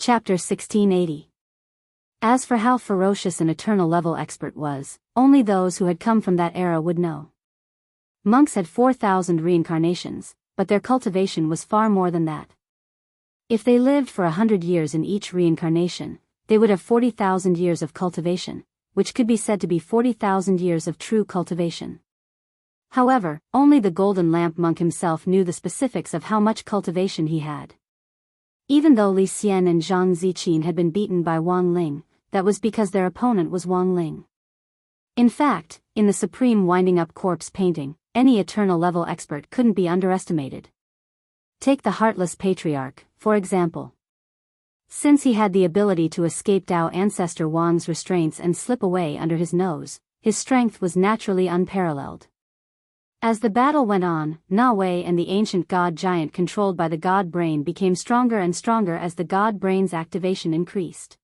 Chapter 1680. As for how ferocious an eternal level expert was, only those who had come from that era would know. Monks had 4,000 reincarnations, but their cultivation was far more than that. If they lived for 100 years in each reincarnation, they would have 40,000 years of cultivation, which could be said to be 40,000 years of true cultivation. However, only the Golden Lamp monk himself knew the specifics of how much cultivation he had. Even though Li Xian and Zhang Ziqin had been beaten by Wang Ling, that was because their opponent was Wang Ling. In fact, in the supreme winding-up corpse painting, any eternal level expert couldn't be underestimated. Take the Heartless Patriarch, for example. Since he had the ability to escape Dao ancestor Wang's restraints and slip away under his nose, his strength was naturally unparalleled. As the battle went on, Na Wei and the ancient god giant controlled by the god brain became stronger and stronger as the god brain's activation increased.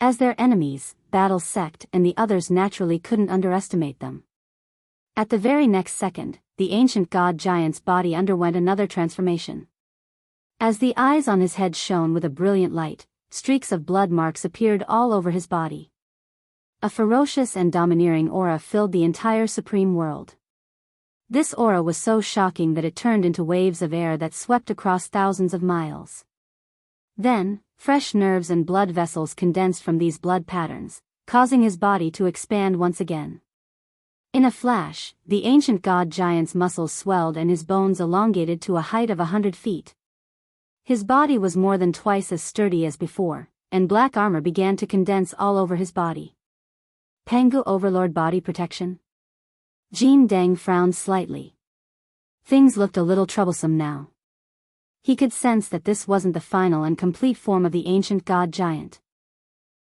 As their enemies, Battle Sect and the others naturally couldn't underestimate them. At the very next second, the ancient god giant's body underwent another transformation. As the eyes on his head shone with a brilliant light, streaks of blood marks appeared all over his body. A ferocious and domineering aura filled the entire supreme world. This aura was so shocking that it turned into waves of air that swept across thousands of miles. Then, fresh nerves and blood vessels condensed from these blood patterns, causing his body to expand once again. In a flash, the ancient god giant's muscles swelled and his bones elongated to a height of 100 feet. His body was more than twice as sturdy as before, and black armor began to condense all over his body. Pangu Overlord Body Protection? Jin Deng frowned slightly. Things looked a little troublesome now. He could sense that this wasn't the final and complete form of the ancient god giant.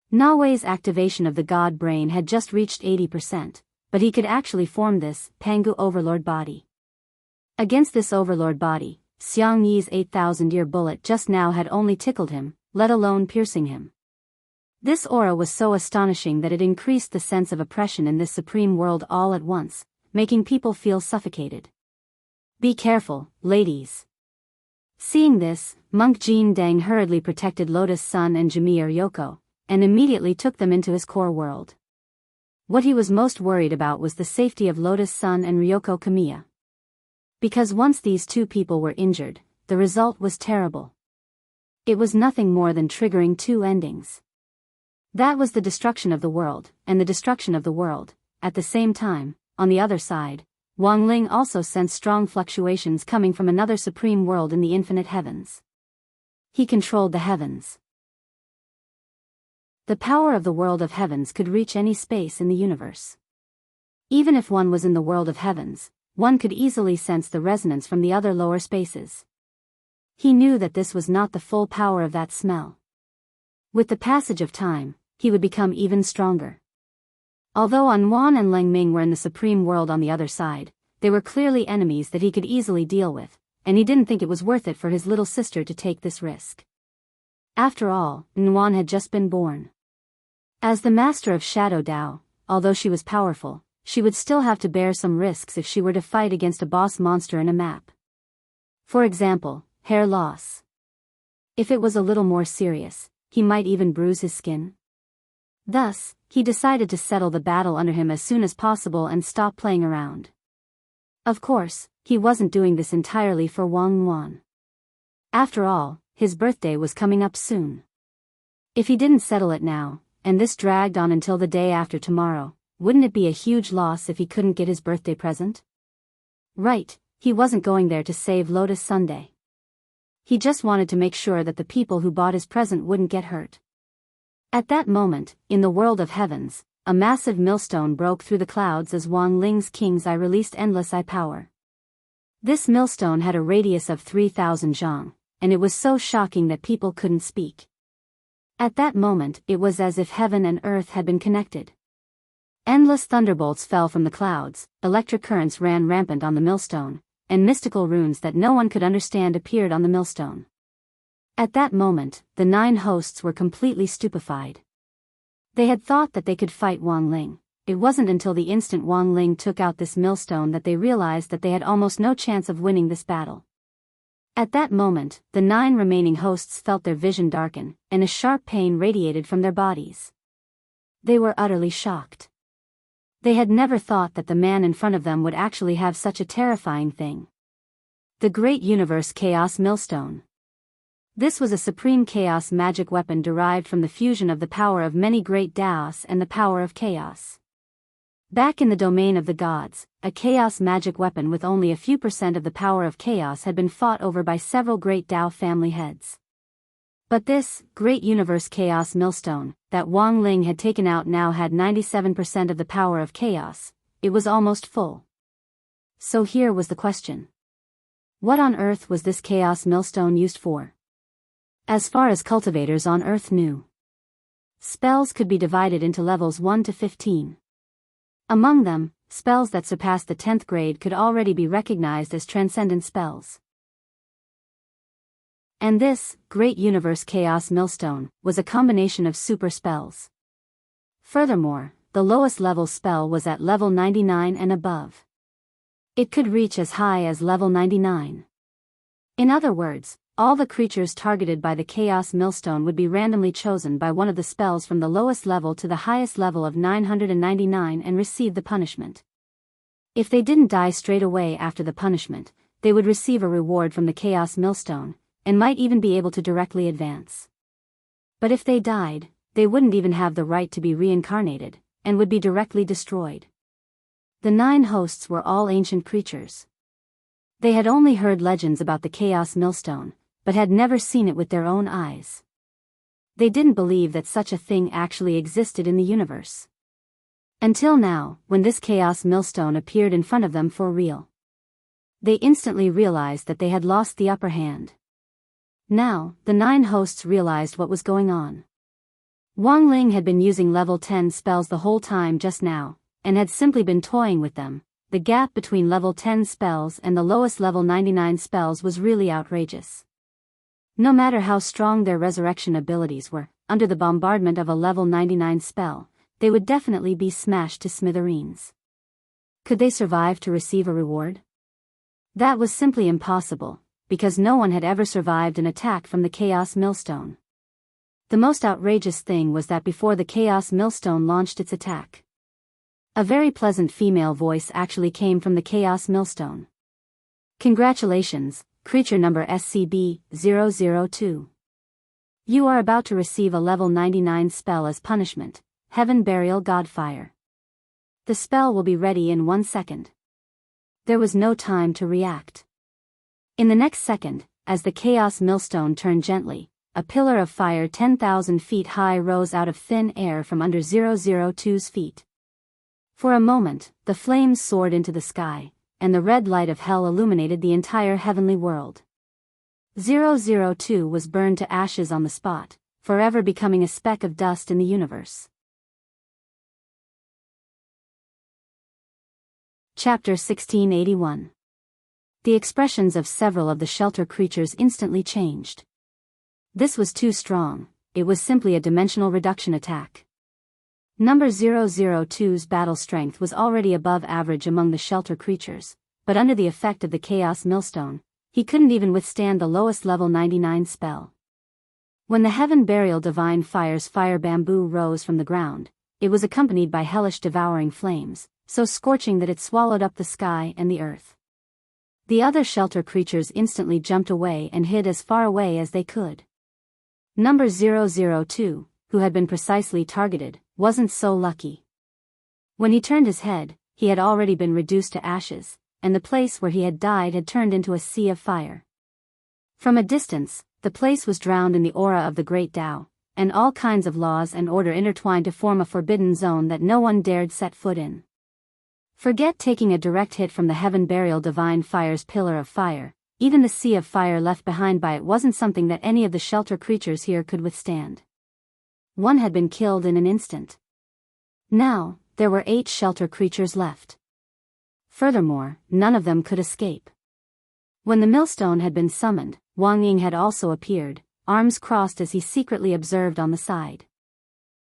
Na Wei's activation of the god brain had just reached 80%, but he could actually form this Pangu Overlord body. Against this overlord body, Xiang Yi's 8,000-year bullet just now had only tickled him, let alone piercing him. This aura was so astonishing that it increased the sense of oppression in this supreme world all at once, making people feel suffocated. Be careful, ladies. Seeing this, Monk Jin Deng hurriedly protected Lotus Sun and Jameer Yoko, and immediately took them into his core world. What he was most worried about was the safety of Lotus Sun and Ryoko Kamiya. Because once these two people were injured, the result was terrible. It was nothing more than triggering two endings. That was the destruction of the world, and the destruction of the world. At the same time, on the other side, Wang Ling also sensed strong fluctuations coming from another supreme world in the infinite heavens. He controlled the heavens. The power of the world of heavens could reach any space in the universe. Even if one was in the world of heavens, one could easily sense the resonance from the other lower spaces. He knew that this was not the full power of that smell. With the passage of time, he would become even stronger. Although Anwan and Leng Ming were in the supreme world on the other side, they were clearly enemies that he could easily deal with, and he didn't think it was worth it for his little sister to take this risk. After all, Anwan had just been born. As the master of Shadow Dao, although she was powerful, she would still have to bear some risks if she were to fight against a boss monster in a map. For example, hair loss. If it was a little more serious, he might even bruise his skin. Thus, he decided to settle the battle under him as soon as possible and stop playing around. Of course, he wasn't doing this entirely for Wang Yuan. After all, his birthday was coming up soon. If he didn't settle it now, and this dragged on until the day after tomorrow, wouldn't it be a huge loss if he couldn't get his birthday present? Right, he wasn't going there to save Lotus Sunday. He just wanted to make sure that the people who bought his present wouldn't get hurt. At that moment, in the world of heavens, a massive millstone broke through the clouds as Wang Ling's King's Eye released endless eye power. This millstone had a radius of 3,000 zhang, and it was so shocking that people couldn't speak. At that moment, it was as if heaven and earth had been connected. Endless thunderbolts fell from the clouds, electric currents ran rampant on the millstone, and mystical runes that no one could understand appeared on the millstone. At that moment, the 9 hosts were completely stupefied. They had thought that they could fight Wang Ling. It wasn't until the instant Wang Ling took out this millstone that they realized that they had almost no chance of winning this battle. At that moment, the 9 remaining hosts felt their vision darken, and a sharp pain radiated from their bodies. They were utterly shocked. They had never thought that the man in front of them would actually have such a terrifying thing. The Great Universe Chaos Millstone. This was a supreme chaos magic weapon derived from the fusion of the power of many great Daos and the power of chaos. Back in the domain of the gods, a chaos magic weapon with only a few % of the power of chaos had been fought over by several great Dao family heads. But this Great Universe Chaos Millstone that Wang Ling had taken out now had 97% of the power of chaos. It was almost full. So here was the question. What on earth was this chaos millstone used for? As far as cultivators on Earth knew, spells could be divided into levels 1 to 15. Among them, spells that surpassed the 10th grade could already be recognized as transcendent spells. And this Great Universe Chaos Millstone was a combination of super spells. Furthermore, the lowest level spell was at level 99 and above. It could reach as high as level 99. In other words, all the creatures targeted by the Chaos Millstone would be randomly chosen by one of the spells from the lowest level to the highest level of 999 and receive the punishment. If they didn't die straight away after the punishment, they would receive a reward from the Chaos Millstone, and might even be able to directly advance. But if they died, they wouldn't even have the right to be reincarnated, and would be directly destroyed. The 9 hosts were all ancient creatures. They had only heard legends about the Chaos Millstone, but had never seen it with their own eyes. They didn't believe that such a thing actually existed in the universe. Until now, when this Chaos Millstone appeared in front of them for real. They instantly realized that they had lost the upper hand. Now, the 9 hosts realized what was going on. Wang Ling had been using level 10 spells the whole time just now, and had simply been toying with them. The gap between level 10 spells and the lowest level 99 spells was really outrageous. No matter how strong their resurrection abilities were, under the bombardment of a level 99 spell, they would definitely be smashed to smithereens. Could they survive to receive a reward? That was simply impossible, because no one had ever survived an attack from the Chaos Millstone. The most outrageous thing was that before the Chaos Millstone launched its attack, a very pleasant female voice actually came from the Chaos Millstone. Congratulations, creature number SCB-002. You are about to receive a level 99 spell as punishment, Heaven Burial Godfire. The spell will be ready in 1 second. There was no time to react. In the next second, as the Chaos Millstone turned gently, a pillar of fire 10,000 feet high rose out of thin air from under 002's feet. For a moment, the flames soared into the sky, and the red light of hell illuminated the entire heavenly world. 002 was burned to ashes on the spot, forever becoming a speck of dust in the universe. Chapter 1681. The expressions of several of the shelter creatures instantly changed. This was too strong, it was simply a dimensional reduction attack. Number 002's battle strength was already above average among the shelter creatures, but under the effect of the Chaos Millstone, he couldn't even withstand the lowest level 99 spell. When the Heaven Burial Divine Fire's fire bamboo rose from the ground, it was accompanied by hellish devouring flames, so scorching that it swallowed up the sky and the earth. The other shelter creatures instantly jumped away and hid as far away as they could. Number 002, who had been precisely targeted, wasn't so lucky. When he turned his head, he had already been reduced to ashes, and the place where he had died had turned into a sea of fire. From a distance, the place was drowned in the aura of the Great Tao, and all kinds of laws and order intertwined to form a forbidden zone that no one dared set foot in. Forget taking a direct hit from the Heaven Burial Divine Fire's pillar of fire, even the sea of fire left behind by it wasn't something that any of the shelter creatures here could withstand. One had been killed in an instant. Now, there were 8 shelter creatures left. Furthermore, none of them could escape. When the millstone had been summoned, Wang Ying had also appeared, arms crossed as he secretly observed on the side.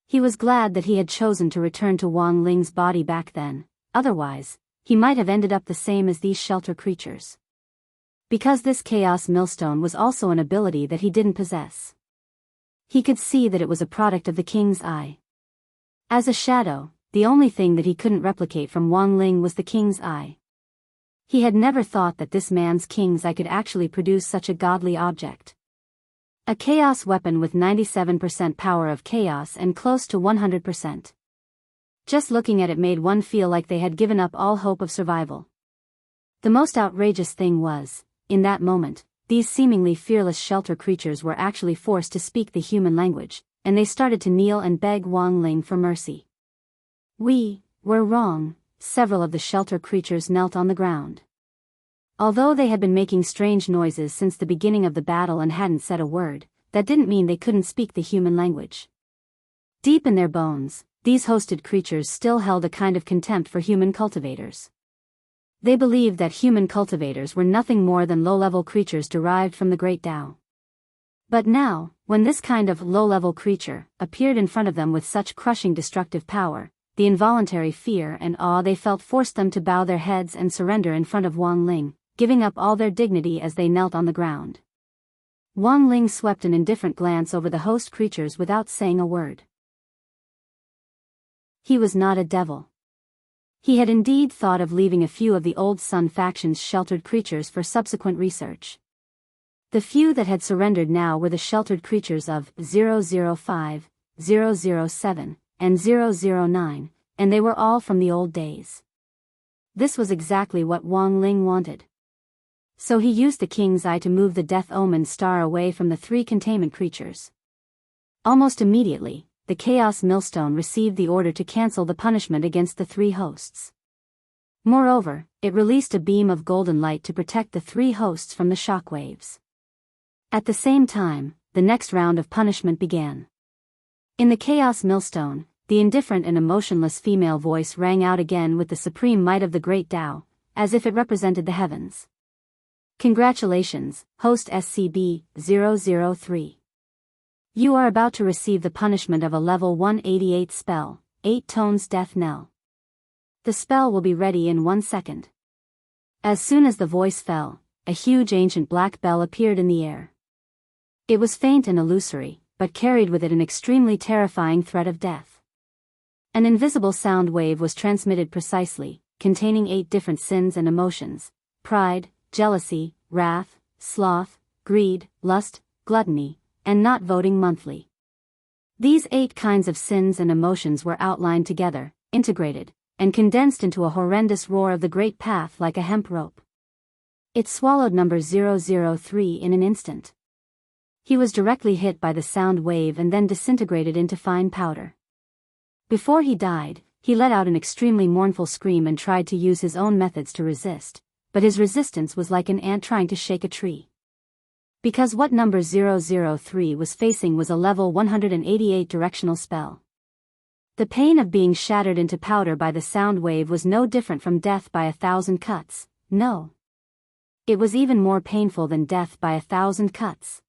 He was glad that he had chosen to return to Wang Ling's body back then, otherwise, he might have ended up the same as these shelter creatures. Because this chaos millstone was also an ability that he didn't possess. He could see that it was a product of the king's eye. As a shadow, the only thing that he couldn't replicate from Wang Ling was the king's eye. He had never thought that this man's king's eye could actually produce such a godly object. A chaos weapon with 97% power of chaos and close to 100%. Just looking at it made one feel like they had given up all hope of survival. The most outrageous thing was, in that moment, these seemingly fearless shelter creatures were actually forced to speak the human language, and they started to kneel and beg Wang Ling for mercy. "We were wrong," several of the shelter creatures knelt on the ground. Although they had been making strange noises since the beginning of the battle and hadn't said a word, that didn't mean they couldn't speak the human language. Deep in their bones, these hosted creatures still held a kind of contempt for human cultivators. They believed that human cultivators were nothing more than low-level creatures derived from the Great Tao. But now, when this kind of low-level creature appeared in front of them with such crushing destructive power, the involuntary fear and awe they felt forced them to bow their heads and surrender in front of Wang Ling, giving up all their dignity as they knelt on the ground. Wang Ling swept an indifferent glance over the host creatures without saying a word. He was not a devil. He had indeed thought of leaving a few of the old Sun faction's sheltered creatures for subsequent research. The few that had surrendered now were the sheltered creatures of 005, 007, and 009, and they were all from the old days. This was exactly what Wang Ling wanted. So he used the king's eye to move the death-omened star away from the three containment creatures. Almost immediately, the Chaos Millstone received the order to cancel the punishment against the three hosts. Moreover, it released a beam of golden light to protect the three hosts from the shockwaves. At the same time, the next round of punishment began. In the Chaos Millstone, the indifferent and emotionless female voice rang out again with the supreme might of the Great Tao, as if it represented the heavens. "Congratulations, host SCB-003. You are about to receive the punishment of a level 188 spell, 8 tones death knell. The spell will be ready in 1 second." As soon as the voice fell, a huge ancient black bell appeared in the air. It was faint and illusory, but carried with it an extremely terrifying threat of death. An invisible sound wave was transmitted precisely, containing 8 different sins and emotions: pride, jealousy, wrath, sloth, greed, lust, gluttony, and not voting monthly. These 8 kinds of sins and emotions were outlined together, integrated, and condensed into a horrendous roar of the great path like a hemp rope. It swallowed number 003 in an instant. He was directly hit by the sound wave and then disintegrated into fine powder. Before he died, he let out an extremely mournful scream and tried to use his own methods to resist, but his resistance was like an ant trying to shake a tree. Because what number 003 was facing was a level 188 directional spell. The pain of being shattered into powder by the sound wave was no different from death by 1,000 cuts, no. It was even more painful than death by 1,000 cuts.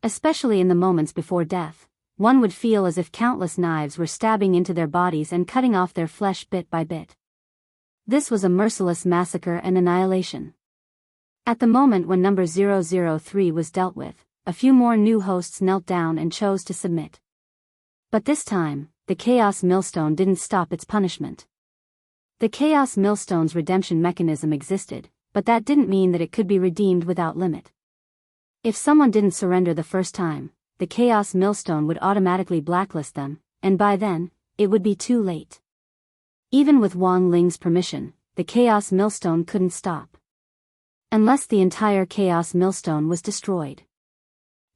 Especially in the moments before death, one would feel as if countless knives were stabbing into their bodies and cutting off their flesh bit by bit. This was a merciless massacre and annihilation. At the moment when number 003 was dealt with, a few more new hosts knelt down and chose to submit. But this time, the Chaos Millstone didn't stop its punishment. The Chaos Millstone's redemption mechanism existed, but that didn't mean that it could be redeemed without limit. If someone didn't surrender the first time, the Chaos Millstone would automatically blacklist them, and by then, it would be too late. Even with Wang Ling's permission, the Chaos Millstone couldn't stop. Unless the entire Chaos Millstone was destroyed.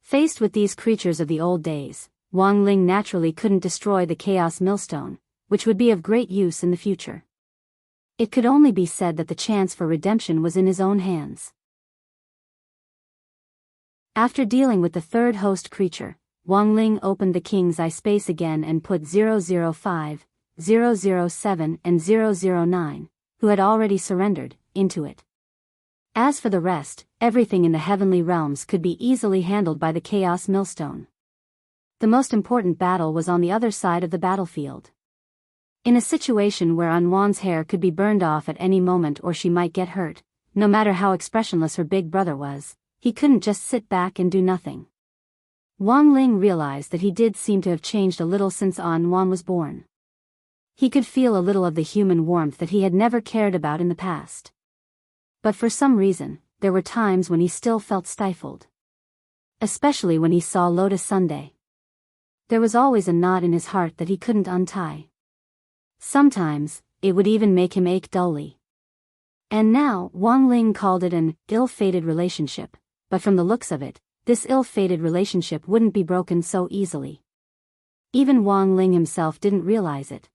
Faced with these creatures of the old days, Wang Ling naturally couldn't destroy the Chaos Millstone, which would be of great use in the future. It could only be said that the chance for redemption was in his own hands. After dealing with the third host creature, Wang Ling opened the King's Eye space again and put 005, 007 and 009, who had already surrendered, into it. As for the rest, everything in the heavenly realms could be easily handled by the Chaos Millstone. The most important battle was on the other side of the battlefield. In a situation where Anwan's hair could be burned off at any moment or she might get hurt, no matter how expressionless her big brother was, he couldn't just sit back and do nothing. Wang Ling realized that he did seem to have changed a little since An Wan was born. He could feel a little of the human warmth that he had never cared about in the past. But for some reason, there were times when he still felt stifled. Especially when he saw Lotus Sunday. There was always a knot in his heart that he couldn't untie. Sometimes, it would even make him ache dully. And now, Wang Ling called it an ill-fated relationship, but from the looks of it, this ill-fated relationship wouldn't be broken so easily. Even Wang Ling himself didn't realize it.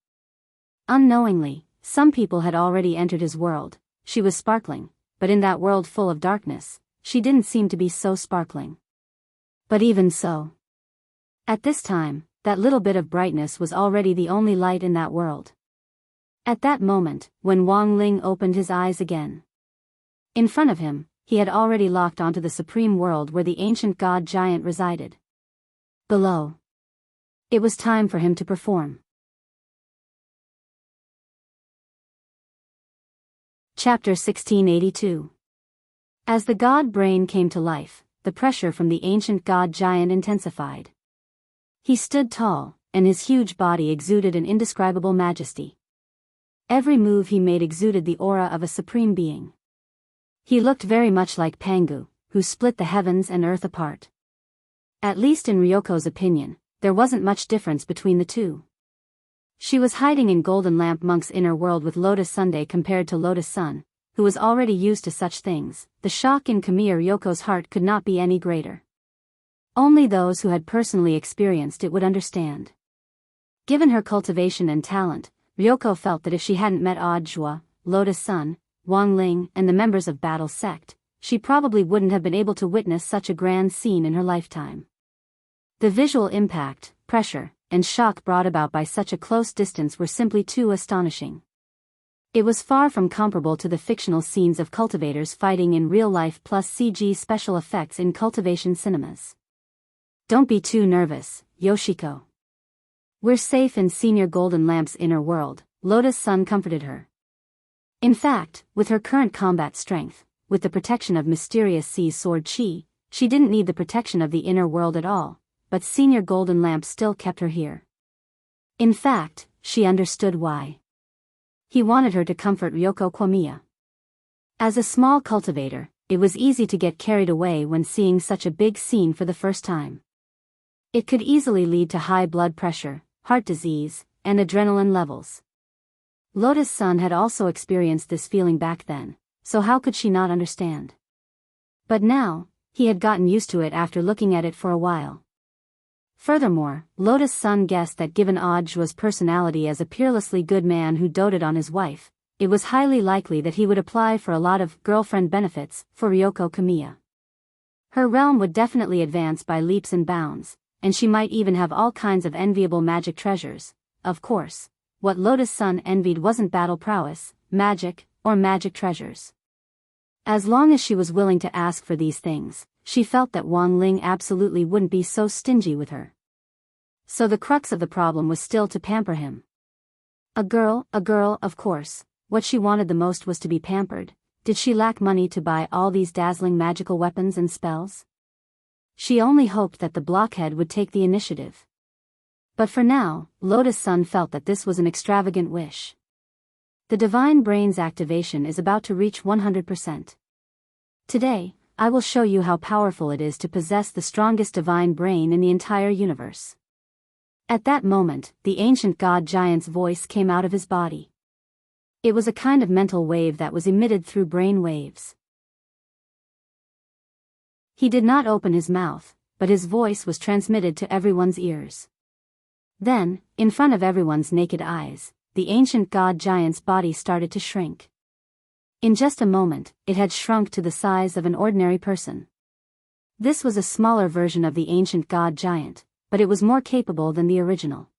Unknowingly, some people had already entered his world. She was sparkling, but in that world full of darkness, she didn't seem to be so sparkling. But even so, at this time, that little bit of brightness was already the only light in that world. At that moment, when Wang Ling opened his eyes again, in front of him, he had already locked onto the supreme world where the ancient god giant resided. Below, it was time for him to perform. Chapter 1682. As the god brain came to life, the pressure from the ancient god giant intensified. He stood tall, and his huge body exuded an indescribable majesty. Every move he made exuded the aura of a supreme being. He looked very much like Pangu, who split the heavens and earth apart. At least in Ryoko's opinion, there wasn't much difference between the two. She was hiding in Golden Lamp Monk's inner world with Lotus Sunday compared to Lotus Sun, who was already used to such things. The shock in Kamiya Ryoko's heart could not be any greater. Only those who had personally experienced it would understand. Given her cultivation and talent, Ryoko felt that if she hadn't met Odd Jua, Lotus Sun, Wang Ling, and the members of Battle Sect, she probably wouldn't have been able to witness such a grand scene in her lifetime. The visual impact, pressure, and shock brought about by such a close distance were simply too astonishing. It was far from comparable to the fictional scenes of cultivators fighting in real life plus CG special effects in cultivation cinemas. Don't be too nervous, Yoshiko. We're safe in Senior Golden Lamp's inner world, Lotus Sun comforted her. In fact, with her current combat strength, with the protection of Mysterious Sea's sword chi, she didn't need the protection of the inner world at all, but Senior Golden Lamp still kept her here. In fact, she understood why. He wanted her to comfort Ryoko Kwamiya. As a small cultivator, it was easy to get carried away when seeing such a big scene for the first time. It could easily lead to high blood pressure, heart disease, and adrenaline levels. Lotus Sun had also experienced this feeling back then, so how could she not understand? But now, he had gotten used to it after looking at it for a while. Furthermore, Lotus Sun guessed that given Jua's personality as a peerlessly good man who doted on his wife, it was highly likely that he would apply for a lot of girlfriend benefits for Ryoko Kamiya. Her realm would definitely advance by leaps and bounds, and she might even have all kinds of enviable magic treasures. Of course, what Lotus Sun envied wasn't battle prowess, magic, or magic treasures. As long as she was willing to ask for these things, she felt that Wang Ling absolutely wouldn't be so stingy with her. So the crux of the problem was still to pamper him. A girl, of course. What she wanted the most was to be pampered. Did she lack money to buy all these dazzling magical weapons and spells? She only hoped that the blockhead would take the initiative. But for now, Lotus Sun felt that this was an extravagant wish. The divine brain's activation is about to reach 100%. Today, I will show you how powerful it is to possess the strongest divine brain in the entire universe. At that moment, the ancient god giant's voice came out of his body. It was a kind of mental wave that was emitted through brain waves. He did not open his mouth, but his voice was transmitted to everyone's ears. Then, in front of everyone's naked eyes, the ancient god giant's body started to shrink. In just a moment, it had shrunk to the size of an ordinary person. This was a smaller version of the ancient god giant, but it was more capable than the original.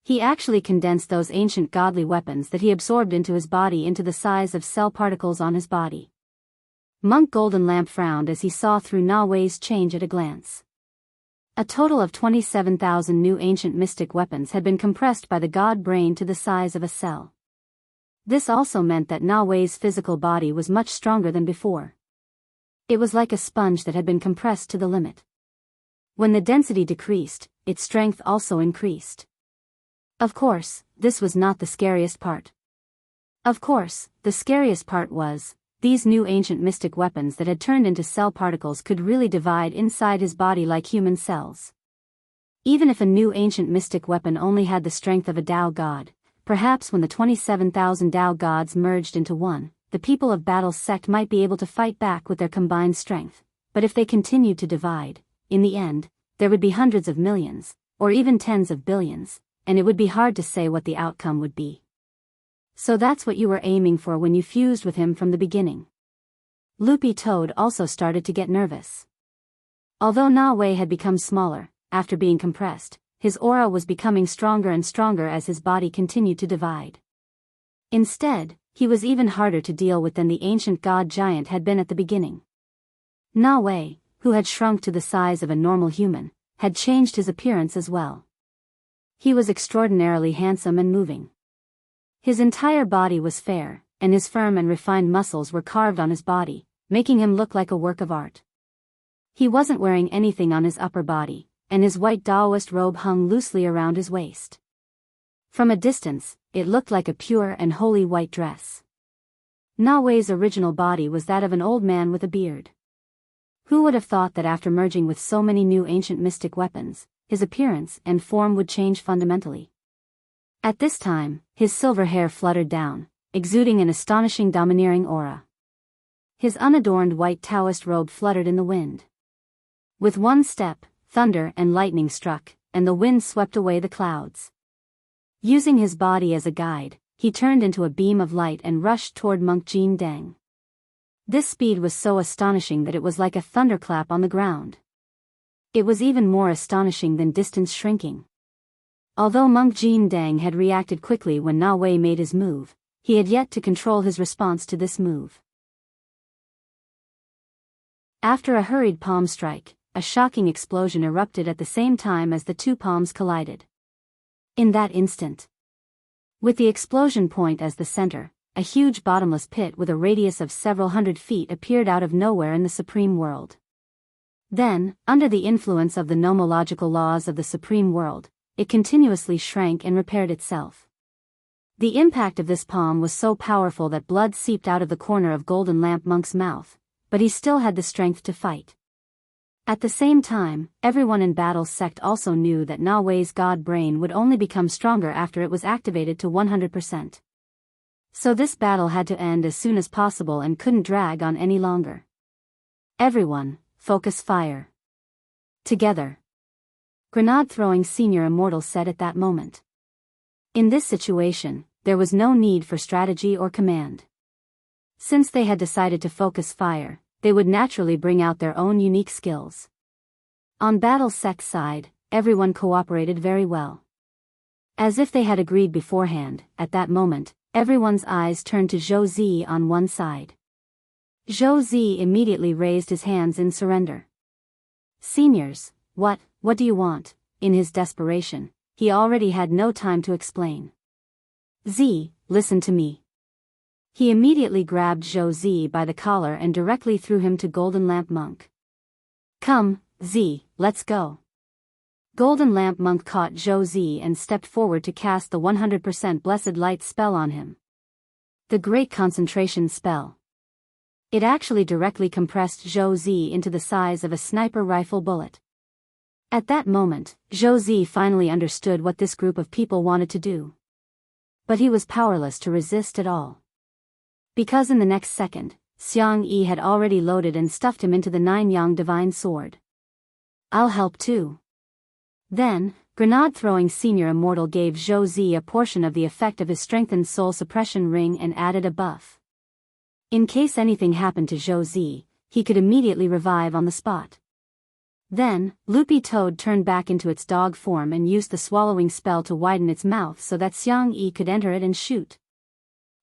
He actually condensed those ancient godly weapons that he absorbed into his body into the size of cell particles on his body. Monk Golden Lamp frowned as he saw through Na Wei's change at a glance. A total of 27,000 new ancient mystic weapons had been compressed by the god brain to the size of a cell. This also meant that Na Wei's physical body was much stronger than before. It was like a sponge that had been compressed to the limit. When the density decreased, its strength also increased. Of course, this was not the scariest part. Of course, the scariest part was, these new ancient mystic weapons that had turned into cell particles could really divide inside his body like human cells. Even if a new ancient mystic weapon only had the strength of a Tao god, perhaps when the 27,000 Tao gods merged into one, the people of Battle's sect might be able to fight back with their combined strength, but if they continued to divide, in the end, there would be hundreds of millions, or even tens of billions, and it would be hard to say what the outcome would be. So that's what you were aiming for when you fused with him from the beginning. Loopy Toad also started to get nervous. Although Na Wei had become smaller, after being compressed, his aura was becoming stronger and stronger as his body continued to divide. Instead, he was even harder to deal with than the ancient god giant had been at the beginning. Na Wei, who had shrunk to the size of a normal human, had changed his appearance as well. He was extraordinarily handsome and moving. His entire body was fair, and his firm and refined muscles were carved on his body, making him look like a work of art. He wasn't wearing anything on his upper body, and his white Taoist robe hung loosely around his waist. From a distance, it looked like a pure and holy white dress. Na Wei's original body was that of an old man with a beard. Who would have thought that after merging with so many new ancient mystic weapons, his appearance and form would change fundamentally? At this time, his silver hair fluttered down, exuding an astonishing domineering aura. His unadorned white Taoist robe fluttered in the wind. With one step, thunder and lightning struck, and the wind swept away the clouds. Using his body as a guide, he turned into a beam of light and rushed toward Monk Jin Deng. This speed was so astonishing that it was like a thunderclap on the ground. It was even more astonishing than distance shrinking. Although Monk Jin Deng had reacted quickly when Na Wei made his move, he had yet to control his response to this move. After a hurried palm strike, a shocking explosion erupted at the same time as the two palms collided. In that instant, with the explosion point as the center, a huge bottomless pit with a radius of several hundred feet appeared out of nowhere in the Supreme World. Then, under the influence of the nomological laws of the Supreme World, it continuously shrank and repaired itself. The impact of this palm was so powerful that blood seeped out of the corner of Golden Lamp Monk's mouth, but he still had the strength to fight. At the same time, everyone in Battle's sect also knew that Na Wei's god brain would only become stronger after it was activated to 100%. So this battle had to end as soon as possible and couldn't drag on any longer. Everyone, focus fire. Together. Grenade-throwing Senior Immortal said at that moment. In this situation, there was no need for strategy or command. Since they had decided to focus fire, they would naturally bring out their own unique skills. On Battle Sect's side, everyone cooperated very well. As if they had agreed beforehand, at that moment, everyone's eyes turned to Zhou Zi on one side. Zhou Zi immediately raised his hands in surrender. Seniors, what do you want? In his desperation, he already had no time to explain. Z, listen to me. He immediately grabbed Zhou Zi by the collar and directly threw him to Golden Lamp Monk. Come, Z, let's go. Golden Lamp Monk caught Zhou Zi and stepped forward to cast the 100% Blessed Light spell on him. The Great Concentration Spell. It actually directly compressed Zhou Zi into the size of a sniper rifle bullet. At that moment, Zhou Zi finally understood what this group of people wanted to do. But he was powerless to resist at all. Because in the next second, Xiang Yi had already loaded and stuffed him into the Nine-Yang Divine Sword. I'll help too. Then, Grenade-throwing Senior Immortal gave Zhou Zi a portion of the effect of his strengthened soul suppression ring and added a buff. In case anything happened to Zhou Zi, he could immediately revive on the spot. Then, Loopy Toad turned back into its dog form and used the swallowing spell to widen its mouth so that Xiang Yi could enter it and shoot.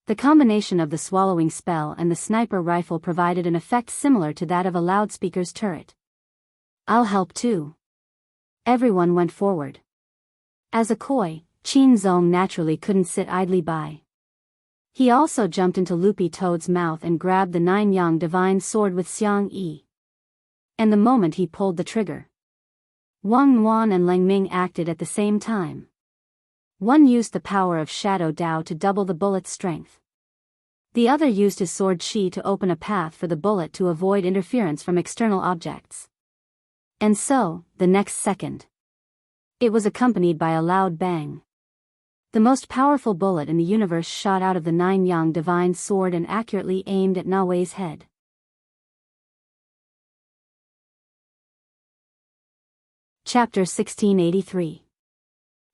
The combination of the swallowing spell and the sniper rifle provided an effect similar to that of a loudspeaker's turret. I'll help too. Everyone went forward. As a Koi, Qin Zong naturally couldn't sit idly by. He also jumped into Loopy Toad's mouth and grabbed the nine-yang divine sword with Xiang Yi. And the moment he pulled the trigger, Wang Nuan and Leng Ming acted at the same time. One used the power of Shadow Dao to double the bullet's strength. The other used his sword Qi to open a path for the bullet to avoid interference from external objects. And so, the next second, it was accompanied by a loud bang. The most powerful bullet in the universe shot out of the nine-yang divine sword and accurately aimed at Na Wei's head. Chapter 1683.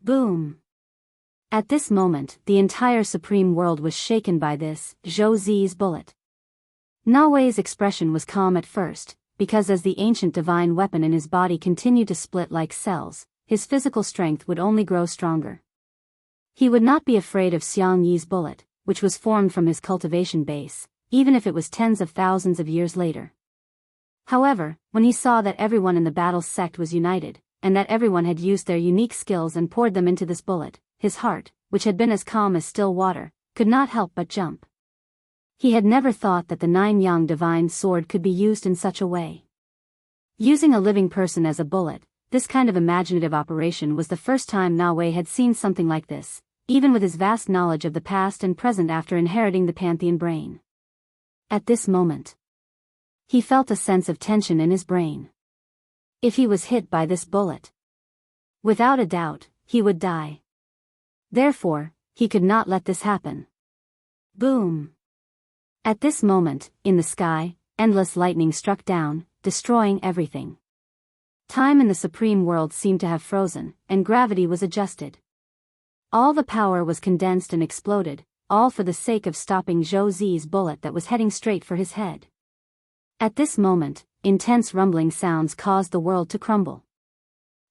Boom! At this moment, the entire supreme world was shaken by this, Zhou Zi's bullet. Na Wei's expression was calm at first, because as the ancient divine weapon in his body continued to split like cells, his physical strength would only grow stronger. He would not be afraid of Xiang Yi's bullet, which was formed from his cultivation base, even if it was tens of thousands of years later. However, when he saw that everyone in the battle sect was united, and that everyone had used their unique skills and poured them into this bullet, his heart, which had been as calm as still water, could not help but jump. He had never thought that the nine-yang divine sword could be used in such a way. Using a living person as a bullet, this kind of imaginative operation was the first time Na Wei had seen something like this, even with his vast knowledge of the past and present after inheriting the Pantheon brain. At this moment, he felt a sense of tension in his brain. If he was hit by this bullet, without a doubt, he would die. Therefore, he could not let this happen. Boom! At this moment, in the sky, endless lightning struck down, destroying everything. Time in the supreme world seemed to have frozen, and gravity was adjusted. All the power was condensed and exploded, all for the sake of stopping Zhou Zi's bullet that was heading straight for his head. At this moment, intense rumbling sounds caused the world to crumble.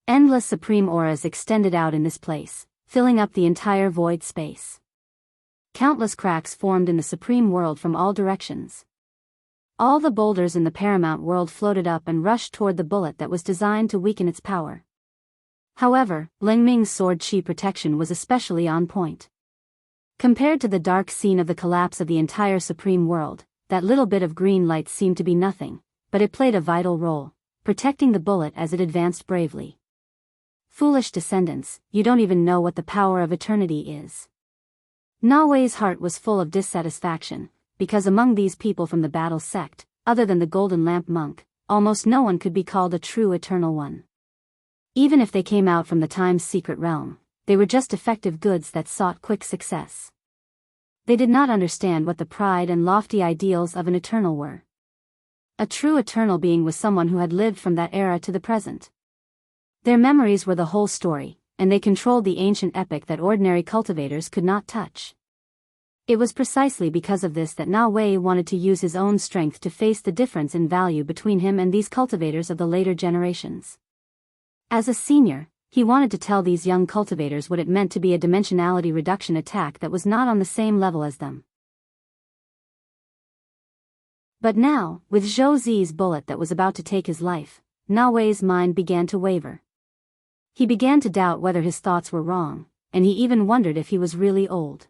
Endless supreme auras extended out in this place, filling up the entire void space. Countless cracks formed in the supreme world from all directions. All the boulders in the paramount world floated up and rushed toward the bullet that was designed to weaken its power. However, Leng Ming's sword Qi protection was especially on point. Compared to the dark scene of the collapse of the entire supreme world, that little bit of green light seemed to be nothing, but it played a vital role, protecting the bullet as it advanced bravely. Foolish descendants, you don't even know what the power of eternity is. Na Wei's heart was full of dissatisfaction, because among these people from the battle sect, other than the Golden Lamp monk, almost no one could be called a true eternal one. Even if they came out from the time's secret realm, they were just effective goods that sought quick success. They did not understand what the pride and lofty ideals of an eternal were. A true eternal being was someone who had lived from that era to the present. Their memories were the whole story, and they controlled the ancient epic that ordinary cultivators could not touch. It was precisely because of this that Na Wei wanted to use his own strength to face the difference in value between him and these cultivators of the later generations. As a senior, he wanted to tell these young cultivators what it meant to be a dimensionality reduction attack that was not on the same level as them. But now, with Zhou Zi's bullet that was about to take his life, Na Wei's mind began to waver. He began to doubt whether his thoughts were wrong, and he even wondered if he was really old.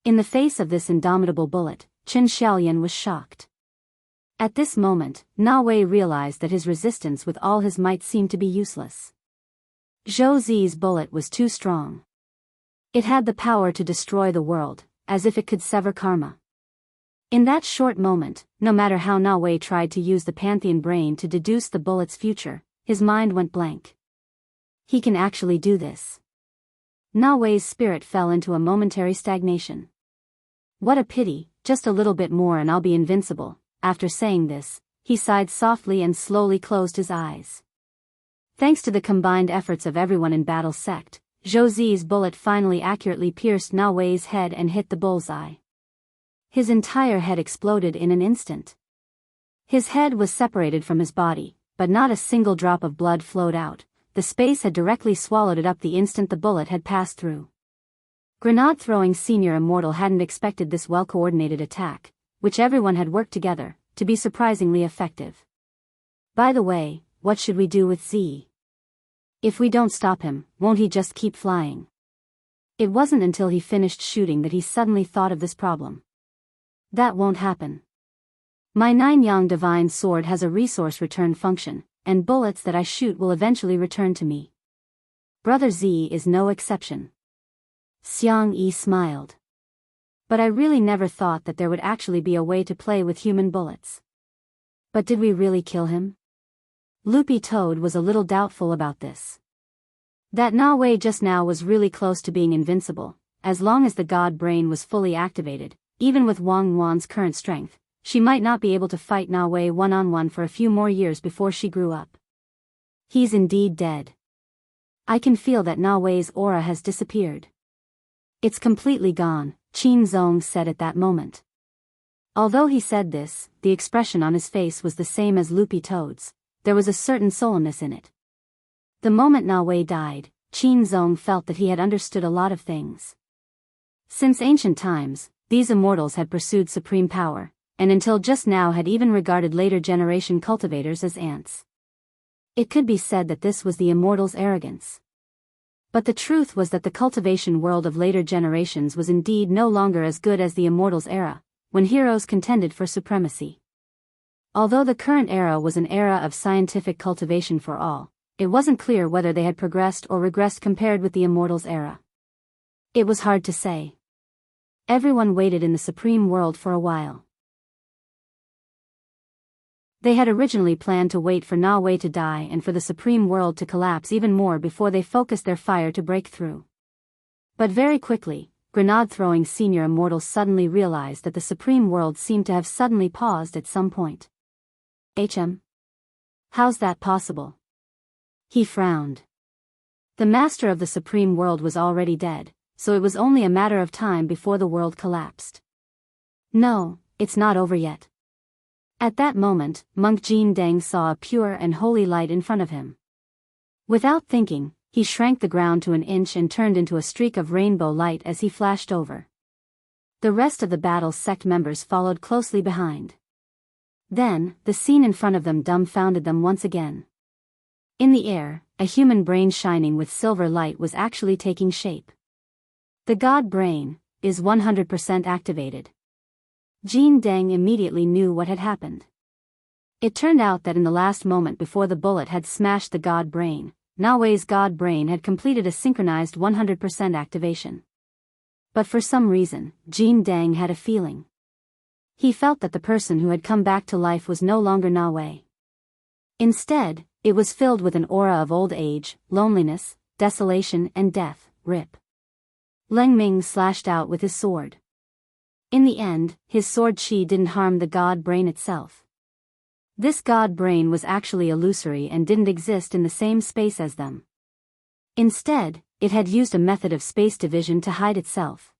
In the face of this indomitable bullet, Qin Xiaoyan was shocked. At this moment, Na Wei realized that his resistance with all his might seemed to be useless. Zhou Zi's bullet was too strong. It had the power to destroy the world, as if it could sever karma. In that short moment, no matter how Na Wei tried to use the Pantheon brain to deduce the bullet's future, his mind went blank. He can actually do this. Na Wei's spirit fell into a momentary stagnation. What a pity, just a little bit more and I'll be invincible. After saying this, he sighed softly and slowly closed his eyes. Thanks to the combined efforts of everyone in battle sect, Zhou Zi's bullet finally accurately pierced Na Wei's head and hit the bullseye. His entire head exploded in an instant. His head was separated from his body, but not a single drop of blood flowed out. The space had directly swallowed it up the instant the bullet had passed through. Grenade-throwing senior Immortal hadn't expected this well-coordinated attack, which everyone had worked together, to be surprisingly effective. By the way, what should we do with Z? If we don't stop him, won't he just keep flying? It wasn't until he finished shooting that he suddenly thought of this problem. That won't happen. My 9-yang divine sword has a resource return function, and bullets that I shoot will eventually return to me. Brother Z is no exception. Xiang Yi smiled. But I really never thought that there would actually be a way to play with human bullets. But did we really kill him? Loopy Toad was a little doubtful about this. That Na Wei just now was really close to being invincible, as long as the God Brain was fully activated. Even with Wang Wan's current strength, she might not be able to fight Na Wei one-on-one for a few more years before she grew up. He's indeed dead. I can feel that Na Wei's aura has disappeared. It's completely gone, Qin Zong said at that moment. Although he said this, the expression on his face was the same as Loopy Toad's. There was a certain solemnness in it. The moment Na Wei died, Qin Zong felt that he had understood a lot of things. Since ancient times, these immortals had pursued supreme power, and until just now had even regarded later generation cultivators as ants. It could be said that this was the immortals' arrogance. But the truth was that the cultivation world of later generations was indeed no longer as good as the immortals' era, when heroes contended for supremacy. Although the current era was an era of scientific cultivation for all, it wasn't clear whether they had progressed or regressed compared with the immortals' era. It was hard to say. Everyone waited in the supreme world for a while. They had originally planned to wait for Na Wei to die and for the supreme world to collapse even more before they focused their fire to break through. But very quickly, grenade-throwing senior immortals suddenly realized that the supreme world seemed to have suddenly paused at some point. How's that possible? He frowned. The master of the supreme world was already dead, so it was only a matter of time before the world collapsed. No, it's not over yet. At that moment, Monk Jin Deng saw a pure and holy light in front of him. Without thinking, he shrank the ground to an inch and turned into a streak of rainbow light as he flashed over. The rest of the battle's sect members followed closely behind. Then, the scene in front of them dumbfounded them once again. In the air, a human brain shining with silver light was actually taking shape. The God Brain is 100% activated. Jin Deng immediately knew what had happened. It turned out that in the last moment before the bullet had smashed the God Brain, Na Wei's God Brain had completed a synchronized 100% activation. But for some reason, Jin Deng had a feeling. He felt that the person who had come back to life was no longer Na Wei. Instead, it was filled with an aura of old age, loneliness, desolation and death. Rip. Leng Ming slashed out with his sword. In the end, his sword chi didn't harm the God Brain itself. This God Brain was actually illusory and didn't exist in the same space as them. Instead, it had used a method of space division to hide itself.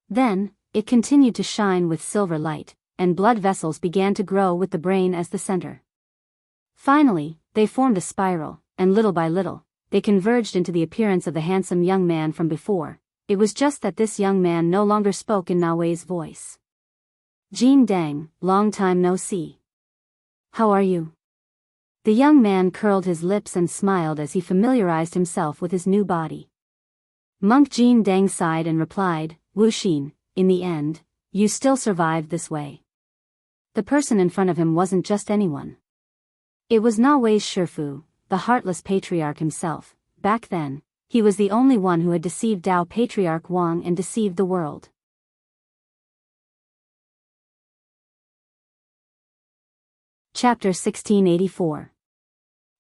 Then, it continued to shine with silver light, and blood vessels began to grow with the brain as the center. Finally, they formed a spiral, and little by little, they converged into the appearance of the handsome young man from before. It was just that this young man no longer spoke in Na Wei's voice. Jin Deng, long time no see. How are you? The young man curled his lips and smiled as he familiarized himself with his new body. Monk Jin Deng sighed and replied, Wu Xin, in the end, you still survived this way. The person in front of him wasn't just anyone. It was Na Wei's Shifu, the heartless patriarch himself. Back then, he was the only one who had deceived Dao Patriarch Wang and deceived the world. Chapter 1684.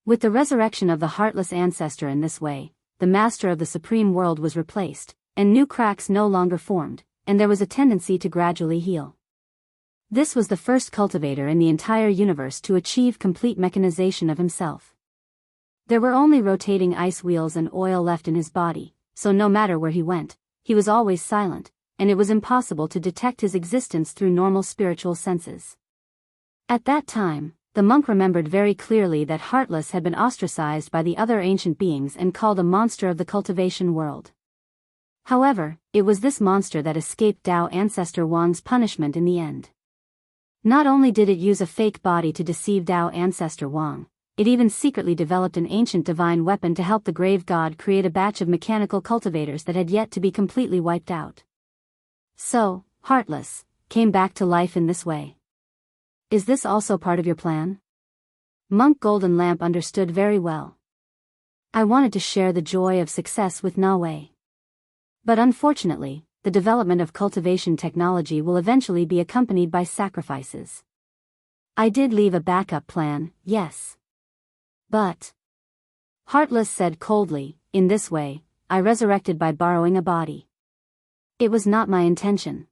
With the resurrection of the heartless ancestor in this way, the master of the supreme world was replaced, and new cracks no longer formed, and there was a tendency to gradually heal. This was the first cultivator in the entire universe to achieve complete mechanization of himself. There were only rotating ice wheels and oil left in his body, so no matter where he went, he was always silent, and it was impossible to detect his existence through normal spiritual senses. At that time, the monk remembered very clearly that Heartless had been ostracized by the other ancient beings and called a monster of the cultivation world. However, it was this monster that escaped Dao ancestor Wang's punishment in the end. Not only did it use a fake body to deceive Dao ancestor Wang, it even secretly developed an ancient divine weapon to help the grave god create a batch of mechanical cultivators that had yet to be completely wiped out. So, Heartless came back to life in this way. Is this also part of your plan? Monk Golden Lamp understood very well. I wanted to share the joy of success with Nawe. But unfortunately, the development of cultivation technology will eventually be accompanied by sacrifices. I did leave a backup plan, yes. But Heartless said coldly, in this way, I resurrected by borrowing a body. It was not my intention.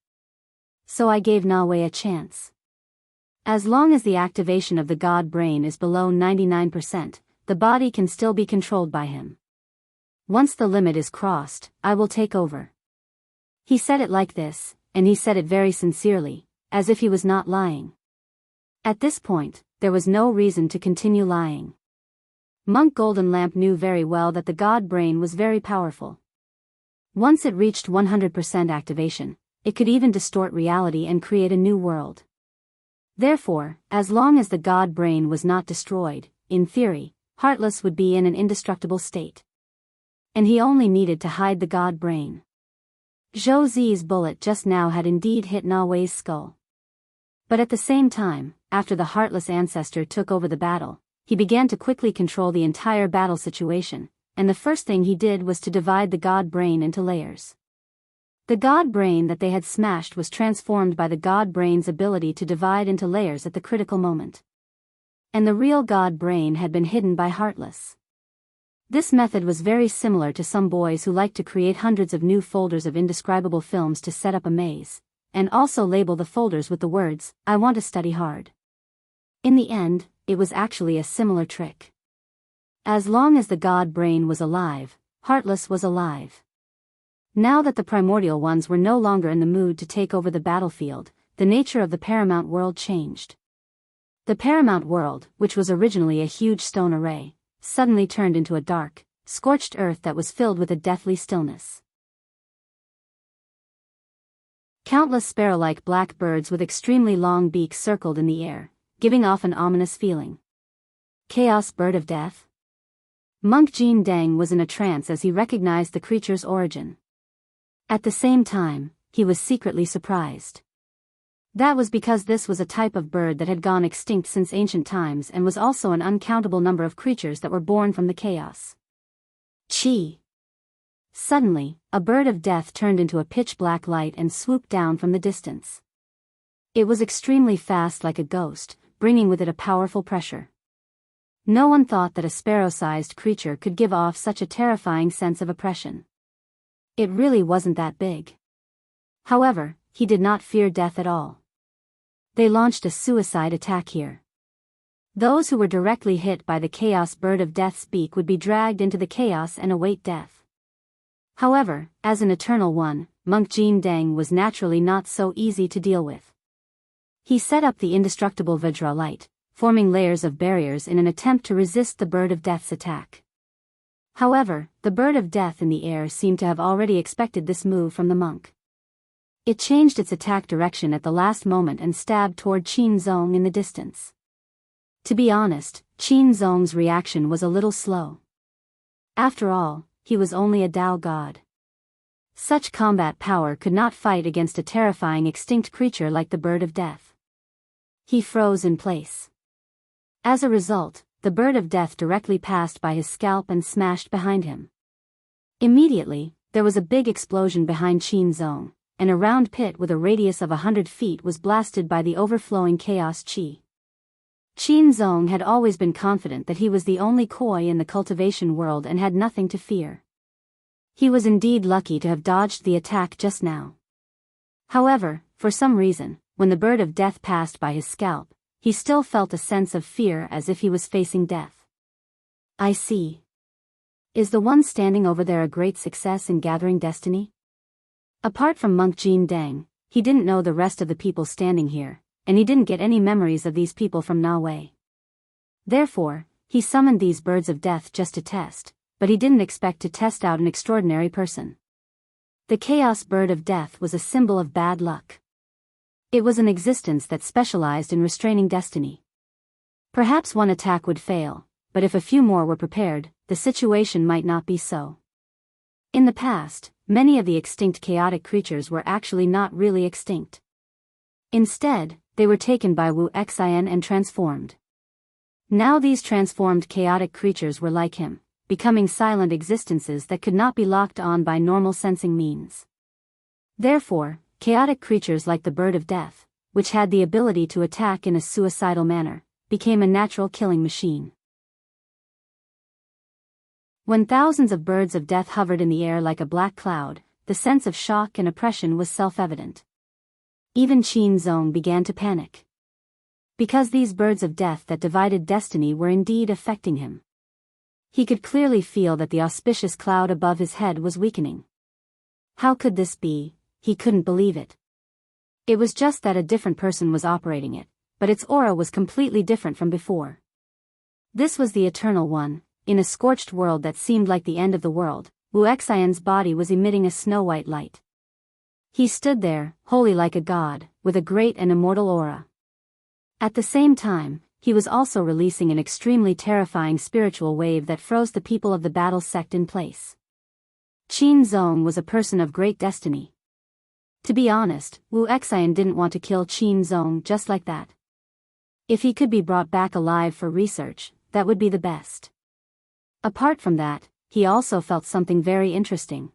So I gave Nawe a chance. As long as the activation of the god brain is below 99%, the body can still be controlled by him. Once the limit is crossed, I will take over. He said it like this, and he said it very sincerely, as if he was not lying. At this point, there was no reason to continue lying. Monk Golden Lamp knew very well that the god brain was very powerful. Once it reached 100% activation, it could even distort reality and create a new world. Therefore, as long as the god brain was not destroyed, in theory, Heartless would be in an indestructible state. And he only needed to hide the god brain. Zhou Zi's bullet just now had indeed hit Nawe's skull. But at the same time, after the Heartless ancestor took over the battle, he began to quickly control the entire battle situation, and the first thing he did was to divide the god brain into layers. The god brain that they had smashed was transformed by the god brain's ability to divide into layers at the critical moment. And the real god brain had been hidden by Heartless. This method was very similar to some boys who like to create hundreds of new folders of indescribable films to set up a maze, and also label the folders with the words, I want to study hard. In the end, it was actually a similar trick. As long as the god brain was alive, Heartless was alive. Now that the primordial ones were no longer in the mood to take over the battlefield, the nature of the Paramount World changed. The Paramount World, which was originally a huge stone array, suddenly turned into a dark, scorched earth that was filled with a deathly stillness. Countless sparrow-like black birds with extremely long beaks circled in the air, giving off an ominous feeling. Chaos Bird of Death? Monk Jin Deng was in a trance as he recognized the creature's origin. At the same time, he was secretly surprised. That was because this was a type of bird that had gone extinct since ancient times and was also an uncountable number of creatures that were born from the chaos. Chi! Suddenly, a bird of death turned into a pitch-black light and swooped down from the distance. It was extremely fast like a ghost, bringing with it a powerful pressure. No one thought that a sparrow-sized creature could give off such a terrifying sense of oppression. It really wasn't that big. However, he did not fear death at all. They launched a suicide attack here. Those who were directly hit by the Chaos Bird of Death's beak would be dragged into the chaos and await death. However, as an Eternal One, Monk Jin Deng was naturally not so easy to deal with. He set up the indestructible Vajra light, forming layers of barriers in an attempt to resist the Bird of Death's attack. However, the Bird of Death in the air seemed to have already expected this move from the monk. It changed its attack direction at the last moment and stabbed toward Qin Zong in the distance. To be honest, Qin Zong's reaction was a little slow. After all, he was only a Tao god. Such combat power could not fight against a terrifying extinct creature like the Bird of Death. He froze in place. As a result, the Bird of Death directly passed by his scalp and smashed behind him. Immediately, there was a big explosion behind Qin Zong, and a round pit with a radius of 100 feet was blasted by the overflowing chaos chi. Qin Zong had always been confident that he was the only koi in the cultivation world and had nothing to fear. He was indeed lucky to have dodged the attack just now. However, for some reason, when the Bird of Death passed by his scalp, he still felt a sense of fear as if he was facing death. I see. Is the one standing over there a great success in gathering destiny? Apart from Monk Jin Deng, he didn't know the rest of the people standing here, and he didn't get any memories of these people from Nawe. Therefore, he summoned these birds of death just to test, but he didn't expect to test out an extraordinary person. The Chaos Bird of Death was a symbol of bad luck. It was an existence that specialized in restraining destiny. Perhaps one attack would fail, but if a few more were prepared, the situation might not be so. In the past, many of the extinct chaotic creatures were actually not really extinct. Instead, they were taken by Wu Xian and transformed. Now these transformed chaotic creatures were like him, becoming silent existences that could not be locked on by normal sensing means. Therefore, chaotic creatures like the Bird of Death, which had the ability to attack in a suicidal manner, became a natural killing machine. When thousands of birds of death hovered in the air like a black cloud, the sense of shock and oppression was self-evident. Even Qin Zong began to panic. Because these birds of death that divided destiny were indeed affecting him. He could clearly feel that the auspicious cloud above his head was weakening. How could this be? He couldn't believe it. It was just that a different person was operating it, but its aura was completely different from before. This was the Eternal One. In a scorched world that seemed like the end of the world, Wu Xian's body was emitting a snow-white light. He stood there, holy like a god, with a great and immortal aura. At the same time, he was also releasing an extremely terrifying spiritual wave that froze the people of the battle sect in place. Qin Zong was a person of great destiny. To be honest, Wu Xian didn't want to kill Qin Zong just like that. If he could be brought back alive for research, that would be the best. Apart from that, he also felt something very interesting.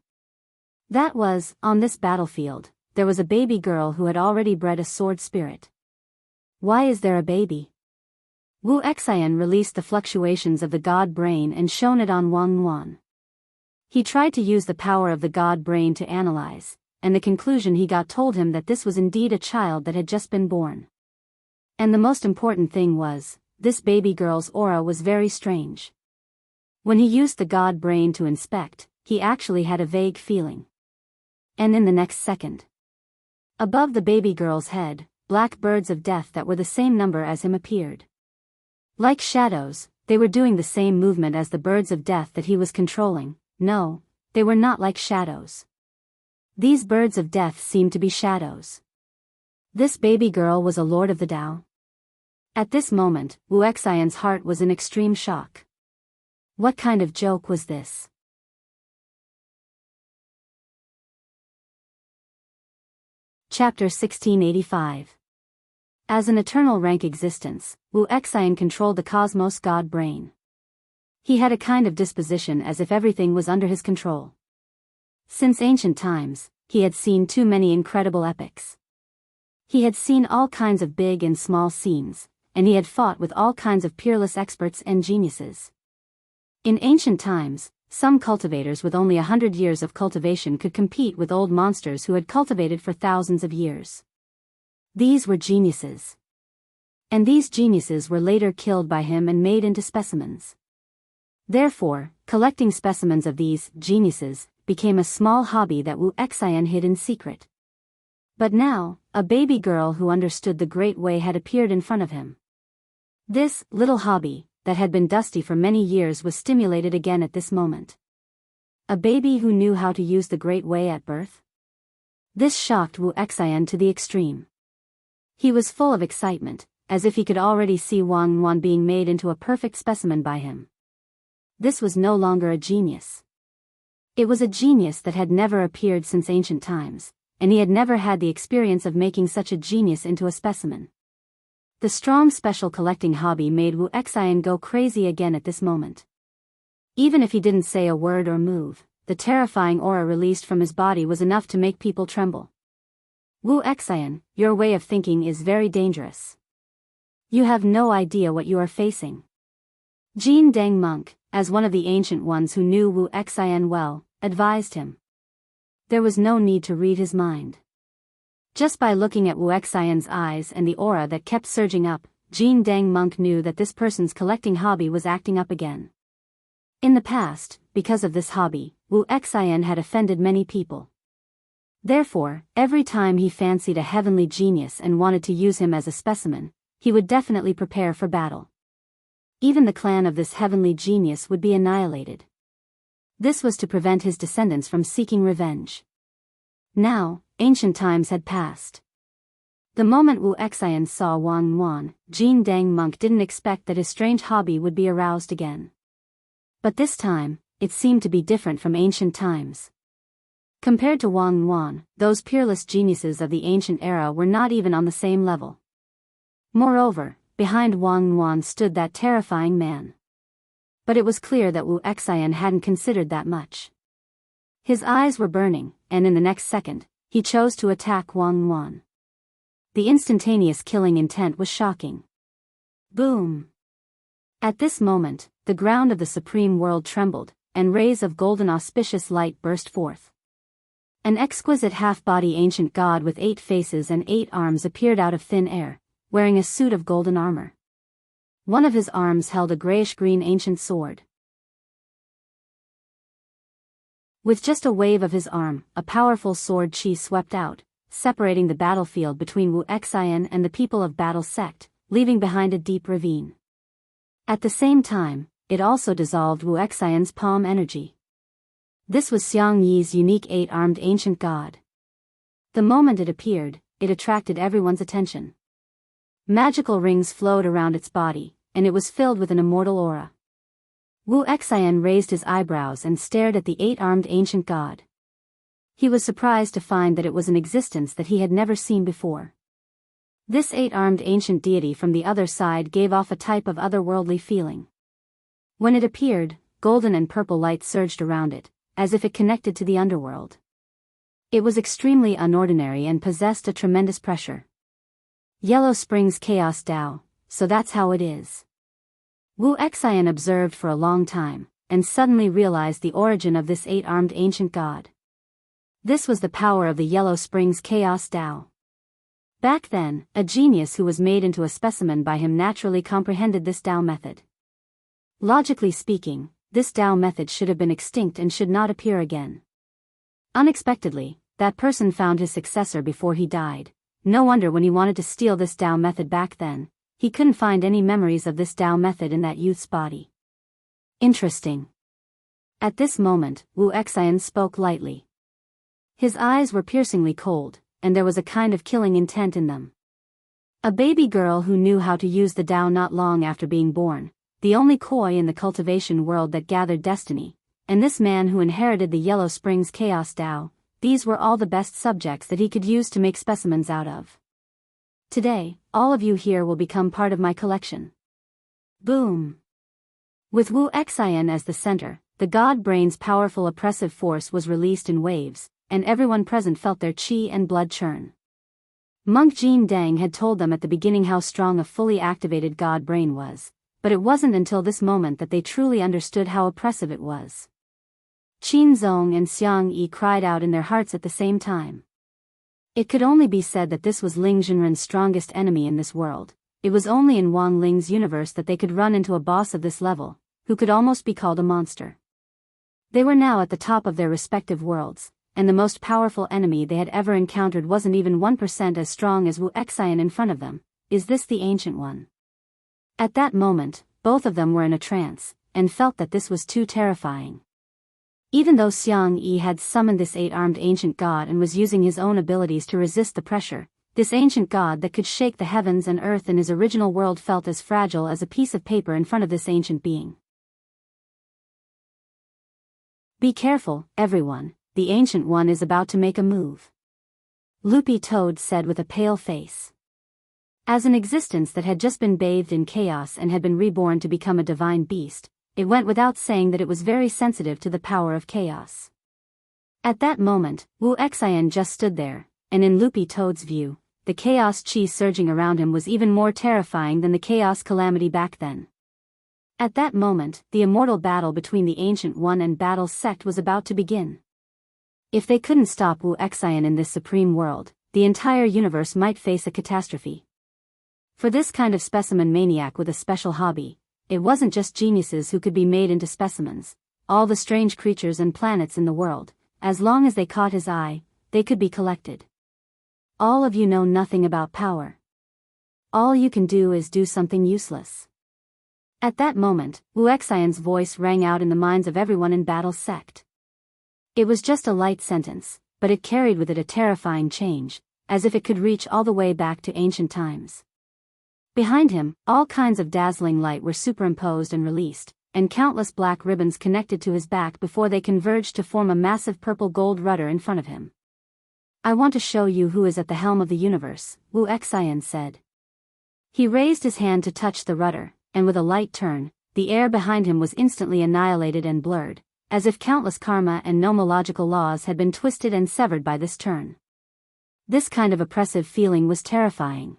That was, on this battlefield, there was a baby girl who had already bred a sword spirit. Why is there a baby? Wu Xian released the fluctuations of the god brain and shone it on Wang Yuan. He tried to use the power of the god brain to analyze, and the conclusion he got told him that this was indeed a child that had just been born. And the most important thing was, this baby girl's aura was very strange. When he used the god brain to inspect, he actually had a vague feeling. And in the next second, above the baby girl's head, black birds of death that were the same number as him appeared. Like shadows, they were doing the same movement as the birds of death that he was controlling. No, they were not like shadows. These birds of death seemed to be shadows. This baby girl was a lord of the Tao. At this moment, Wu Xian's heart was in extreme shock. What kind of joke was this? Chapter 1685. As an eternal rank existence, Wu Xian controlled the cosmos god brain. He had a kind of disposition as if everything was under his control. Since ancient times, he had seen too many incredible epics. He had seen all kinds of big and small scenes, and he had fought with all kinds of peerless experts and geniuses. In ancient times, some cultivators with only 100 years of cultivation could compete with old monsters who had cultivated for thousands of years. These were geniuses. And these geniuses were later killed by him and made into specimens. Therefore, collecting specimens of these geniuses became a small hobby that Wu Xian hid in secret. But now, a baby girl who understood the Great Way had appeared in front of him. This little hobby, that had been dusty for many years, was stimulated again at this moment. A baby who knew how to use the Great Way at birth? This shocked Wu Xian to the extreme. He was full of excitement, as if he could already see Wang Yuan being made into a perfect specimen by him. This was no longer a genius. It was a genius that had never appeared since ancient times, and he had never had the experience of making such a genius into a specimen. The strong special collecting hobby made Wu Xian go crazy again at this moment. Even if he didn't say a word or move, the terrifying aura released from his body was enough to make people tremble. Wu Xian, your way of thinking is very dangerous. You have no idea what you are facing. Jin Deng Monk, as one of the ancient ones who knew Wu Xian well, advised him. There was no need to read his mind. Just by looking at Wu Xian's eyes and the aura that kept surging up, Jin Deng Monk knew that this person's collecting hobby was acting up again. In the past, because of this hobby, Wu Xian had offended many people. Therefore, every time he fancied a heavenly genius and wanted to use him as a specimen, he would definitely prepare for battle. Even the clan of this heavenly genius would be annihilated. This was to prevent his descendants from seeking revenge. Now, ancient times had passed. The moment Wu Xian saw Wang Yuan, Jin Dang monk didn't expect that his strange hobby would be aroused again. But this time, it seemed to be different from ancient times. Compared to Wang Yuan, those peerless geniuses of the ancient era were not even on the same level. Moreover, behind Wang Yuan stood that terrifying man. But it was clear that Wu Xian hadn't considered that much. His eyes were burning, and in the next second, he chose to attack Wang Yuan. The instantaneous killing intent was shocking. Boom! At this moment, the ground of the supreme world trembled, and rays of golden auspicious light burst forth. An exquisite half-body ancient god with 8 faces and 8 arms appeared out of thin air, wearing a suit of golden armor. One of his arms held a grayish-green ancient sword. With just a wave of his arm, a powerful sword chi swept out, separating the battlefield between Wu Xian and the people of Battle Sect, leaving behind a deep ravine. At the same time, it also dissolved Wu Xian's palm energy. This was Xiang Yi's unique 8-armed ancient god. The moment it appeared, it attracted everyone's attention. Magical rings flowed around its body, and it was filled with an immortal aura. Wu Xian raised his eyebrows and stared at the 8-armed ancient god. He was surprised to find that it was an existence that he had never seen before. This 8-armed ancient deity from the other side gave off a type of otherworldly feeling. When it appeared, golden and purple light surged around it, as if it connected to the underworld. It was extremely unordinary and possessed a tremendous pressure. Yellow Springs Chaos Tao, so that's how it is. Wu Xian observed for a long time, and suddenly realized the origin of this 8-armed ancient god. This was the power of the Yellow Springs Chaos Tao. Back then, a genius who was made into a specimen by him naturally comprehended this Tao method. Logically speaking, this Tao method should have been extinct and should not appear again. Unexpectedly, that person found his successor before he died. No wonder when he wanted to steal this Tao method back then, he couldn't find any memories of this Tao method in that youth's body. Interesting. At this moment, Wu Xian spoke lightly. His eyes were piercingly cold, and there was a kind of killing intent in them. A baby girl who knew how to use the Tao not long after being born, the only koi in the cultivation world that gathered destiny, and this man who inherited the Yellow Springs Chaos Tao, these were all the best subjects that he could use to make specimens out of. Today, all of you here will become part of my collection. Boom! With Wu Xian as the center, the god brain's powerful oppressive force was released in waves, and everyone present felt their chi and blood churn. Monk Jin Dang had told them at the beginning how strong a fully activated god brain was, but it wasn't until this moment that they truly understood how oppressive it was. Qin Zong and Xiang Yi cried out in their hearts at the same time. It could only be said that this was Ling Zhenren's strongest enemy in this world. It was only in Wang Ling's universe that they could run into a boss of this level, who could almost be called a monster. They were now at the top of their respective worlds, and the most powerful enemy they had ever encountered wasn't even 1% as strong as Wu Xian in front of them. Is this the Ancient One? At that moment, both of them were in a trance, and felt that this was too terrifying. Even though Xiang Yi had summoned this 8-armed ancient god and was using his own abilities to resist the pressure, this ancient god that could shake the heavens and earth in his original world felt as fragile as a piece of paper in front of this ancient being. Be careful, everyone, the Ancient One is about to make a move. Loopy Toad said with a pale face. As an existence that had just been bathed in chaos and had been reborn to become a divine beast, it went without saying that it was very sensitive to the power of chaos. At that moment, Wu Xian just stood there, and in Loopy Toad's view, the chaos chi surging around him was even more terrifying than the chaos calamity back then. At that moment, the immortal battle between the Ancient One and Battle Sect was about to begin. If they couldn't stop Wu Xian in this supreme world, the entire universe might face a catastrophe. For this kind of specimen maniac with a special hobby, it wasn't just geniuses who could be made into specimens. All the strange creatures and planets in the world, as long as they caught his eye, they could be collected. All of you know nothing about power. All you can do is do something useless. At that moment, Wu Xian's voice rang out in the minds of everyone in Battle Sect. It was just a light sentence, but it carried with it a terrifying change, as if it could reach all the way back to ancient times. Behind him, all kinds of dazzling light were superimposed and released, and countless black ribbons connected to his back before they converged to form a massive purple-gold rudder in front of him. "I want to show you who is at the helm of the universe," Wu Xian said. He raised his hand to touch the rudder, and with a light turn, the air behind him was instantly annihilated and blurred, as if countless karma and nomological laws had been twisted and severed by this turn. This kind of oppressive feeling was terrifying.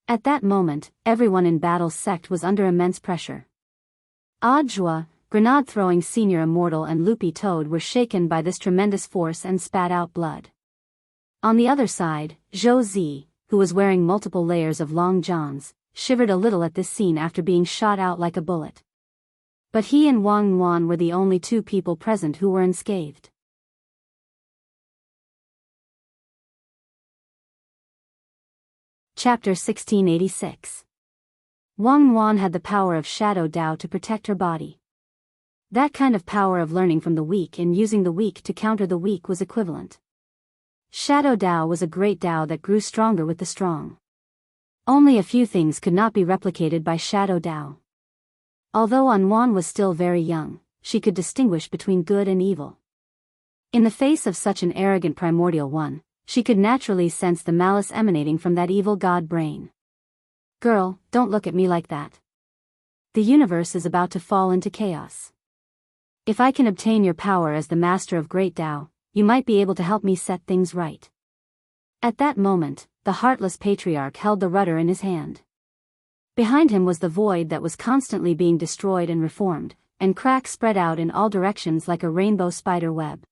At that moment, everyone in Battle's sect was under immense pressure. Adjua, grenade-throwing senior immortal, and Loopy Toad were shaken by this tremendous force and spat out blood. On the other side, Zhou Zi, who was wearing multiple layers of long johns, shivered a little at this scene after being shot out like a bullet. But he and Wang Yuan were the only two people present who were unscathed. Chapter 1686. Wang Yuan had the power of Shadow Dao to protect her body. That kind of power of learning from the weak and using the weak to counter the weak was equivalent. Shadow Dao was a great Dao that grew stronger with the strong. Only a few things could not be replicated by Shadow Dao. Although Yuan was still very young, she could distinguish between good and evil. In the face of such an arrogant primordial one, she could naturally sense the malice emanating from that evil god brain. "Girl, don't look at me like that. The universe is about to fall into chaos. If I can obtain your power as the master of great Tao, you might be able to help me set things right." At that moment, the heartless patriarch held the rudder in his hand. Behind him was the void that was constantly being destroyed and reformed, and cracks spread out in all directions like a rainbow spider web.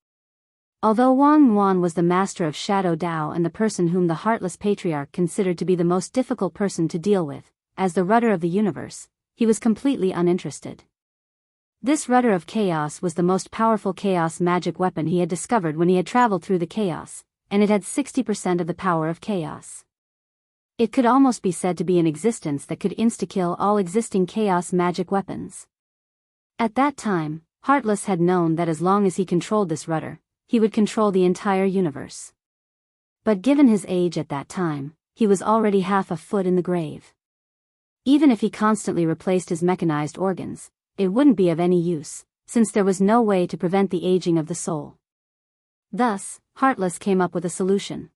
Although Wang Yuan was the master of Shadow Dao and the person whom the heartless patriarch considered to be the most difficult person to deal with, as the rudder of the universe, he was completely uninterested. This rudder of chaos was the most powerful chaos magic weapon he had discovered when he had traveled through the chaos, and it had 60% of the power of chaos. It could almost be said to be an existence that could insta-kill all existing chaos magic weapons. At that time, Heartless had known that as long as he controlled this rudder, he would control the entire universe. But given his age at that time, he was already half a foot in the grave. Even if he constantly replaced his mechanized organs, it wouldn't be of any use, since there was no way to prevent the aging of the soul. Thus, Heartless came up with a solution.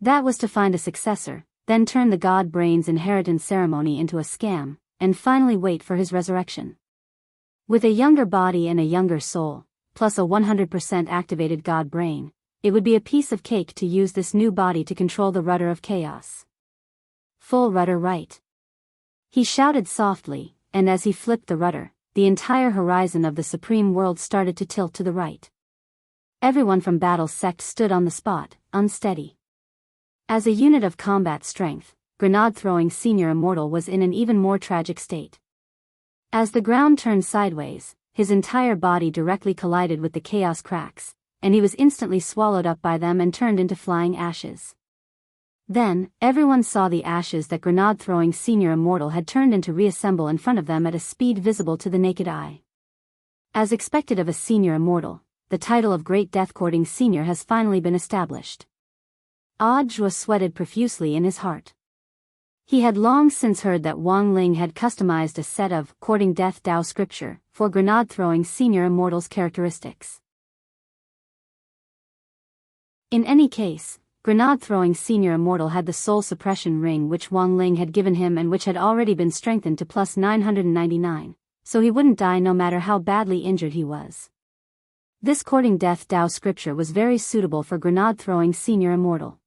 That was to find a successor, then turn the god brain's inheritance ceremony into a scam, and finally wait for his resurrection. With a younger body and a younger soul, plus a 100% activated god brain, it would be a piece of cake to use this new body to control the rudder of chaos. Full rudder right. He shouted softly, and as he flipped the rudder, the entire horizon of the supreme world started to tilt to the right. Everyone from Battle's sect stood on the spot, unsteady. As a unit of combat strength, grenade-throwing senior immortal was in an even more tragic state. As the ground turned sideways, his entire body directly collided with the chaos cracks, and he was instantly swallowed up by them and turned into flying ashes. Then, everyone saw the ashes that grenade-throwing senior immortal had turned into reassemble in front of them at a speed visible to the naked eye. As expected of a senior immortal, the title of Great Death-Courting Senior has finally been established. Adjua sweated profusely in his heart. He had long since heard that Wang Ling had customized a set of Courting Death Dao scripture for grenade-throwing senior immortal's characteristics. In any case, grenade-throwing senior immortal had the soul suppression ring which Wang Ling had given him and which had already been strengthened to plus 999, so he wouldn't die no matter how badly injured he was. This Courting Death Dao scripture was very suitable for grenade-throwing senior immortal.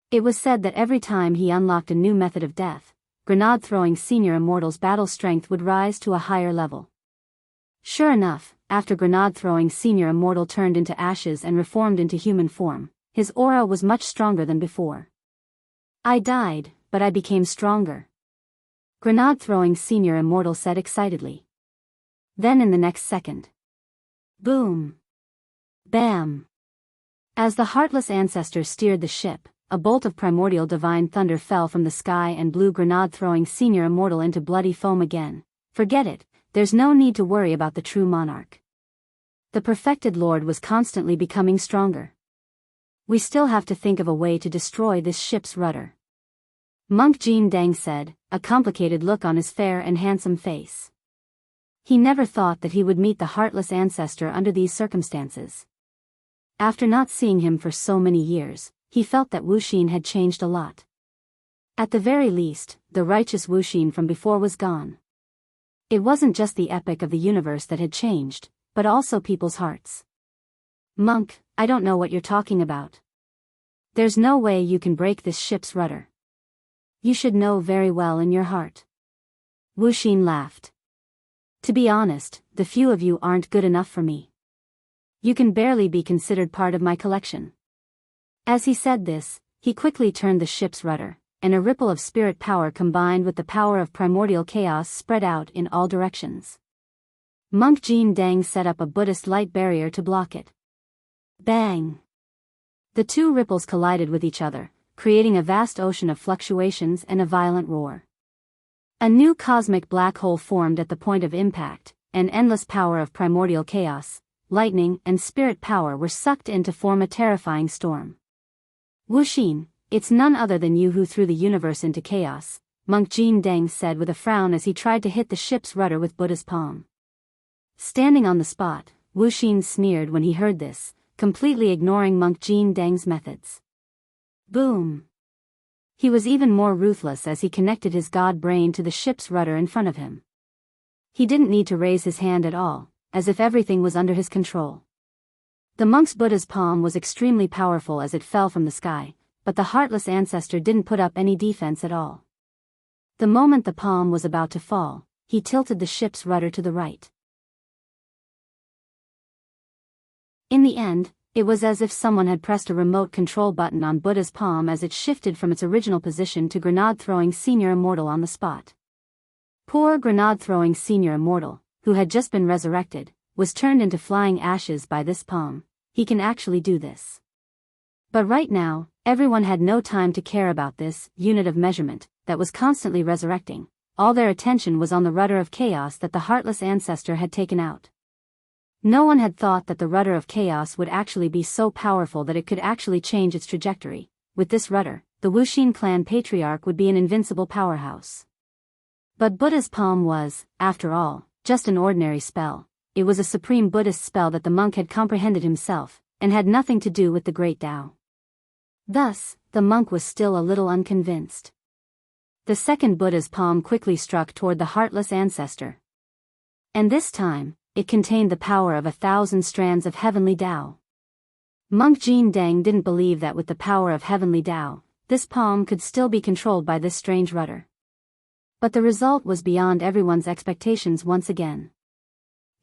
It was said that every time he unlocked a new method of death, grenade-throwing senior immortal's battle strength would rise to a higher level. Sure enough, after grenade-throwing senior immortal turned into ashes and reformed into human form, his aura was much stronger than before. "I died, but I became stronger," grenade-throwing senior immortal said excitedly. Then in the next second, boom! Bam! As the heartless ancestor steered the ship, a bolt of primordial divine thunder fell from the sky and blew grenade-throwing senior immortal into bloody foam again. Forget it, there's no need to worry about the true monarch. The perfected lord was constantly becoming stronger. We still have to think of a way to destroy this ship's rudder. Monk Jean Dang said, a complicated look on his fair and handsome face. He never thought that he would meet the heartless ancestor under these circumstances. After not seeing him for so many years, he felt that Wu Xin had changed a lot. At the very least, the righteous Wu Xin from before was gone. It wasn't just the epic of the universe that had changed, but also people's hearts. Monk, I don't know what you're talking about. There's no way you can break this ship's rudder. You should know very well in your heart. Wu Xin laughed. To be honest, the few of you aren't good enough for me. You can barely be considered part of my collection. As he said this, he quickly turned the ship's rudder, and a ripple of spirit power combined with the power of primordial chaos spread out in all directions. Monk Jean Dang set up a Buddhist light barrier to block it. Bang! The two ripples collided with each other, creating a vast ocean of fluctuations and a violent roar. A new cosmic black hole formed at the point of impact, and endless power of primordial chaos, lightning and spirit power were sucked in to form a terrifying storm. Wu Xin, it's none other than you who threw the universe into chaos, Monk Jean Dang said with a frown as he tried to hit the ship's rudder with Buddha's palm. Standing on the spot, Wu Xin sneered when he heard this, completely ignoring Monk Jean Dang's methods. Boom! He was even more ruthless as he connected his god brain to the ship's rudder in front of him. He didn't need to raise his hand at all, as if everything was under his control. The monk's Buddha's palm was extremely powerful as it fell from the sky, but the heartless ancestor didn't put up any defense at all. The moment the palm was about to fall, he tilted the ship's rudder to the right. In the end, it was as if someone had pressed a remote control button on Buddha's palm as it shifted from its original position to grenade-throwing Senior Immortal on the spot. Poor grenade-throwing Senior Immortal, who had just been resurrected, was turned into flying ashes by this palm. He can actually do this. But right now, everyone had no time to care about this unit of measurement that was constantly resurrecting. All their attention was on the rudder of chaos that the heartless ancestor had taken out. No one had thought that the rudder of chaos would actually be so powerful that it could actually change its trajectory. With this rudder, the Wu Xin clan patriarch would be an invincible powerhouse. But Buddha's palm was, after all, just an ordinary spell. It was a supreme Buddhist spell that the monk had comprehended himself, and had nothing to do with the great Tao. Thus, the monk was still a little unconvinced. The second Buddha's palm quickly struck toward the heartless ancestor. And this time, it contained the power of 1,000 strands of heavenly Tao. Monk Jean Dang didn't believe that with the power of heavenly Tao, this palm could still be controlled by this strange rudder. But the result was beyond everyone's expectations once again.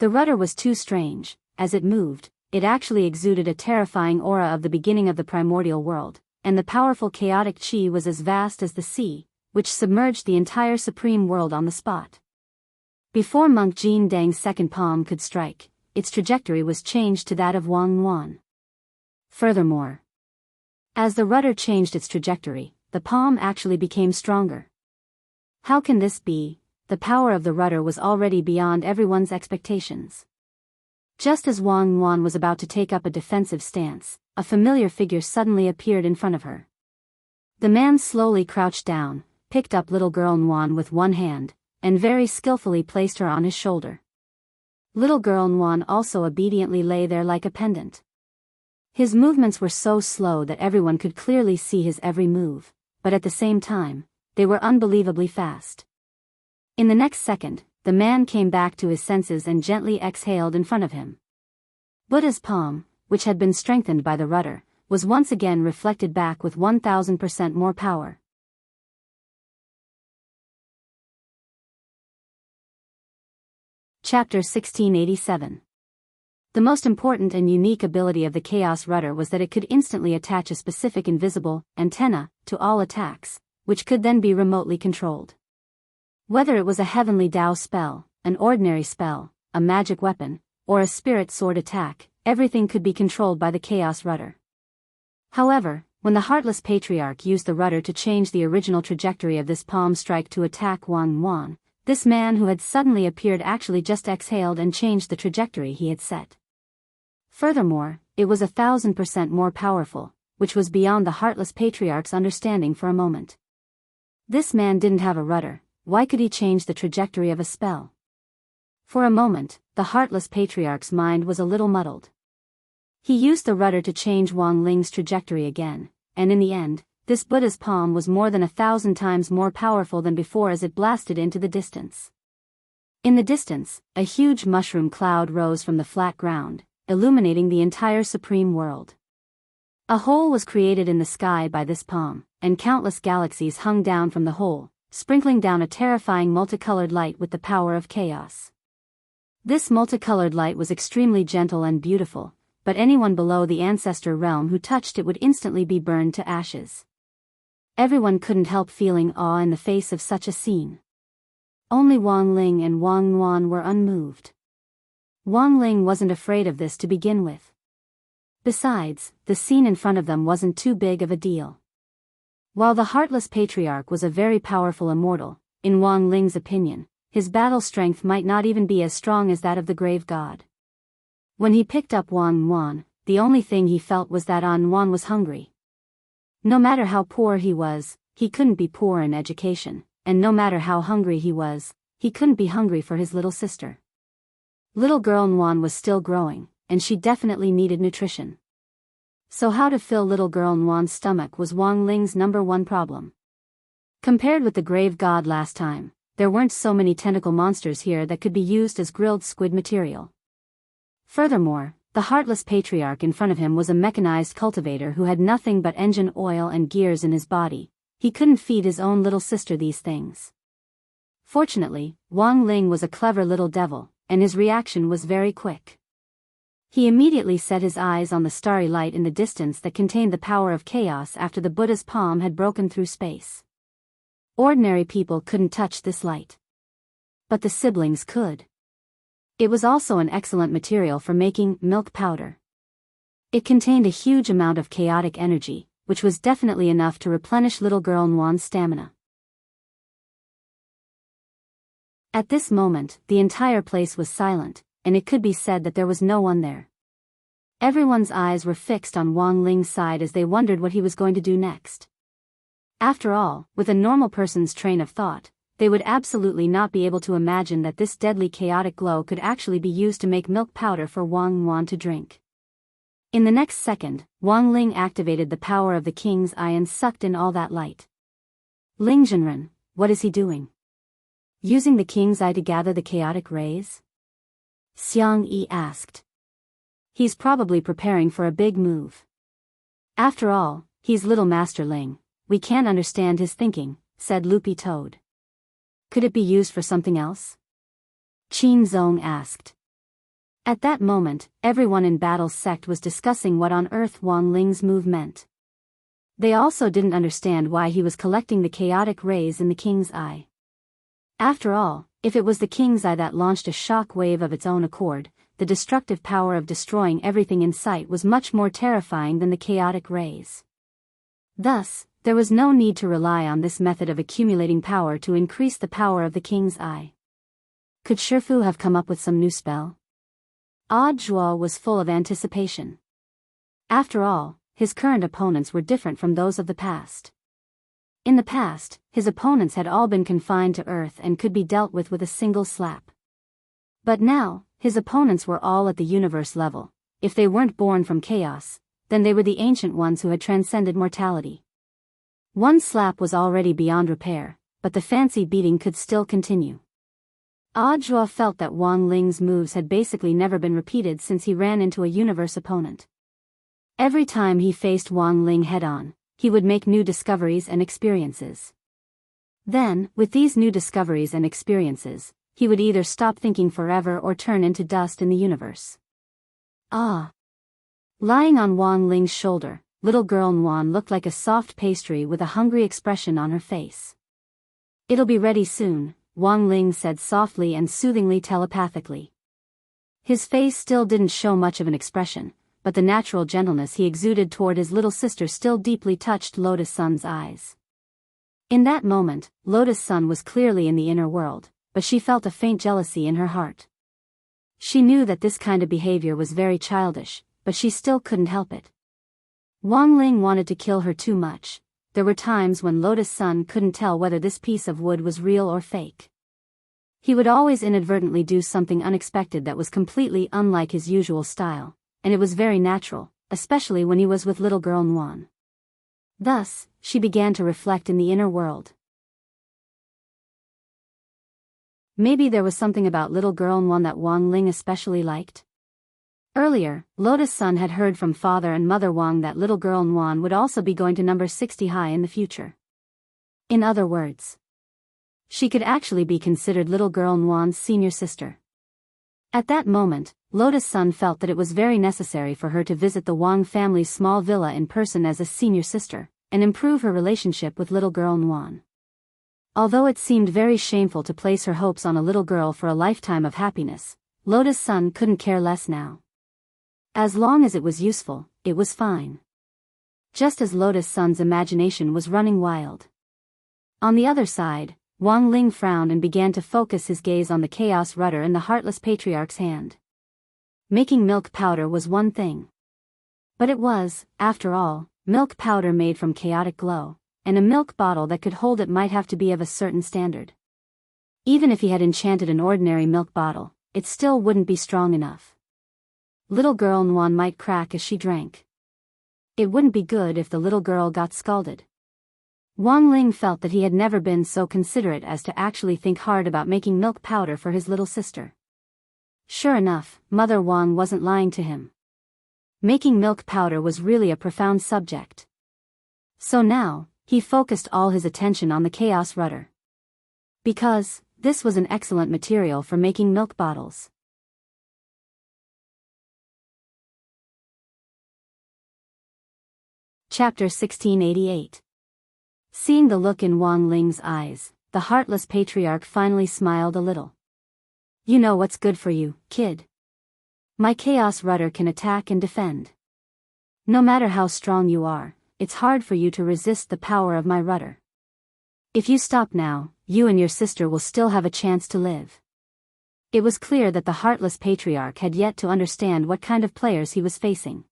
The rudder was too strange. As it moved, it actually exuded a terrifying aura of the beginning of the primordial world, and the powerful chaotic chi was as vast as the sea, which submerged the entire supreme world on the spot. Before Monk Jean Dang's second palm could strike, its trajectory was changed to that of Wang Yuan. Furthermore, as the rudder changed its trajectory, the palm actually became stronger. How can this be? The power of the rudder was already beyond everyone's expectations. Just as Wang Yuan was about to take up a defensive stance, a familiar figure suddenly appeared in front of her. The man slowly crouched down, picked up little girl Yuan with one hand, and very skillfully placed her on his shoulder. Little girl Yuan also obediently lay there like a pendant. His movements were so slow that everyone could clearly see his every move, but at the same time, they were unbelievably fast. In the next second, the man came back to his senses and gently exhaled in front of him. Buddha's palm, which had been strengthened by the rudder, was once again reflected back with 1,000% more power. Chapter 1687. The most important and unique ability of the Chaos Rudder was that it could instantly attach a specific invisible antenna to all attacks, which could then be remotely controlled. Whether it was a heavenly Tao spell, an ordinary spell, a magic weapon, or a spirit sword attack, everything could be controlled by the Chaos Rudder. However, when the Heartless Patriarch used the rudder to change the original trajectory of this palm strike to attack Wang Yuan, this man who had suddenly appeared actually just exhaled and changed the trajectory he had set. Furthermore, it was 1,000% more powerful, which was beyond the heartless patriarch's understanding for a moment. This man didn't have a rudder, why could he change the trajectory of a spell? For a moment, the heartless patriarch's mind was a little muddled. He used the rudder to change Wang Ling's trajectory again, and in the end, this Buddha's palm was more than 1,000 times more powerful than before as it blasted into the distance. In the distance, a huge mushroom cloud rose from the flat ground, illuminating the entire supreme world. A hole was created in the sky by this palm, and countless galaxies hung down from the hole, sprinkling down a terrifying multicolored light with the power of chaos. This multicolored light was extremely gentle and beautiful, but anyone below the ancestor realm who touched it would instantly be burned to ashes. Everyone couldn't help feeling awe in the face of such a scene. Only Wang Ling and Wang Yuan were unmoved. Wang Ling wasn't afraid of this to begin with. Besides, the scene in front of them wasn't too big of a deal. While the heartless patriarch was a very powerful immortal, in Wang Ling's opinion, his battle strength might not even be as strong as that of the grave god. When he picked up Wang Yuan, the only thing he felt was that Yuan was hungry. No matter how poor he was, he couldn't be poor in education, and no matter how hungry he was, he couldn't be hungry for his little sister. Little girl Yuan was still growing, and she definitely needed nutrition. So how to fill little girl Yuan's stomach was Wang Ling's #1 problem. Compared with the grave god last time, there weren't so many tentacle monsters here that could be used as grilled squid material. Furthermore, the heartless patriarch in front of him was a mechanized cultivator who had nothing but engine oil and gears in his body. He couldn't feed his own little sister these things. Fortunately, Wang Ling was a clever little devil, and his reaction was very quick. He immediately set his eyes on the starry light in the distance that contained the power of chaos after the Buddha's palm had broken through space. Ordinary people couldn't touch this light. But the siblings could. It was also an excellent material for making milk powder. It contained a huge amount of chaotic energy, which was definitely enough to replenish little girl Yuan's stamina. At this moment, the entire place was silent, and it could be said that there was no one there. Everyone's eyes were fixed on Wang Ling's side as they wondered what he was going to do next. After all, with a normal person's train of thought, they would absolutely not be able to imagine that this deadly chaotic glow could actually be used to make milk powder for Wang Yuan to drink. In the next second, Wang Ling activated the power of the king's eye and sucked in all that light. Ling Zhenren, what is he doing? Using the king's eye to gather the chaotic rays? Xiang Yi asked. He's probably preparing for a big move. After all, he's little Master Ling. We can't understand his thinking, said Loopy Toad. Could it be used for something else? Qin Zong asked. At that moment, everyone in Battle's sect was discussing what on earth Wang Ling's move meant. They also didn't understand why he was collecting the chaotic rays in the king's eye. After all, if it was the king's eye that launched a shock wave of its own accord, the destructive power of destroying everything in sight was much more terrifying than the chaotic rays. Thus, there was no need to rely on this method of accumulating power to increase the power of the king's eye. Could Shifu have come up with some new spell? Odd Zhuo was full of anticipation. After all, his current opponents were different from those of the past. In the past, his opponents had all been confined to Earth and could be dealt with a single slap. But now, his opponents were all at the universe level. If they weren't born from chaos, then they were the ancient ones who had transcended mortality. One slap was already beyond repair, but the fancy beating could still continue. Odd Zhuo felt that Wang Ling's moves had basically never been repeated since he ran into a universe opponent. Every time he faced Wang Ling head-on, he would make new discoveries and experiences. Then, with these new discoveries and experiences, he would either stop thinking forever or turn into dust in the universe. Ah! Lying on Wang Ling's shoulder, little girl Yuan looked like a soft pastry with a hungry expression on her face. It'll be ready soon, Wang Ling said softly and soothingly telepathically. His face still didn't show much of an expression, but the natural gentleness he exuded toward his little sister still deeply touched Lotus Sun's eyes. In that moment, Lotus Sun was clearly in the inner world, but she felt a faint jealousy in her heart. She knew that this kind of behavior was very childish, but she still couldn't help it. Wang Ling wanted to kill her too much. There were times when Lotus Sun couldn't tell whether this piece of wood was real or fake. He would always inadvertently do something unexpected that was completely unlike his usual style, and it was very natural, especially when he was with little girl Nuan. Thus, she began to reflect in the inner world. Maybe there was something about little girl Nuan that Wang Ling especially liked. Earlier, Lotus Sun had heard from father and mother Wang that little girl Nuan would also be going to number 60 high in the future. In other words, she could actually be considered little girl Nuan's senior sister. At that moment, Lotus Sun felt that it was very necessary for her to visit the Wang family's small villa in person as a senior sister, and improve her relationship with little girl Nuan. Although it seemed very shameful to place her hopes on a little girl for a lifetime of happiness, Lotus Sun couldn't care less now. As long as it was useful, it was fine. Just as Lotus Sun's imagination was running wild. On the other side, Wang Ling frowned and began to focus his gaze on the chaos rudder in the heartless patriarch's hand. Making milk powder was one thing. But it was, after all, milk powder made from chaotic glow, and a milk bottle that could hold it might have to be of a certain standard. Even if he had enchanted an ordinary milk bottle, it still wouldn't be strong enough. Little girl Nuan might crack as she drank. It wouldn't be good if the little girl got scalded. Wang Ling felt that he had never been so considerate as to actually think hard about making milk powder for his little sister. Sure enough, Mother Wang wasn't lying to him. Making milk powder was really a profound subject. So now, he focused all his attention on the chaos rudder. Because, this was an excellent material for making milk bottles. Chapter 1688. Seeing the look in Wang Ling's eyes, the heartless patriarch finally smiled a little. You know what's good for you, kid. My chaos rudder can attack and defend. No matter how strong you are, it's hard for you to resist the power of my rudder. If you stop now, you and your sister will still have a chance to live. It was clear that the heartless patriarch had yet to understand what kind of players he was facing.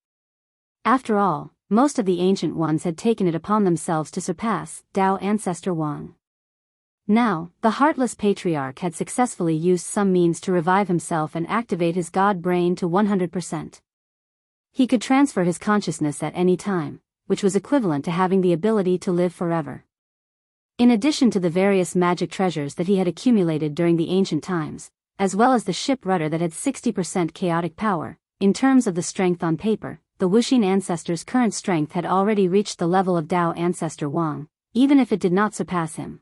After all, most of the ancient ones had taken it upon themselves to surpass Tao ancestor Wang. Now, the heartless patriarch had successfully used some means to revive himself and activate his god brain to 100%. He could transfer his consciousness at any time, which was equivalent to having the ability to live forever. In addition to the various magic treasures that he had accumulated during the ancient times, as well as the ship rudder that had 60% chaotic power, in terms of the strength on paper, the Wuxin ancestor's current strength had already reached the level of Tao ancestor Wang, even if it did not surpass him.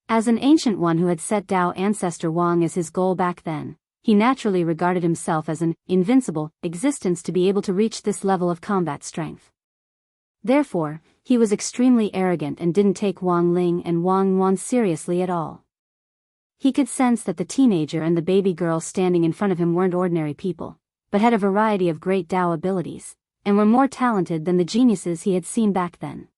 As an ancient one who had set Tao ancestor Wang as his goal back then, he naturally regarded himself as an invincible existence to be able to reach this level of combat strength. Therefore, he was extremely arrogant and didn't take Wang Ling and Wang Nuan seriously at all. He could sense that the teenager and the baby girl standing in front of him weren't ordinary people, but had a variety of great Tao abilities, and were more talented than the geniuses he had seen back then.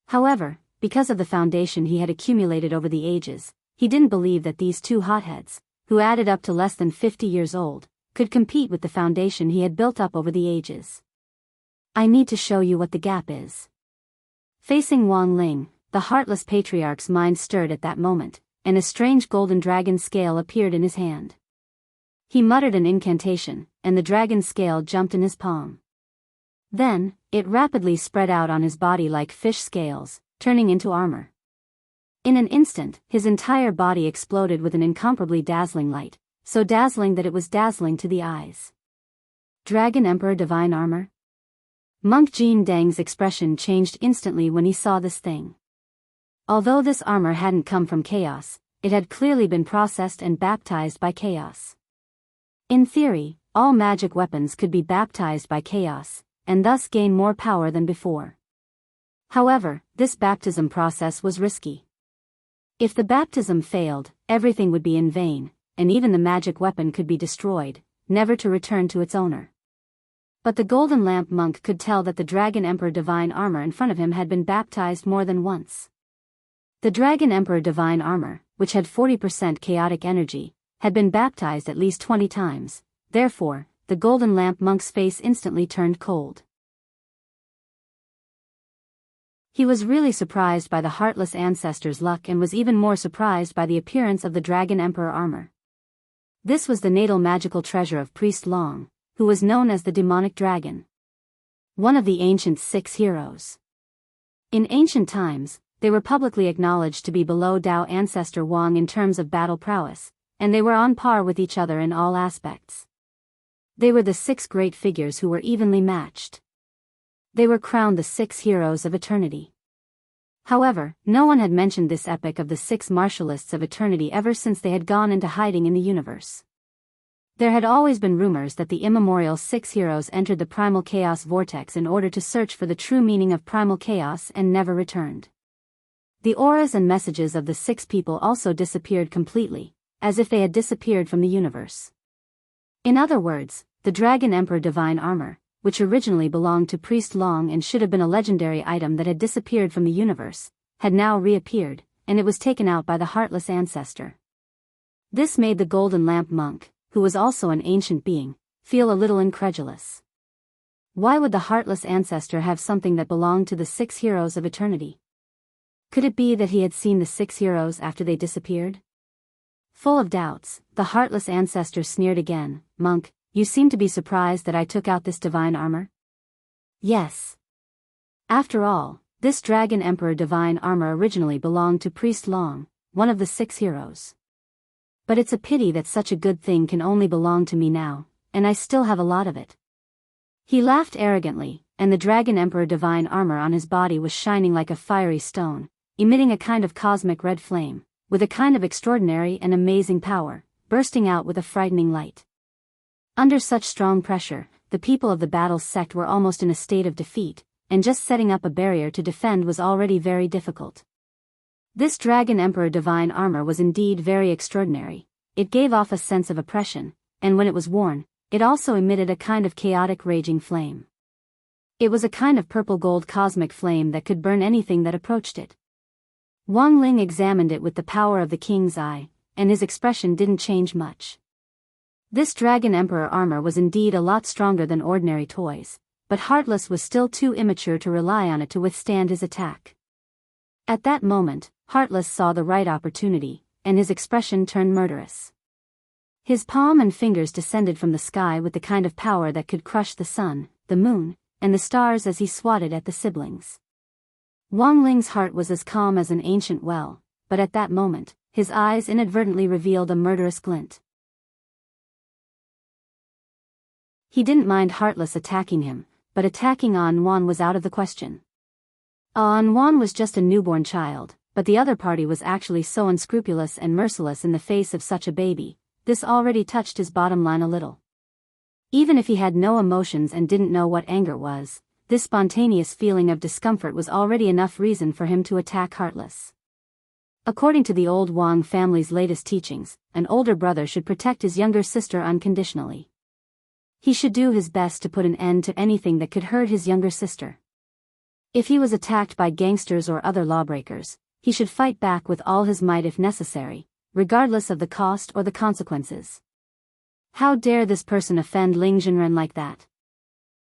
However, because of the foundation he had accumulated over the ages, he didn't believe that these two hotheads, who added up to less than 50 years old, could compete with the foundation he had built up over the ages. I need to show you what the gap is. Facing Wang Ling, the heartless patriarch's mind stirred at that moment, and a strange golden dragon scale appeared in his hand. He muttered an incantation, and the dragon scale jumped in his palm. Then, it rapidly spread out on his body like fish scales, turning into armor. In an instant, his entire body exploded with an incomparably dazzling light, so dazzling that it was dazzling to the eyes. Dragon Emperor Divine Armor? Monk Jin Deng's expression changed instantly when he saw this thing. Although this armor hadn't come from chaos, it had clearly been processed and baptized by chaos. In theory, all magic weapons could be baptized by chaos, and thus gain more power than before. However, this baptism process was risky. If the baptism failed, everything would be in vain, and even the magic weapon could be destroyed, never to return to its owner. But the Golden Lamp monk could tell that the Dragon Emperor Divine Armor in front of him had been baptized more than once. The Dragon Emperor Divine Armor, which had 40% chaotic energy, had been baptized at least 20 times, therefore, the Golden Lamp monk's face instantly turned cold. He was really surprised by the heartless ancestor's luck and was even more surprised by the appearance of the Dragon Emperor armor. This was the natal magical treasure of Priest Long, who was known as the demonic dragon, one of the ancient 6 heroes. In ancient times, they were publicly acknowledged to be below Dao ancestor Wang in terms of battle prowess, and they were on par with each other in all aspects. They were the 6 great figures who were evenly matched. They were crowned the 6 heroes of eternity. However, no one had mentioned this epic of the 6 martialists of eternity ever since they had gone into hiding in the universe. There had always been rumors that the immemorial 6 heroes entered the primal chaos vortex in order to search for the true meaning of primal chaos and never returned. The auras and messages of the 6 people also disappeared completely, as if they had disappeared from the universe. In other words, the Dragon Emperor Divine Armor, which originally belonged to Priest Long and should have been a legendary item that had disappeared from the universe, had now reappeared, and it was taken out by the heartless ancestor. This made the Golden Lamp monk, who was also an ancient being, feel a little incredulous. Why would the heartless ancestor have something that belonged to the 6 heroes of eternity? Could it be that he had seen the 6 heroes after they disappeared? Full of doubts, the heartless ancestor sneered again. "Monk, you seem to be surprised that I took out this divine armor?" "Yes. After all, this Dragon Emperor divine armor originally belonged to Priest Long, one of the 6 heroes. But it's a pity that such a good thing can only belong to me now, and I still have a lot of it." He laughed arrogantly, and the Dragon Emperor divine armor on his body was shining like a fiery stone, emitting a kind of cosmic red flame, with a kind of extraordinary and amazing power, bursting out with a frightening light. Under such strong pressure, the people of the Battles sect were almost in a state of defeat, and just setting up a barrier to defend was already very difficult. This Dragon Emperor divine armor was indeed very extraordinary. It gave off a sense of oppression, and when it was worn, it also emitted a kind of chaotic raging flame. It was a kind of purple-gold cosmic flame that could burn anything that approached it. Wang Ling examined it with the power of the king's eye, and his expression didn't change much. This Dragon Emperor armor was indeed a lot stronger than ordinary toys, but Heartless was still too immature to rely on it to withstand his attack. At that moment, Heartless saw the right opportunity, and his expression turned murderous. His palm and fingers descended from the sky with the kind of power that could crush the sun, the moon, and the stars as he swatted at the siblings. Wang Ling's heart was as calm as an ancient well, but at that moment, his eyes inadvertently revealed a murderous glint. He didn't mind Heartless attacking him, but attacking An Wan was out of the question. An Wan was just a newborn child, but the other party was actually so unscrupulous and merciless in the face of such a baby. This already touched his bottom line a little. Even if he had no emotions and didn't know what anger was, this spontaneous feeling of discomfort was already enough reason for him to attack Heartless. According to the old Wang family's latest teachings, an older brother should protect his younger sister unconditionally. He should do his best to put an end to anything that could hurt his younger sister. If he was attacked by gangsters or other lawbreakers, he should fight back with all his might if necessary, regardless of the cost or the consequences. How dare this person offend Ling Jinren like that?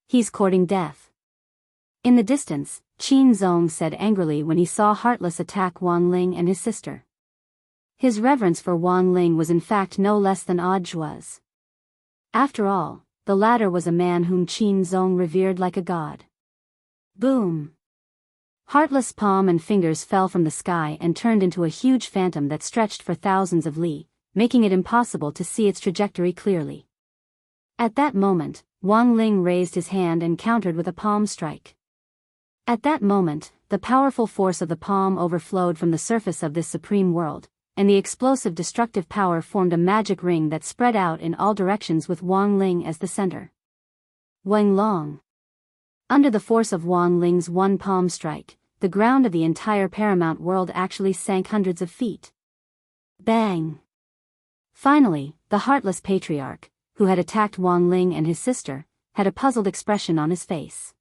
He's courting death. In the distance, Qin Zong said angrily when he saw Heartless attack Wang Ling and his sister. His reverence for Wang Ling was in fact no less than awed was. After all, the latter was a man whom Qin Zong revered like a god. Boom! Heartless' palm and fingers fell from the sky and turned into a huge phantom that stretched for thousands of li, making it impossible to see its trajectory clearly. At that moment, Wang Ling raised his hand and countered with a palm strike. At that moment, the powerful force of the palm overflowed from the surface of this supreme world, and the explosive destructive power formed a magic ring that spread out in all directions with Wang Ling as the center. Wang Long. Under the force of Wang Ling's one palm strike, the ground of the entire paramount world actually sank hundreds of feet. Bang! Finally, the Heartless Patriarch, who had attacked Wang Ling and his sister, had a puzzled expression on his face.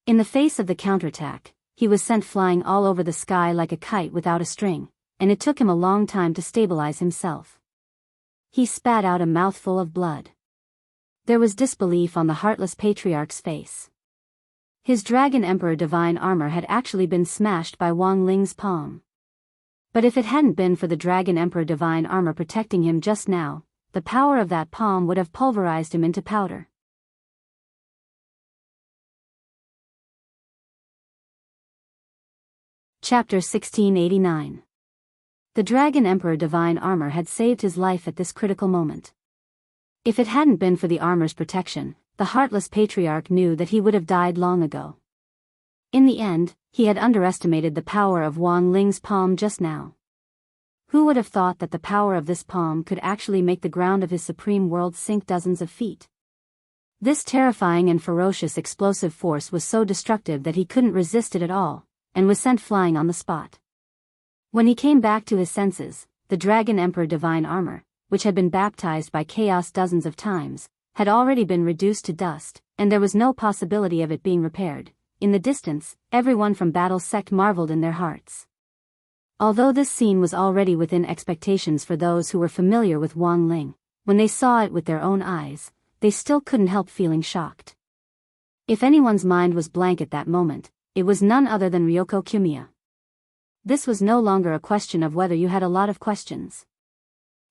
In the face of the counterattack, he was sent flying all over the sky like a kite without a string, and it took him a long time to stabilize himself. He spat out a mouthful of blood. There was disbelief on the Heartless Patriarch's face. His Dragon Emperor divine armor had actually been smashed by Wang Ling's palm. But if it hadn't been for the Dragon Emperor divine armor protecting him just now, the power of that palm would have pulverized him into powder. Chapter 1689. The Dragon Emperor divine armor had saved his life at this critical moment. If it hadn't been for the armor's protection, the heartless patriarch knew that he would have died long ago. In the end, he had underestimated the power of Wang Ling's palm just now. Who would have thought that the power of this palm could actually make the ground of his supreme world sink dozens of feet? This terrifying and ferocious explosive force was so destructive that he couldn't resist it at all, and was sent flying on the spot. When he came back to his senses, the Dragon Emperor divine armor, which had been baptized by chaos dozens of times, had already been reduced to dust, and there was no possibility of it being repaired. In the distance, everyone from Battle's sect marveled in their hearts. Although this scene was already within expectations for those who were familiar with Wang Ling, when they saw it with their own eyes, they still couldn't help feeling shocked. If anyone's mind was blank at that moment, it was none other than Ryoko Kumiya. This was no longer a question of whether you had a lot of questions.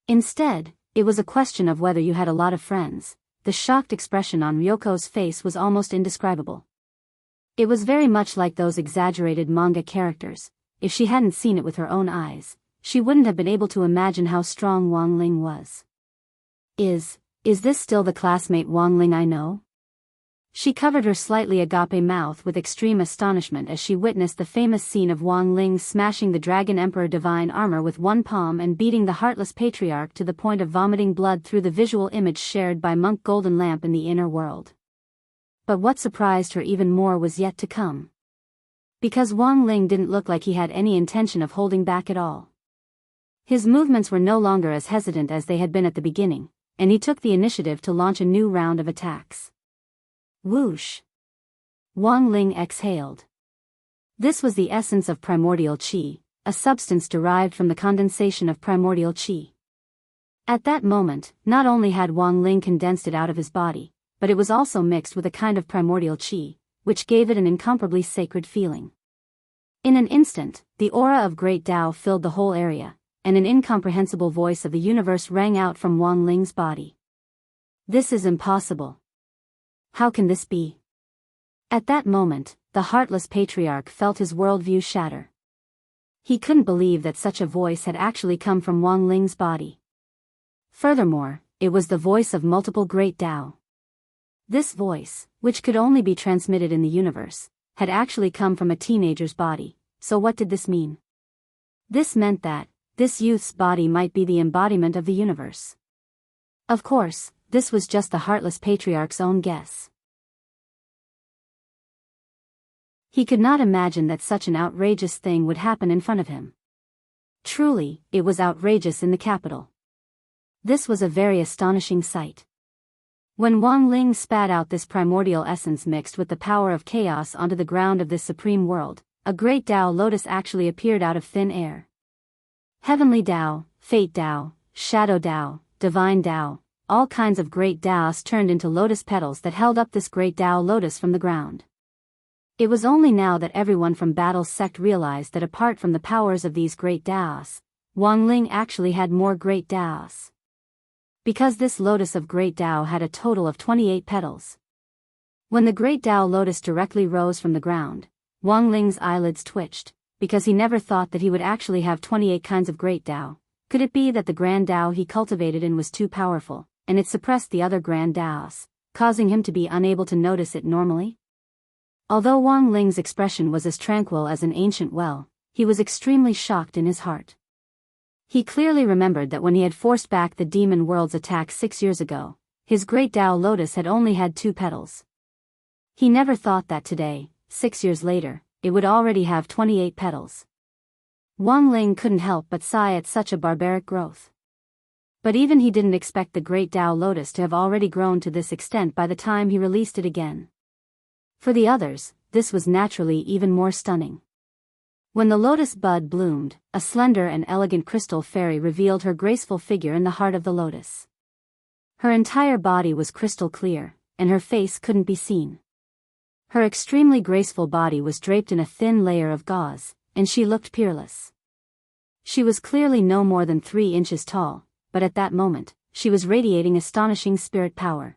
Instead, it was a question of whether you had a lot of friends. The shocked expression on Ryoko's face was almost indescribable. It was very much like those exaggerated manga characters. If she hadn't seen it with her own eyes, she wouldn't have been able to imagine how strong Wang Ling was. Is this still the classmate Wang Ling I know? She covered her slightly agape mouth with extreme astonishment as she witnessed the famous scene of Wang Ling smashing the Dragon Emperor divine armor with one palm and beating the heartless patriarch to the point of vomiting blood through the visual image shared by Monk Golden Lamp in the inner world. But what surprised her even more was yet to come. Because Wang Ling didn't look like he had any intention of holding back at all. His movements were no longer as hesitant as they had been at the beginning, and he took the initiative to launch a new round of attacks. Whoosh! Wang Ling exhaled. This was the essence of primordial qi, a substance derived from the condensation of primordial qi. At that moment, not only had Wang Ling condensed it out of his body, but it was also mixed with a kind of primordial qi, which gave it an incomparably sacred feeling. In an instant, the aura of great Tao filled the whole area, and an incomprehensible voice of the universe rang out from Wang Ling's body. This is impossible. How can this be? At that moment, the heartless patriarch felt his worldview shatter. He couldn't believe that such a voice had actually come from Wang Ling's body. Furthermore, it was the voice of multiple great Tao. This voice, which could only be transmitted in the universe, had actually come from a teenager's body. So what did this mean? This meant that this youth's body might be the embodiment of the universe. Of course, this was just the heartless patriarch's own guess. He could not imagine that such an outrageous thing would happen in front of him. Truly, it was outrageous in the capital. This was a very astonishing sight. When Wang Ling spat out this primordial essence mixed with the power of chaos onto the ground of this supreme world, a great Tao lotus actually appeared out of thin air. Heavenly Tao, Fate Tao, Shadow Tao, Divine Tao, all kinds of great Taos turned into lotus petals that held up this great Tao lotus from the ground. It was only now that everyone from Battle's sect realized that apart from the powers of these great Taos, Wang Ling actually had more great Taos. Because this lotus of great Tao had a total of 28 petals. When the great Tao lotus directly rose from the ground, Wang Ling's eyelids twitched, because he never thought that he would actually have 28 kinds of great Tao. Could it be that the grand Tao he cultivated in was too powerful, and it suppressed the other grand Taos, causing him to be unable to notice it normally? Although Wang Ling's expression was as tranquil as an ancient well, he was extremely shocked in his heart. He clearly remembered that when he had forced back the demon world's attack 6 years ago, his great Tao lotus had only had 2 petals. He never thought that today, 6 years later, it would already have 28 petals. Wang Ling couldn't help but sigh at such a barbaric growth. But even he didn't expect the great Tao lotus to have already grown to this extent by the time he released it again. For the others, this was naturally even more stunning. When the lotus bud bloomed, a slender and elegant crystal fairy revealed her graceful figure in the heart of the lotus. Her entire body was crystal clear, and her face couldn't be seen. Her extremely graceful body was draped in a thin layer of gauze, and she looked peerless. She was clearly no more than 3 inches tall, but at that moment, she was radiating astonishing spirit power.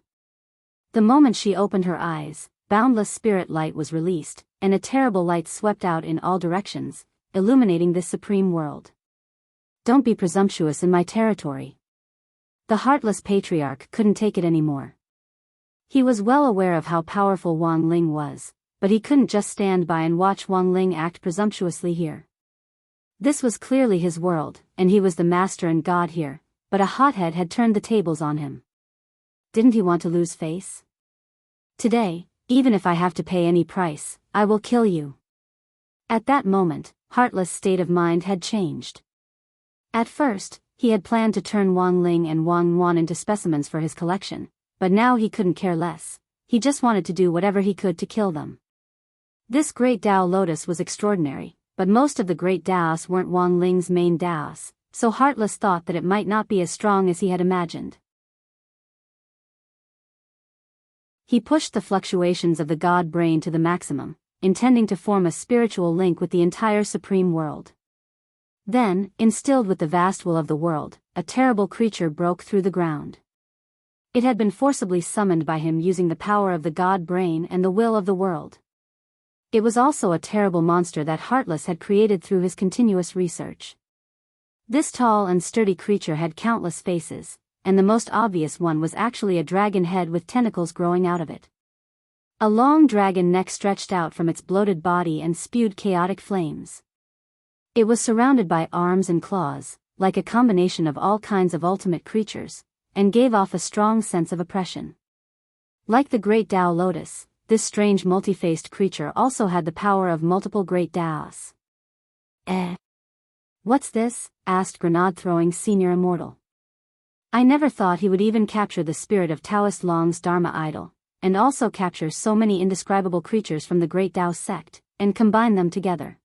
The moment she opened her eyes, boundless spirit light was released, and a terrible light swept out in all directions, illuminating this supreme world. "Don't be presumptuous in my territory." The heartless patriarch couldn't take it anymore. He was well aware of how powerful Wang Ling was, but he couldn't just stand by and watch Wang Ling act presumptuously here. This was clearly his world, and he was the master and god here, but a hothead had turned the tables on him. Didn't he want to lose face? "Today, even if I have to pay any price, I will kill you." At that moment, Heartless' state of mind had changed. At first, he had planned to turn Wang Ling and Wang Yuan into specimens for his collection, but now he couldn't care less. He just wanted to do whatever he could to kill them. This great Tao lotus was extraordinary, but most of the great Taos weren't Wang Ling's main Taos, so Heartless thought that it might not be as strong as he had imagined. He pushed the fluctuations of the god brain to the maximum, intending to form a spiritual link with the entire supreme world. Then, instilled with the vast will of the world, a terrible creature broke through the ground. It had been forcibly summoned by him using the power of the god brain and the will of the world. It was also a terrible monster that Heartless had created through his continuous research. This tall and sturdy creature had countless faces, and the most obvious one was actually a dragon head with tentacles growing out of it. A long dragon neck stretched out from its bloated body and spewed chaotic flames. It was surrounded by arms and claws, like a combination of all kinds of ultimate creatures, and gave off a strong sense of oppression. Like the great Tao lotus, this strange multi-faced creature also had the power of multiple great Taos. "What's this?" asked grenade-throwing Senior Immortal. "I never thought he would even capture the spirit of Taoist Long's Dharma idol, and also capture so many indescribable creatures from the great Tao sect, and combine them together."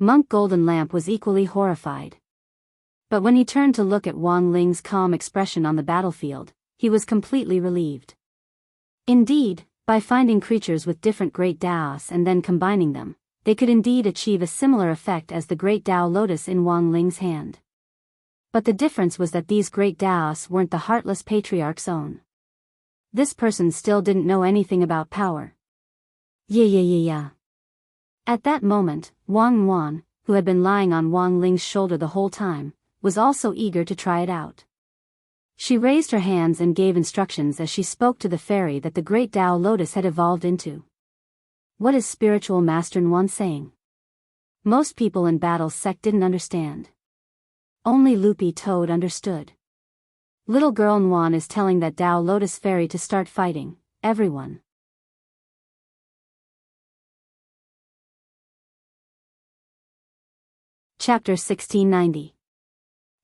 Monk Golden Lamp was equally horrified. But when he turned to look at Wang Ling's calm expression on the battlefield, he was completely relieved. Indeed, by finding creatures with different great Taos and then combining them, they could indeed achieve a similar effect as the great Tao lotus in Wang Ling's hand. But the difference was that these great Taos weren't the Heartless Patriarch's own. This person still didn't know anything about power. Yeah. At that moment, Wang Yuan, who had been lying on Wang Ling's shoulder the whole time, was also eager to try it out. She raised her hands and gave instructions as she spoke to the fairy that the great Tao lotus had evolved into. What is spiritual Master Yuan saying? Most people in Battle's sect didn't understand. Only Loopy Toad understood. Little girl Yuan is telling that Tao lotus fairy to start fighting, everyone. Chapter 1690.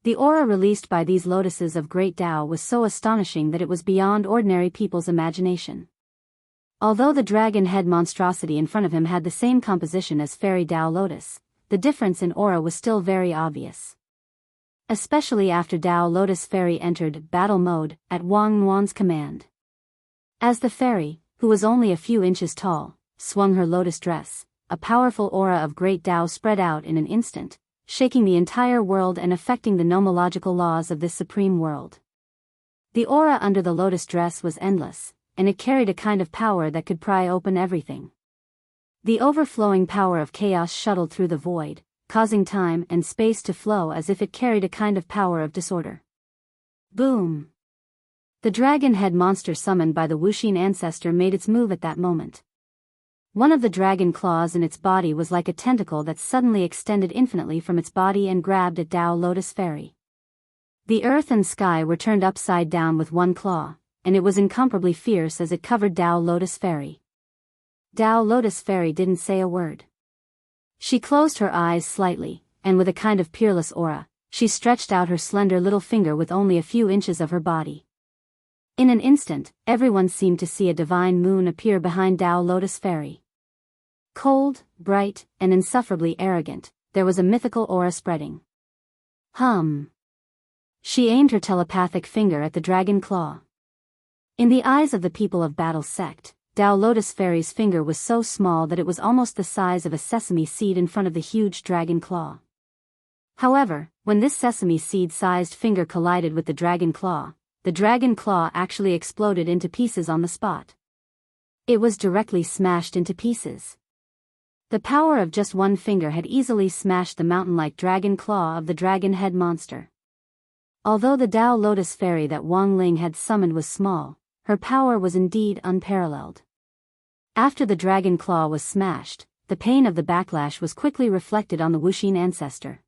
The aura released by these lotuses of great Tao was so astonishing that it was beyond ordinary people's imagination. Although the dragon head monstrosity in front of him had the same composition as fairy Tao lotus, the difference in aura was still very obvious. Especially after Tao lotus fairy entered battle mode at Wang Yuan's command. As the fairy, who was only a few inches tall, swung her lotus dress, a powerful aura of great Tao spread out in an instant, shaking the entire world and affecting the nomological laws of this supreme world. The aura under the lotus dress was endless, and it carried a kind of power that could pry open everything. The overflowing power of chaos shuttled through the void, causing time and space to flow as if it carried a kind of power of disorder. Boom! The dragon head monster summoned by the Wuxin ancestor made its move at that moment. One of the dragon claws in its body was like a tentacle that suddenly extended infinitely from its body and grabbed at Tao lotus fairy. The earth and sky were turned upside down with one claw, and it was incomparably fierce as it covered Tao lotus fairy. Tao lotus fairy didn't say a word. She closed her eyes slightly, and with a kind of peerless aura, she stretched out her slender little finger with only a few inches of her body. In an instant, everyone seemed to see a divine moon appear behind Tao lotus fairy. Cold, bright, and insufferably arrogant, there was a mythical aura spreading. She aimed her telepathic finger at the dragon claw. In the eyes of the people of Battle's sect, Tao Lotus Fairy's finger was so small that it was almost the size of a sesame seed in front of the huge dragon claw. However, when this sesame seed-sized finger collided with the dragon claw actually exploded into pieces on the spot. It was directly smashed into pieces. The power of just one finger had easily smashed the mountain-like dragon claw of the dragon head monster. Although the Tao Lotus Fairy that Wang Ling had summoned was small, her power was indeed unparalleled. After the dragon claw was smashed, the pain of the backlash was quickly reflected on the Wuxin ancestor.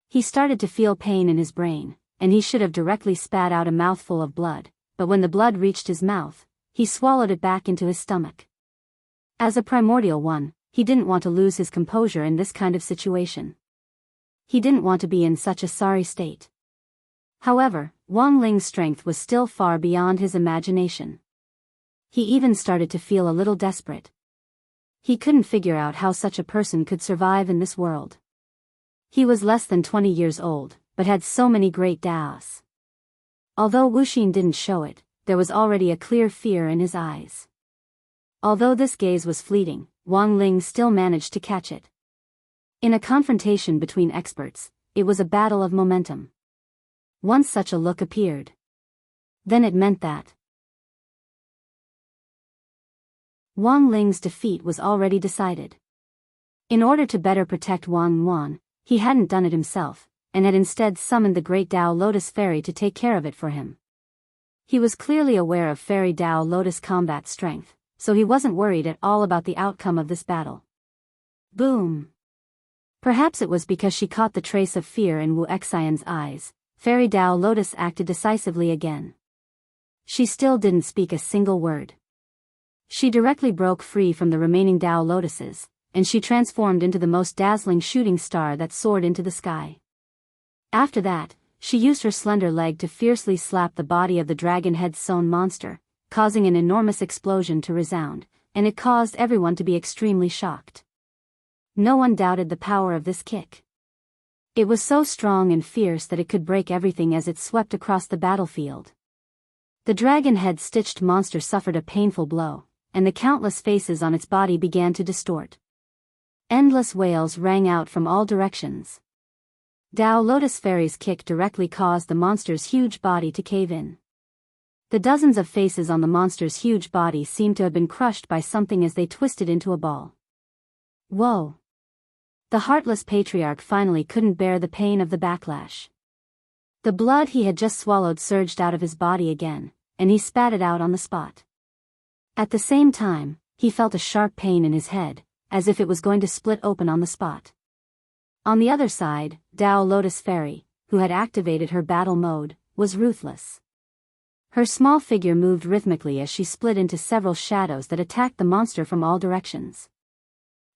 He started to feel pain in his brain, and he should have directly spat out a mouthful of blood, but when the blood reached his mouth, he swallowed it back into his stomach. As a primordial one, he didn't want to lose his composure in this kind of situation. He didn't want to be in such a sorry state. However, Wang Ling's strength was still far beyond his imagination. He even started to feel a little desperate. He couldn't figure out how such a person could survive in this world. He was less than 20 years old, but had so many great Daos. Although Wuxin didn't show it, there was already a clear fear in his eyes. Although this gaze was fleeting, Wang Ling still managed to catch it. In a confrontation between experts, it was a battle of momentum. Once such a look appeared, then it meant that Wang Ling's defeat was already decided. In order to better protect Wang Wan, he hadn't done it himself, and had instead summoned the great Tao Lotus Fairy to take care of it for him. He was clearly aware of Fairy Tao Lotus combat strength, so he wasn't worried at all about the outcome of this battle. Boom! Perhaps it was because she caught the trace of fear in Wu Xian's eyes. Fairy Tao Lotus acted decisively again. She still didn't speak a single word. She directly broke free from the remaining Tao Lotuses, and she transformed into the most dazzling shooting star that soared into the sky. After that, she used her slender leg to fiercely slap the body of the dragon head sewn monster, causing an enormous explosion to resound, and it caused everyone to be extremely shocked. No one doubted the power of this kick. It was so strong and fierce that it could break everything as it swept across the battlefield. The dragon head-stitched monster suffered a painful blow, and the countless faces on its body began to distort. Endless wails rang out from all directions. Tao Lotus Fairy's kick directly caused the monster's huge body to cave in. The dozens of faces on the monster's huge body seemed to have been crushed by something as they twisted into a ball. Whoa! The heartless patriarch finally couldn't bear the pain of the backlash. The blood he had just swallowed surged out of his body again, and he spat it out on the spot. At the same time, he felt a sharp pain in his head, as if it was going to split open on the spot. On the other side, Tao Lotus Fairy, who had activated her battle mode, was ruthless. Her small figure moved rhythmically as she split into several shadows that attacked the monster from all directions.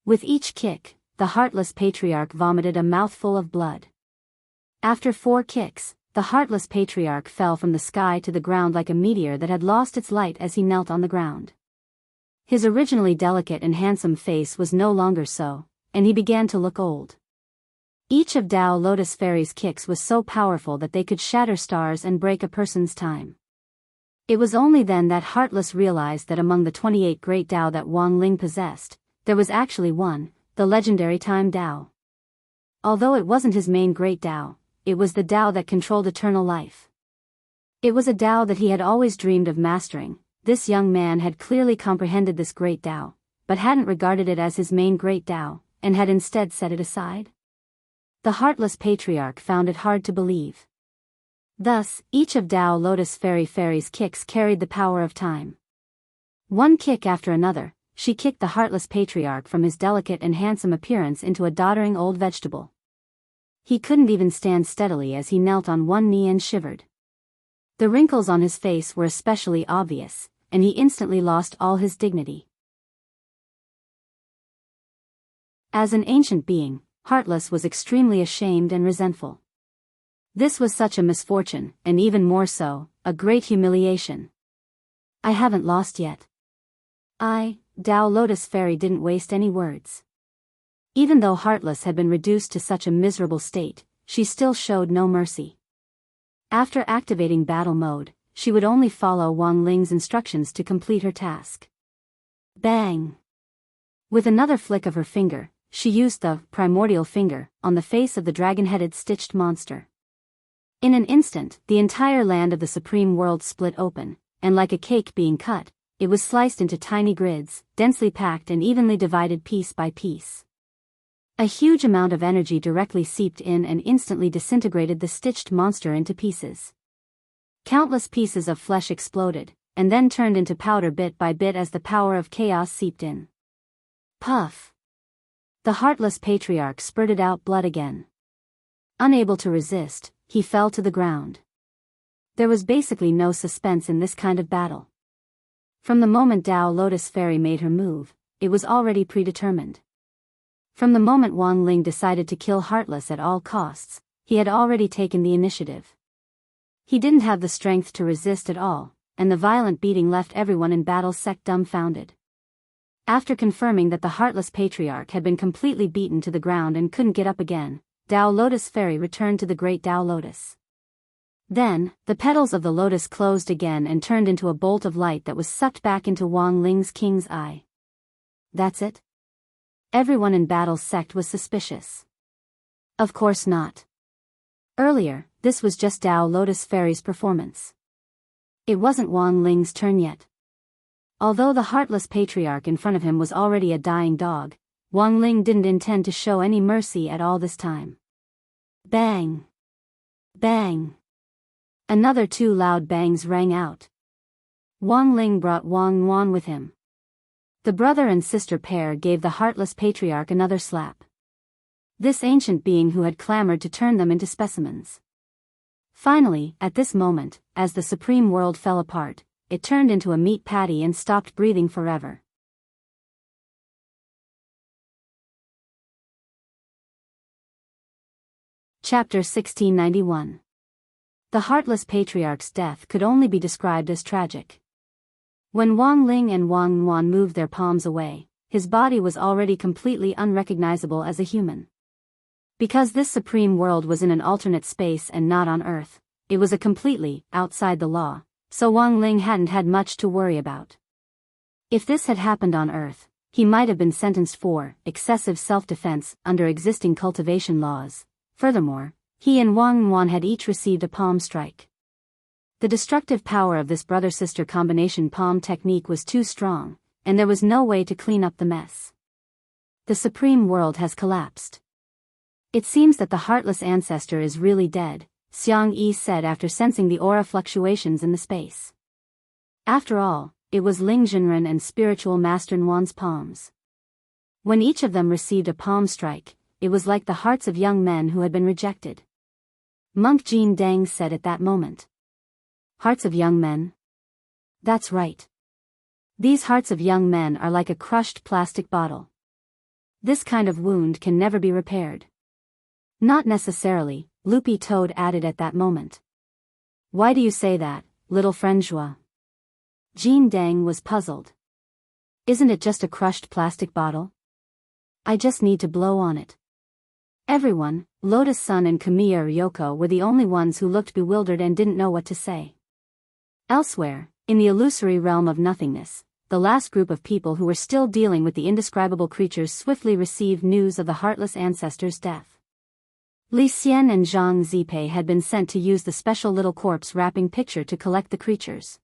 With each kick, the heartless patriarch vomited a mouthful of blood. After 4 kicks, the heartless patriarch fell from the sky to the ground like a meteor that had lost its light as he knelt on the ground. His originally delicate and handsome face was no longer so, and he began to look old. Each of Tao Lotus Fairy's kicks was so powerful that they could shatter stars and break a person's time. It was only then that Heartless realized that among the 28 great Tao that Wang Ling possessed, there was actually one, the legendary Time Tao. Although it wasn't his main great Tao, it was the Tao that controlled eternal life. It was a Tao that he had always dreamed of mastering. This young man had clearly comprehended this great Tao, but hadn't regarded it as his main great Tao, and had instead set it aside. The heartless patriarch found it hard to believe. Thus, each of Tao Lotus Fairy's kicks carried the power of time. One kick after another, she kicked the heartless patriarch from his delicate and handsome appearance into a doddering old vegetable. He couldn't even stand steadily as he knelt on one knee and shivered. The wrinkles on his face were especially obvious, and he instantly lost all his dignity. As an ancient being, Heartless was extremely ashamed and resentful. This was such a misfortune, and even more so, a great humiliation. I haven't lost yet. Tao Lotus Fairy didn't waste any words. Even though Heartless had been reduced to such a miserable state, she still showed no mercy. After activating battle mode, she would only follow Wang Ling's instructions to complete her task. Bang! With another flick of her finger, she used the primordial finger on the face of the dragon-headed stitched monster. In an instant, the entire land of the supreme world split open, and like a cake being cut, it was sliced into tiny grids, densely packed and evenly divided piece by piece. A huge amount of energy directly seeped in and instantly disintegrated the stitched monster into pieces. Countless pieces of flesh exploded, and then turned into powder bit by bit as the power of chaos seeped in. Puff! The heartless patriarch spurted out blood again. Unable to resist, he fell to the ground. There was basically no suspense in this kind of battle. From the moment Tao Lotus Fairy made her move, it was already predetermined. From the moment Wang Ling decided to kill Heartless at all costs, he had already taken the initiative. He didn't have the strength to resist at all, and the violent beating left everyone in battle sect dumbfounded. After confirming that the Heartless Patriarch had been completely beaten to the ground and couldn't get up again, Tao Lotus Fairy returned to the Great Tao Lotus. Then, the petals of the lotus closed again and turned into a bolt of light that was sucked back into Wang Ling's king's eye. That's it? Everyone in Battle's sect was suspicious. Of course not. Earlier, this was just Tao Lotus Fairy's performance. It wasn't Wang Ling's turn yet. Although the Heartless Patriarch in front of him was already a dying dog, Wang Ling didn't intend to show any mercy at all this time. Bang! Bang! Another 2 loud bangs rang out. Wang Ling brought Wang Yuan with him. The brother and sister pair gave the Heartless Patriarch another slap. This ancient being who had clamored to turn them into specimens. Finally, at this moment, as the supreme world fell apart, it turned into a meat patty and stopped breathing forever. Chapter 1691. The Heartless Patriarch's death could only be described as tragic. When Wang Ling and Wang Yuan moved their palms away, his body was already completely unrecognizable as a human. Because this supreme world was in an alternate space and not on Earth, it was a completely outside the law, so Wang Ling hadn't had much to worry about. If this had happened on Earth, he might have been sentenced for excessive self-defense under existing cultivation laws. Furthermore, he and Wang Yuan had each received a palm strike. The destructive power of this brother-sister combination palm technique was too strong, and there was no way to clean up the mess. The supreme world has collapsed. It seems that the heartless ancestor is really dead, Xiang Yi said after sensing the aura fluctuations in the space. After all, it was Ling Jinren and spiritual master Nuan's palms. When each of them received a palm strike, it was like the hearts of young men who had been rejected. Monk Jin Dang said at that moment. Hearts of young men? That's right. These hearts of young men are like a crushed plastic bottle. This kind of wound can never be repaired. Not necessarily, Loopy Toad added at that moment. Why do you say that, little friend Joie? Jin Dang was puzzled. Isn't it just a crushed plastic bottle? I just need to blow on it. Everyone, Lotus Sun and Kamiya Ryoko were the only ones who looked bewildered and didn't know what to say. Elsewhere, in the illusory realm of nothingness, the last group of people who were still dealing with the indescribable creatures swiftly received news of the heartless ancestor's death. Li Xian and Zhang Zipei had been sent to use the special little corpse wrapping picture to collect the creatures.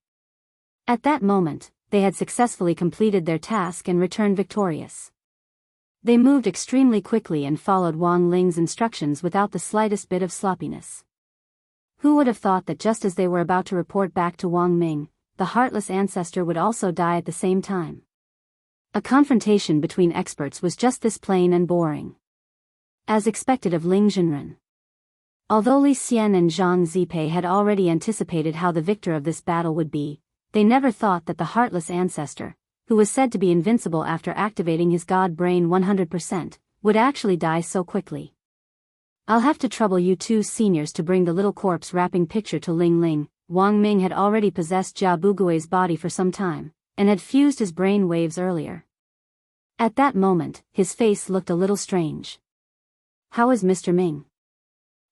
At that moment, they had successfully completed their task and returned victorious. They moved extremely quickly and followed Wang Ling's instructions without the slightest bit of sloppiness. Who would have thought that just as they were about to report back to Wang Ming, the heartless ancestor would also die at the same time? A confrontation between experts was just this plain and boring. As expected of Ling Jinren. Although Li Xian and Zhang Zipei had already anticipated how the victor of this battle would be, they never thought that the heartless ancestor, who was said to be invincible after activating his god brain 100%, would actually die so quickly. I'll have to trouble you two seniors to bring the little corpse wrapping picture to Ling Ling. Wang Ming had already possessed Jia Bugui's body for some time, and had fused his brain waves earlier. At that moment, his face looked a little strange. How is Mr. Ming?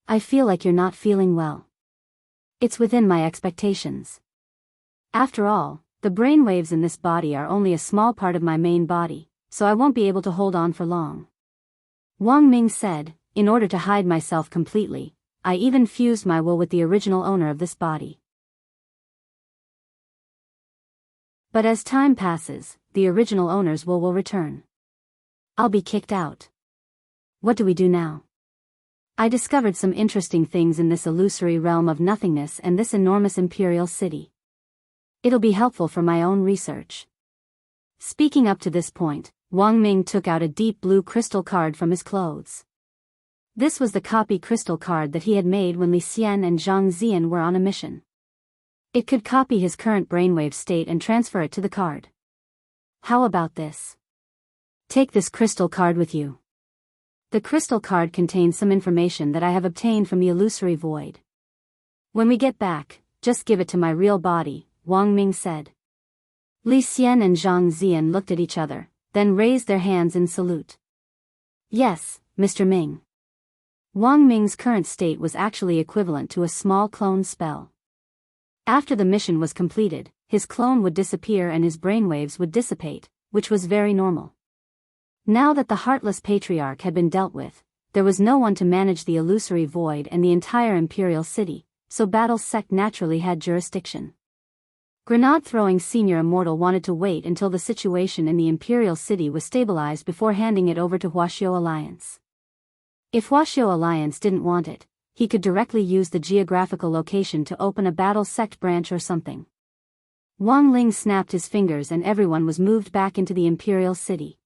I feel like you're not feeling well. It's within my expectations. After all, The brainwaves in this body are only a small part of my main body, so I won't be able to hold on for long. Wang Ming said, in order to hide myself completely, I even fused my will with the original owner of this body. But as time passes, the original owner's will return. I'll be kicked out. What do we do now? I discovered some interesting things in this illusory realm of nothingness and this enormous imperial city. It'll be helpful for my own research. Speaking up to this point, Wang Ming took out a deep blue crystal card from his clothes. This was the copy crystal card that he had made when Li Xian and Zhang Zian were on a mission. It could copy his current brainwave state and transfer it to the card. How about this? Take this crystal card with you. The crystal card contains some information that I have obtained from the illusory void. When we get back, just give it to my real body, Wang Ming said. Li Xian and Zhang Zian looked at each other, then raised their hands in salute. Yes, Mr. Ming. Wang Ming's current state was actually equivalent to a small clone spell. After the mission was completed, his clone would disappear and his brainwaves would dissipate, which was very normal. Now that the heartless patriarch had been dealt with, there was no one to manage the illusory void and the entire imperial city, so Battle Sect naturally had jurisdiction. Grenade-throwing Senior Immortal wanted to wait until the situation in the imperial city was stabilized before handing it over to Huaxiao Alliance. If Huaxiao Alliance didn't want it, he could directly use the geographical location to open a Battle Sect branch or something. Wang Ling snapped his fingers and everyone was moved back into the imperial city.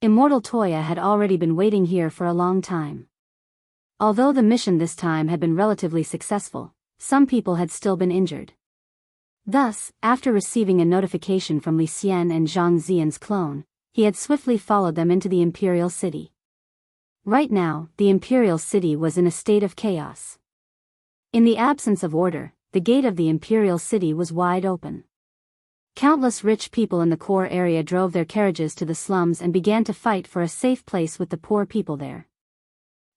Immortal Toya had already been waiting here for a long time. Although the mission this time had been relatively successful, some people had still been injured. Thus, after receiving a notification from Li Xian and Zhang Zian's clone, he had swiftly followed them into the imperial city. Right now, the imperial city was in a state of chaos. In the absence of order, the gate of the imperial city was wide open. Countless rich people in the core area drove their carriages to the slums and began to fight for a safe place with the poor people there.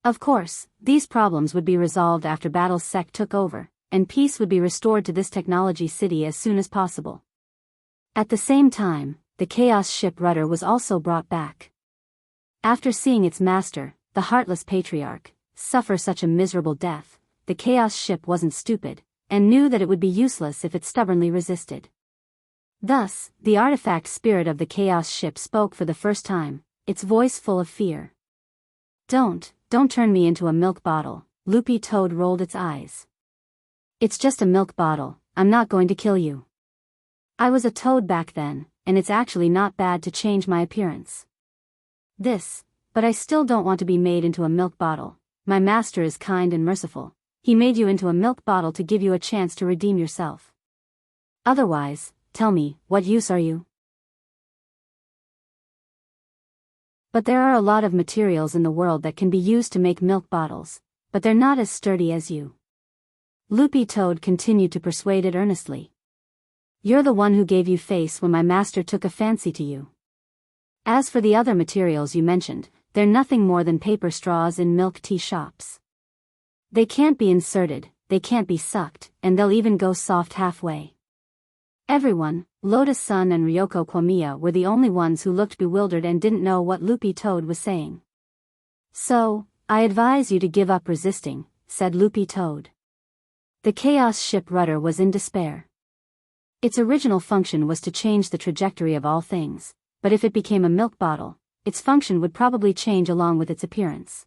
Of course, these problems would be resolved after Battle Sect took over, and peace would be restored to this technology city as soon as possible. At the same time, the Chaos ship rudder was also brought back. After seeing its master, the heartless patriarch, suffer such a miserable death, the Chaos ship wasn't stupid, and knew that it would be useless if it stubbornly resisted. Thus, the artifact spirit of the Chaos ship spoke for the first time, its voice full of fear. Don't turn me into a milk bottle, Loopy Toad rolled its eyes. It's just a milk bottle, I'm not going to kill you. I was a toad back then, and it's actually not bad to change my appearance. But I still don't want to be made into a milk bottle. My master is kind and merciful. He made you into a milk bottle to give you a chance to redeem yourself. Otherwise, tell me, what use are you? But there are a lot of materials in the world that can be used to make milk bottles, but they're not as sturdy as you. Loopy Toad continued to persuade it earnestly. You're the one who gave you face when my master took a fancy to you. As for the other materials you mentioned, they're nothing more than paper straws in milk tea shops. They can't be inserted, they can't be sucked, and they'll even go soft halfway. Everyone, Lotus Sun and Ryoko Kwamiya, were the only ones who looked bewildered and didn't know what Loopy Toad was saying. So, I advise you to give up resisting, said Loopy Toad. The Chaos ship rudder was in despair. Its original function was to change the trajectory of all things, but if it became a milk bottle, its function would probably change along with its appearance.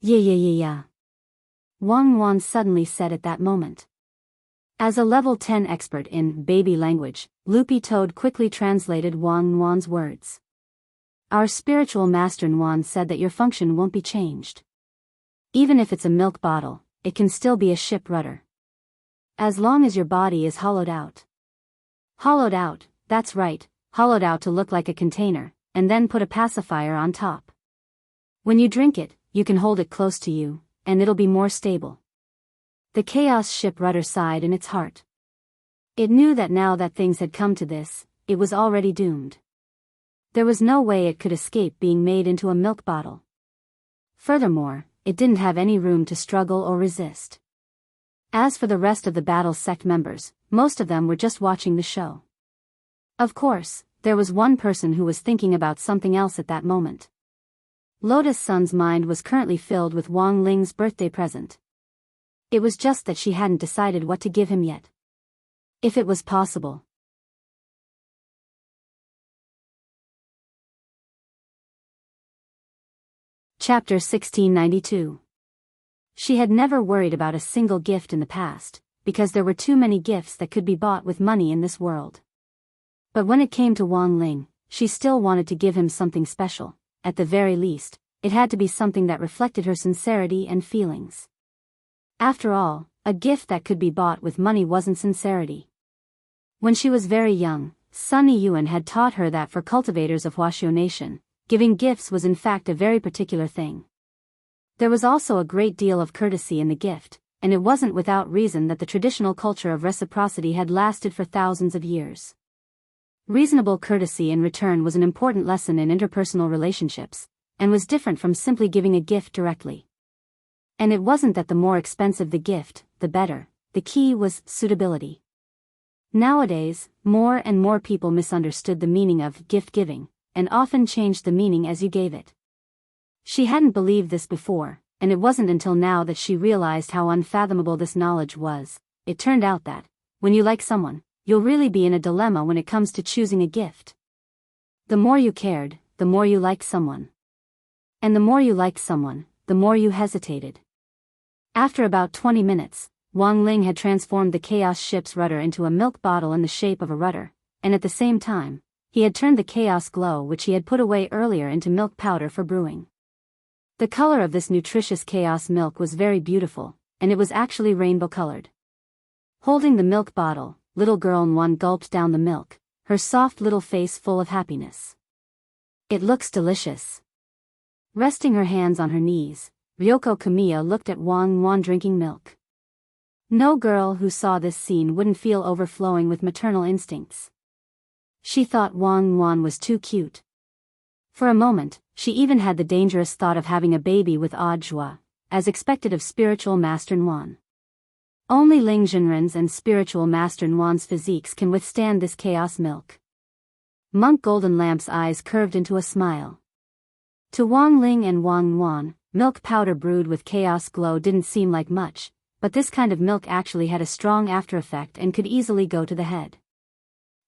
Yeah. Wang Wan suddenly said at that moment. As a level 10 expert in baby language, Loopy Toad quickly translated Wang Wan's words. Our spiritual master Wan said that your function won't be changed. Even if it's a milk bottle, it can still be a ship rudder. As long as your body is hollowed out. Hollowed out, that's right, hollowed out to look like a container, and then put a pacifier on top. When you drink it, you can hold it close to you, and it'll be more stable. The Chaos ship rudder sighed in its heart. It knew that now that things had come to this, it was already doomed. There was no way it could escape being made into a milk bottle. Furthermore, it didn't have any room to struggle or resist. As for the rest of the Battle Sect members, most of them were just watching the show. Of course, there was one person who was thinking about something else at that moment. Lotus Sun's mind was currently filled with Wang Ling's birthday present. It was just that she hadn't decided what to give him yet. If it was possible. Chapter 1692. She had never worried about a single gift in the past, because there were too many gifts that could be bought with money in this world. But when it came to Wang Ling, she still wanted to give him something special. At the very least, it had to be something that reflected her sincerity and feelings. After all, a gift that could be bought with money wasn't sincerity. When she was very young, Sunny Yuan had taught her that for cultivators of Huaxiu Nation, giving gifts was in fact a very particular thing. There was also a great deal of courtesy in the gift, and it wasn't without reason that the traditional culture of reciprocity had lasted for thousands of years. Reasonable courtesy in return was an important lesson in interpersonal relationships, and was different from simply giving a gift directly. And it wasn't that the more expensive the gift, the better. The key was suitability. Nowadays, more and more people misunderstood the meaning of gift giving, and often changed the meaning as you gave it. She hadn't believed this before, and it wasn't until now that she realized how unfathomable this knowledge was. It turned out that, when you like someone, you'll really be in a dilemma when it comes to choosing a gift. The more you cared, the more you liked someone. And the more you liked someone, the more you hesitated. After about 20 minutes, Wang Ling had transformed the chaos ship's rudder into a milk bottle in the shape of a rudder, and at the same time, he had turned the chaos glow which he had put away earlier into milk powder for brewing. The color of this nutritious chaos milk was very beautiful, and it was actually rainbow-colored. Holding the milk bottle, little girl Nwan gulped down the milk, her soft little face full of happiness. It looks delicious. Resting her hands on her knees, Ryoko Kamiya looked at Wang Nwan drinking milk. No girl who saw this scene wouldn't feel overflowing with maternal instincts. She thought Wang Nwan was too cute. For a moment, she even had the dangerous thought of having a baby with Odd Zhua, as expected of spiritual master Nwan. Only Ling Zhenren's and spiritual master Nwan's physiques can withstand this chaos milk. Monk Golden Lamp's eyes curved into a smile. To Wang Ling and Wang Nwan, milk powder brewed with chaos glow didn't seem like much, but this kind of milk actually had a strong after effect and could easily go to the head.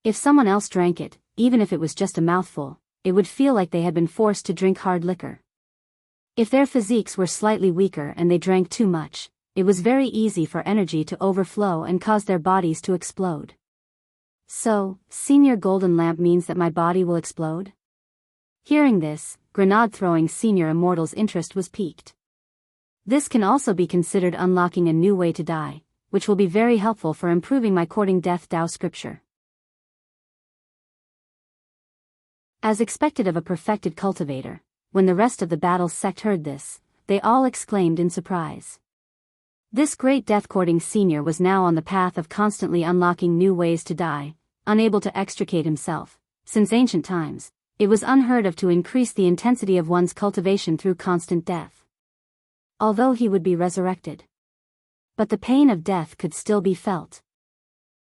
If someone else drank it, even if it was just a mouthful, it would feel like they had been forced to drink hard liquor. If their physiques were slightly weaker and they drank too much, it was very easy for energy to overflow and cause their bodies to explode. So, Senior Golden Lamp means that my body will explode? Hearing this, grenade-throwing Senior Immortal's interest was piqued. This can also be considered unlocking a new way to die, which will be very helpful for improving my courting death Tao scripture. As expected of a perfected cultivator, when the rest of the battle sect heard this, they all exclaimed in surprise. This great death-courting senior was now on the path of constantly unlocking new ways to die, unable to extricate himself. Since ancient times, it was unheard of to increase the intensity of one's cultivation through constant death. Although he would be resurrected. But the pain of death could still be felt.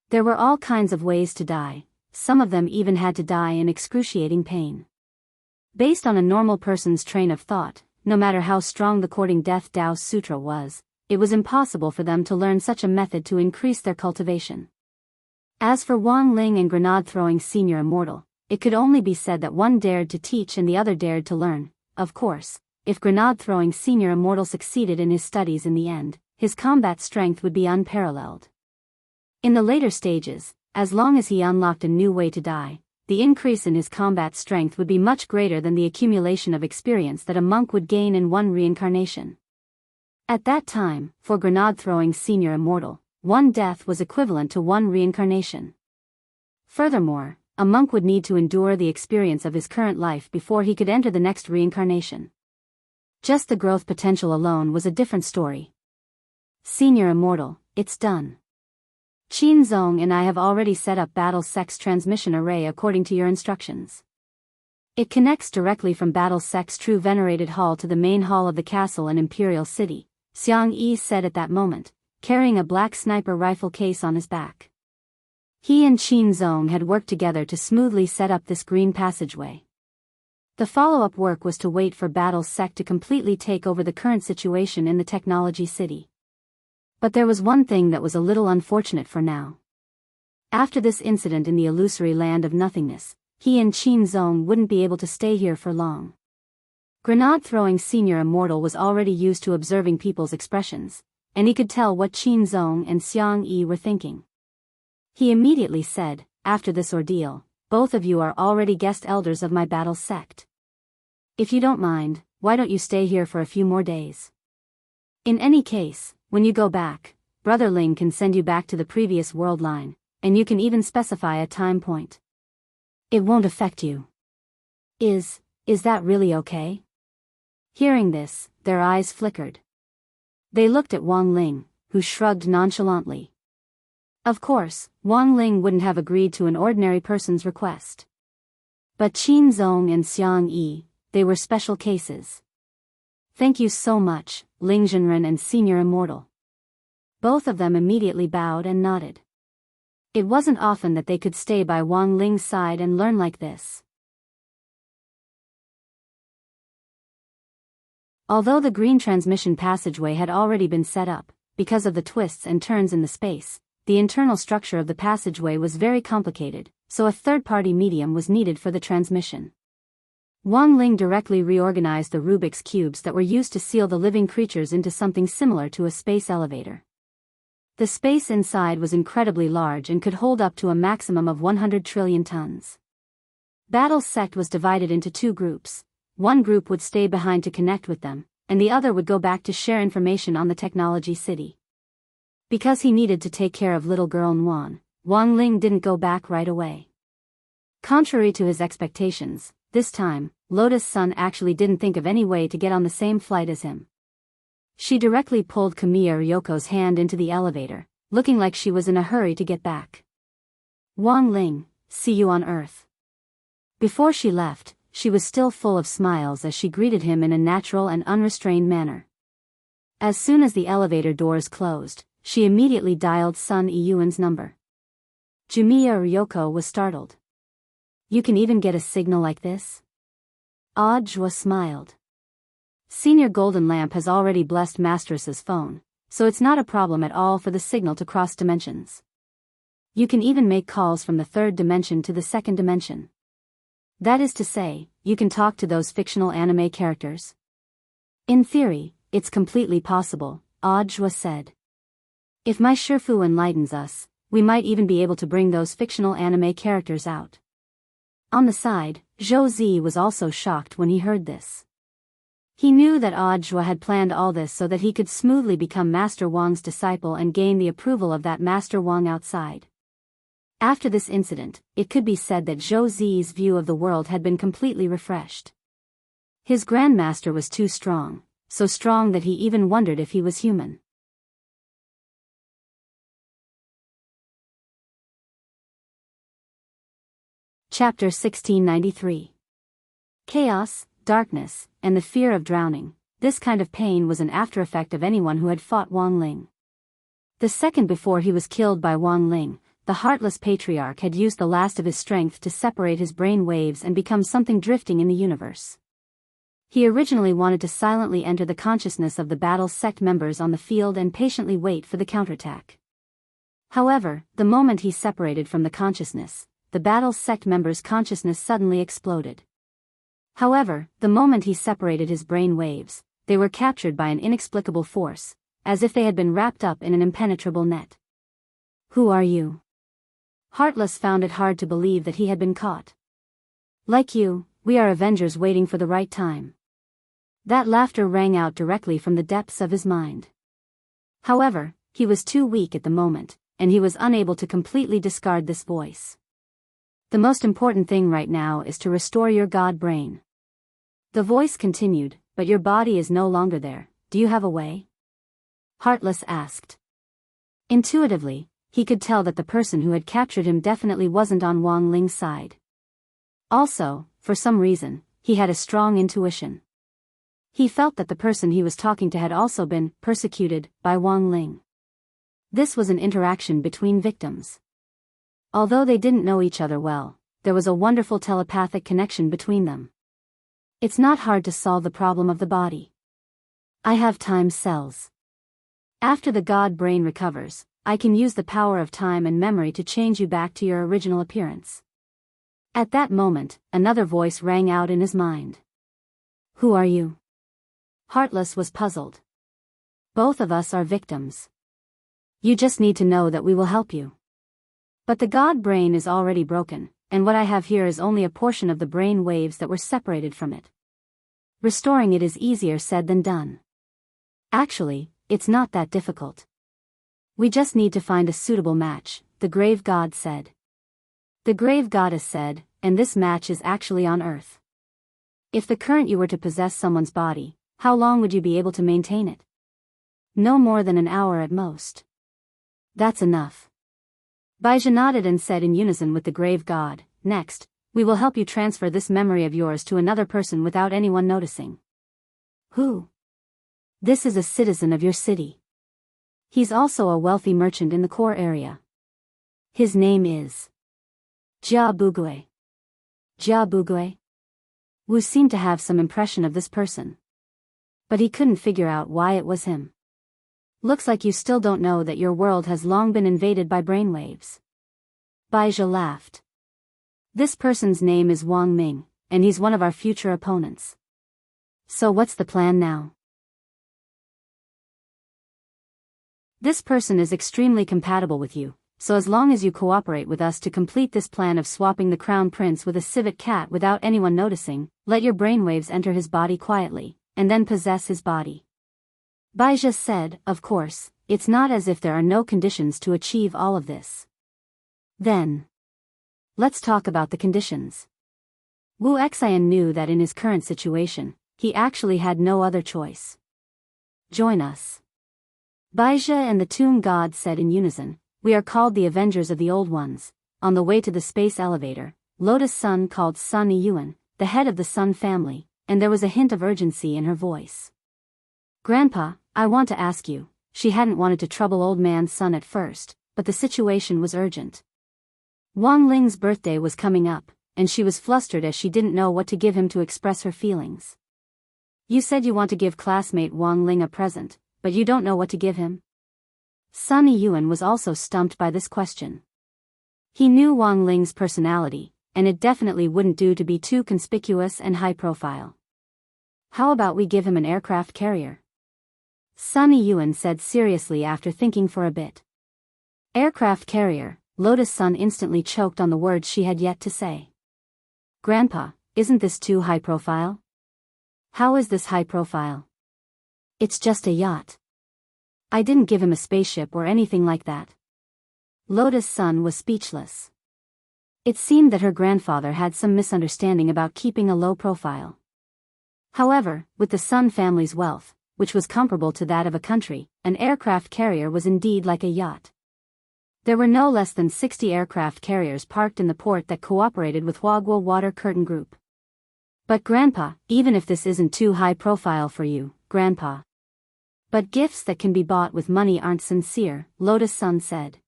There were all kinds of ways to die, some of them even had to die in excruciating pain. Based on a normal person's train of thought, no matter how strong the courting death Tao Sutra was, it was impossible for them to learn such a method to increase their cultivation. As for Wang Ling and grenade-throwing Senior Immortal, it could only be said that one dared to teach and the other dared to learn. Of course, if grenade-throwing Senior Immortal succeeded in his studies in the end, his combat strength would be unparalleled. In the later stages, as long as he unlocked a new way to die, the increase in his combat strength would be much greater than the accumulation of experience that a monk would gain in one reincarnation. At that time, for grenade-throwing Senior Immortal, one death was equivalent to one reincarnation. Furthermore, a monk would need to endure the experience of his current life before he could enter the next reincarnation. Just the growth potential alone was a different story. Senior Immortal, it's done. Qin Zong and I have already set up Battle Sec's transmission array according to your instructions. It connects directly from Battle Sec's true venerated hall to the main hall of the castle and Imperial City, Xiang Yi said at that moment, carrying a black sniper rifle case on his back. He and Qin Zong had worked together to smoothly set up this green passageway. The follow-up work was to wait for Battle's sect to completely take over the current situation in the technology city. But there was one thing that was a little unfortunate for now. After this incident in the illusory land of nothingness, he and Qin Zong wouldn't be able to stay here for long. Grenade-throwing Senior Immortal was already used to observing people's expressions, and he could tell what Qin Zong and Xiang Yi were thinking. He immediately said, "After this ordeal, both of you are already guest elders of my Battle sect. If you don't mind, why don't you stay here for a few more days? In any case, when you go back, Brother Ling can send you back to the previous world line, and you can even specify a time point. It won't affect you. Is that really okay?" Hearing this, their eyes flickered. They looked at Wang Ling, who shrugged nonchalantly. Of course, Wang Ling wouldn't have agreed to an ordinary person's request. But Qin Zong and Xiang Yi, they were special cases. "Thank you so much, Ling Zhenren and Senior Immortal." Both of them immediately bowed and nodded. It wasn't often that they could stay by Wang Ling's side and learn like this. Although the green transmission passageway had already been set up, because of the twists and turns in the space, the internal structure of the passageway was very complicated, so a third-party medium was needed for the transmission. Wang Ling directly reorganized the Rubik's cubes that were used to seal the living creatures into something similar to a space elevator. The space inside was incredibly large and could hold up to a maximum of 100 trillion tons. Battle's sect was divided into two groups. One group would stay behind to connect with them, and the other would go back to share information on the technology city. Because he needed to take care of little girl Nguyen, Wang Ling didn't go back right away. Contrary to his expectations, this time, Lotus Sun actually didn't think of any way to get on the same flight as him. She directly pulled Kamiya Ryoko's hand into the elevator, looking like she was in a hurry to get back. "Wang Ling, see you on Earth." Before she left, she was still full of smiles as she greeted him in a natural and unrestrained manner. As soon as the elevator doors closed, she immediately dialed Sun Iyuan's number. Kamiya Ryoko was startled. "You can even get a signal like this?" Audra smiled. "Senior Golden Lamp has already blessed Masteress's phone, so it's not a problem at all for the signal to cross dimensions. You can even make calls from the third dimension to the second dimension. That is to say, you can talk to those fictional anime characters." "In theory, it's completely possible," Audra said. "If my Shifu enlightens us, we might even be able to bring those fictional anime characters out." On the side, Zhou Zi was also shocked when he heard this. He knew that Audra had planned all this so that he could smoothly become Master Wang's disciple and gain the approval of that Master Wang outside. After this incident, it could be said that Zhou Zi's view of the world had been completely refreshed. His Grandmaster was too strong, so strong that he even wondered if he was human. Chapter 1693. Chaos, darkness, and the fear of drowning. This kind of pain was an after-effect of anyone who had fought Wang Ling. The second before he was killed by Wang Ling, the heartless patriarch had used the last of his strength to separate his brain waves and become something drifting in the universe. He originally wanted to silently enter the consciousness of the Battle sect members on the field and patiently wait for the counterattack. However, the moment he separated from the consciousness, the Battle sect members' consciousness suddenly exploded. However, the moment he separated his brain waves, they were captured by an inexplicable force, as if they had been wrapped up in an impenetrable net. "Who are you?" Heartless found it hard to believe that he had been caught. "Like you, we are Avengers waiting for the right time." That laughter rang out directly from the depths of his mind. However, he was too weak at the moment, and he was unable to completely discard this voice. "The most important thing right now is to restore your god brain." The voice continued, "But your body is no longer there, do you have a way?" Heartless asked. Intuitively, he could tell that the person who had captured him definitely wasn't on Wang Ling's side. Also, for some reason, he had a strong intuition. He felt that the person he was talking to had also been persecuted by Wang Ling. This was an interaction between victims. Although they didn't know each other well, there was a wonderful telepathic connection between them. It's not hard to solve the problem of the body. I have time cells. After the god brain recovers, I can use the power of time and memory to change you back to your original appearance. At that moment, another voice rang out in his mind. Who are you? Heartless was puzzled. Both of us are victims. You just need to know that we will help you. But the god brain is already broken, and what I have here is only a portion of the brain waves that were separated from it. Restoring it is easier said than done. Actually, it's not that difficult. We just need to find a suitable match, the grave god said. The grave goddess said, and this match is actually on Earth. If the current you were to possess someone's body, how long would you be able to maintain it? No more than an hour at most. That's enough. Baija nodded and said in unison with the grave god, next, we will help you transfer this memory of yours to another person without anyone noticing. Who? This is a citizen of your city. He's also a wealthy merchant in the core area. His name is Jia Bugui. Jia Bugui? Wu seemed to have some impression of this person. But he couldn't figure out why it was him. Looks like you still don't know that your world has long been invaded by brainwaves. Baija laughed. This person's name is Wang Ming, and he's one of our future opponents. So what's the plan now? This person is extremely compatible with you, so as long as you cooperate with us to complete this plan of swapping the crown prince with a civet cat without anyone noticing, let your brainwaves enter his body quietly, and then possess his body. Baija said, of course, it's not as if there are no conditions to achieve all of this. Then, let's talk about the conditions. Wu Xian knew that in his current situation, he actually had no other choice. Join us. Baija and the tomb god said in unison, we are called the Avengers of the Old Ones. On the way to the space elevator, Lotus Sun called Sun Yuan, the head of the Sun family, and there was a hint of urgency in her voice. Grandpa, I want to ask you. She hadn't wanted to trouble old man Sun at first, but the situation was urgent. Wang Ling's birthday was coming up, and she was flustered as she didn't know what to give him to express her feelings. You said you want to give classmate Wang Ling a present, but you don't know what to give him? Sun Yuan was also stumped by this question. He knew Wang Ling's personality, and it definitely wouldn't do to be too conspicuous and high profile. How about we give him an aircraft carrier? Sun Yuan said seriously after thinking for a bit. Aircraft carrier, Lotus Sun instantly choked on the words she had yet to say. Grandpa, isn't this too high profile? How is this high profile? It's just a yacht. I didn't give him a spaceship or anything like that. Lotus Sun was speechless. It seemed that her grandfather had some misunderstanding about keeping a low profile. However, with the Sun family's wealth, which was comparable to that of a country, an aircraft carrier was indeed like a yacht. There were no less than 60 aircraft carriers parked in the port that cooperated with Huaguo Water Curtain Group. But Grandpa, even if this isn't too high profile for you, Grandpa. But gifts that can be bought with money aren't sincere, Lotus Sun said.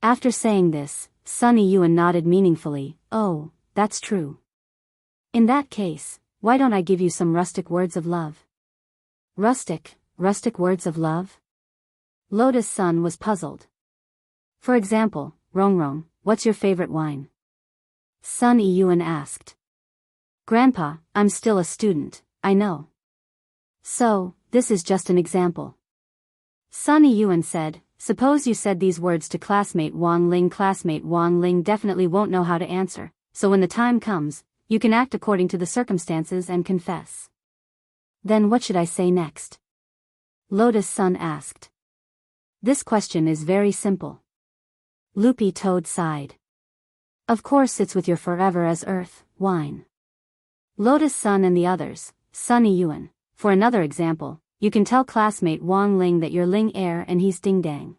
After saying this, Sun Yuan nodded meaningfully, oh, that's true. In that case, why don't I give you some rustic words of love? Rustic words of love? Lotus Sun was puzzled. For example, Rongrong, what's your favorite wine? Sun Yuan asked. Grandpa, I'm still a student, I know. So, this is just an example. Sun Yuan said, suppose you said these words to classmate Wang Ling. Classmate Wang Ling definitely won't know how to answer, so when the time comes, you can act according to the circumstances and confess. Then what should I say next? Lotus Sun asked. This question is very simple. Loopy Toad sighed. Of course it's with your forever as earth, wine. Lotus Sun and the others, Sun Yuan. For another example, you can tell classmate Wang Ling that you're Ling Air and he's Ding Dang.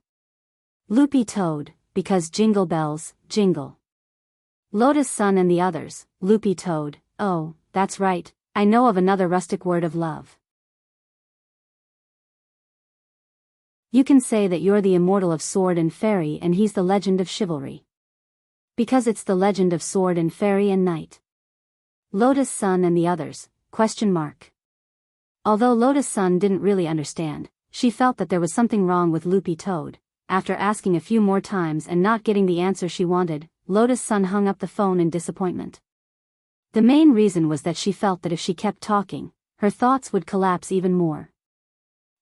Loopy Toad, because jingle bells, jingle. Lotus Sun and the others, Loopy Toad, oh, that's right, I know of another rustic word of love. You can say that you're the immortal of sword and fairy and he's the legend of chivalry. Because it's the legend of sword and fairy and knight. Lotus Sun and the others, ? Although Lotus Sun didn't really understand, she felt that there was something wrong with Loopy Toad. After asking a few more times and not getting the answer she wanted, Lotus Sun hung up the phone in disappointment. The main reason was that she felt that if she kept talking, her thoughts would collapse even more.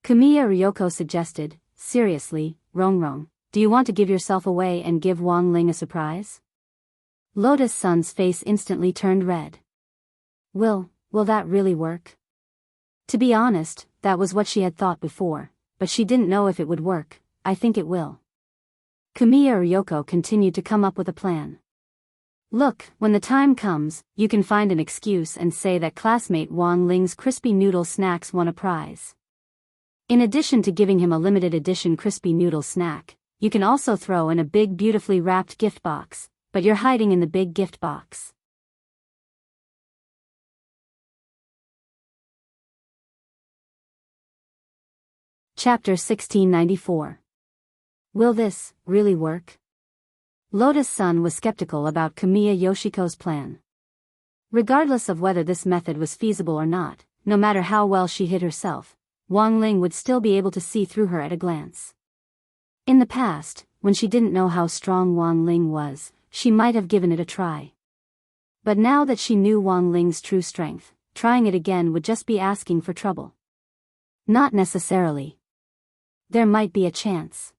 Kamiya Ryoko suggested, seriously, Rongrong, do you want to give yourself away and give Wang Ling a surprise? Lotus Sun's face instantly turned red. Will that really work? To be honest, that was what she had thought before, but she didn't know if it would work. I think it will. Kamiya Ryoko continued to come up with a plan. Look, when the time comes, you can find an excuse and say that classmate Wang Ling's crispy noodle snacks won a prize. In addition to giving him a limited edition crispy noodle snack, you can also throw in a big beautifully wrapped gift box, but you're hiding in the big gift box. Chapter 1694. Will this really work? Lotus Sun was skeptical about Kamiya Yoshiko's plan. Regardless of whether this method was feasible or not, no matter how well she hid herself, Wang Ling would still be able to see through her at a glance. In the past, when she didn't know how strong Wang Ling was, she might have given it a try. But now that she knew Wang Ling's true strength, trying it again would just be asking for trouble. Not necessarily. There might be a chance.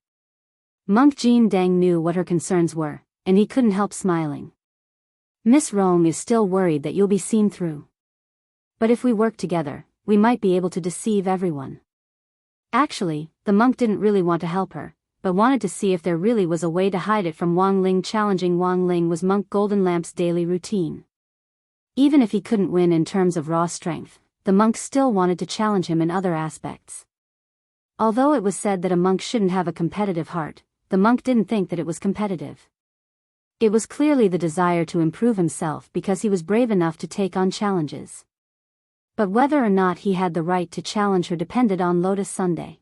Monk Jin Dang knew what her concerns were, and he couldn't help smiling. Miss Rome is still worried that you'll be seen through. But if we work together, we might be able to deceive everyone. Actually, the monk didn't really want to help her, but wanted to see if there really was a way to hide it from Wang Ling. Challenging Wang Ling was Monk Golden Lamp's daily routine. Even if he couldn't win in terms of raw strength, the monk still wanted to challenge him in other aspects. Although it was said that a monk shouldn't have a competitive heart, the monk didn't think that it was competitive. It was clearly the desire to improve himself because he was brave enough to take on challenges. But whether or not he had the right to challenge her depended on Lotus Sunday.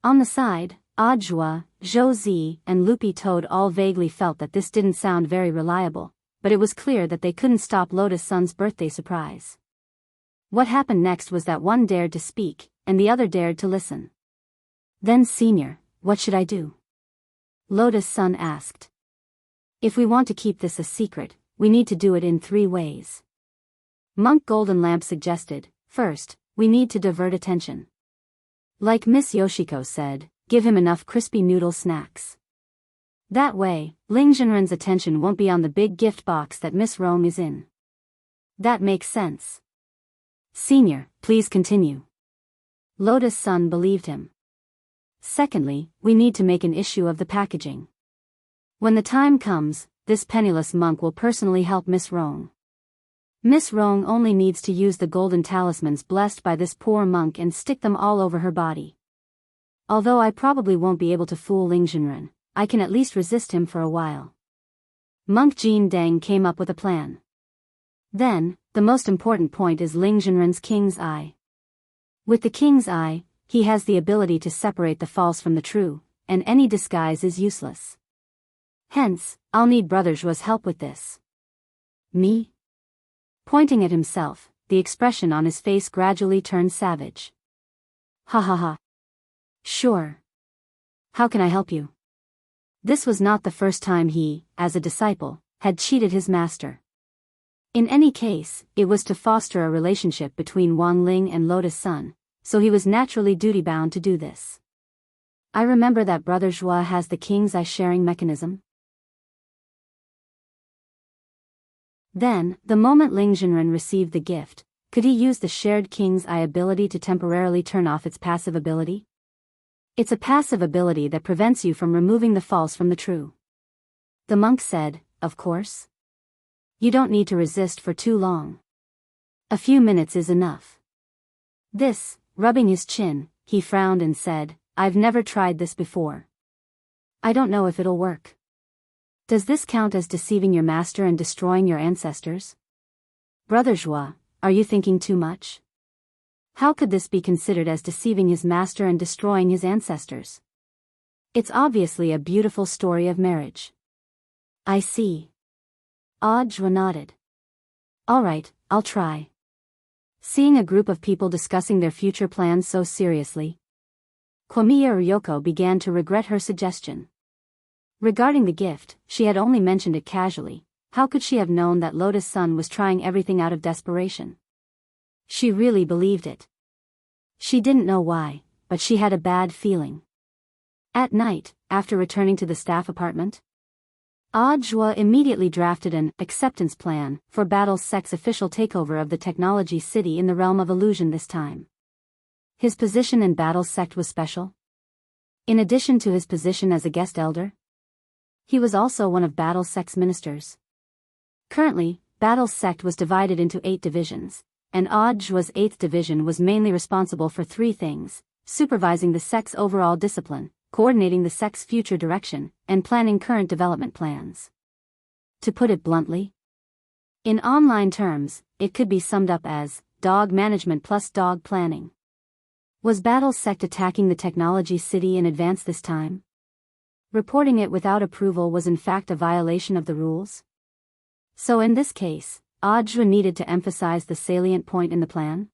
On the side, Ajua, Zhou, and Loopy Toad all vaguely felt that this didn't sound very reliable, but it was clear that they couldn't stop Lotus Sun's birthday surprise. What happened next was that one dared to speak, and the other dared to listen. Then Senior, what should I do? Lotus Sun asked. If we want to keep this a secret, we need to do it in 3 ways. Monk Golden Lamp suggested, first, we need to divert attention. Like Miss Yoshiko said, give him enough crispy noodle snacks. That way, Ling Jinren's attention won't be on the big gift box that Miss Rome is in. That makes sense. Senior, please continue. Lotus Sun believed him. Secondly, we need to make an issue of the packaging. When the time comes, this penniless monk will personally help Miss Rong. Miss Rong only needs to use the golden talismans blessed by this poor monk and stick them all over her body. Although I probably won't be able to fool Ling Jinren, I can at least resist him for a while. Monk Jin Dang came up with a plan. Then, the most important point is Ling Jinren's King's Eye. With the King's Eye, he has the ability to separate the false from the true, and any disguise is useless. Hence, I'll need Brother Zhua's help with this. Me? Pointing at himself, the expression on his face gradually turned savage. Ha ha ha. Sure. How can I help you? This was not the first time he, as a disciple, had cheated his master. In any case, it was to foster a relationship between Wang Ling and Lotus Sun, so he was naturally duty-bound to do this. I remember that Brother Zhua has the King's Eye sharing mechanism. Then, the moment Ling Jinren received the gift, could he use the shared King's Eye ability to temporarily turn off its passive ability? It's a passive ability that prevents you from removing the false from the true. The monk said, of course. You don't need to resist for too long. A few minutes is enough. This, rubbing his chin, he frowned and said, I've never tried this before. I don't know if it'll work. Does this count as deceiving your master and destroying your ancestors? Brother Zhua, are you thinking too much? How could this be considered as deceiving his master and destroying his ancestors? It's obviously a beautiful story of marriage. I see. Audra nodded. All right, I'll try. Seeing a group of people discussing their future plans so seriously, Komiya Ryoko began to regret her suggestion. Regarding the gift, she had only mentioned it casually. How could she have known that Lotus Sun was trying everything out of desperation? She really believed it. She didn't know why, but she had a bad feeling. At night, after returning to the staff apartment, Audra immediately drafted an acceptance plan for Battle Sect's official takeover of the technology city in the realm of illusion this time. His position in Battle Sect was special. In addition to his position as a guest elder, he was also one of Battle Sect's ministers. Currently, Battle Sect was divided into 8 divisions, and Audra's 8th division was mainly responsible for 3 things: supervising the sect's overall discipline, coordinating the sect's future direction, and planning current development plans. To put it bluntly, in online terms, it could be summed up as dog management plus dog planning. Was Battle Sect attacking the technology city in advance this time? Reporting it without approval was in fact a violation of the rules? So in this case, Audra needed to emphasize the salient point in the plan.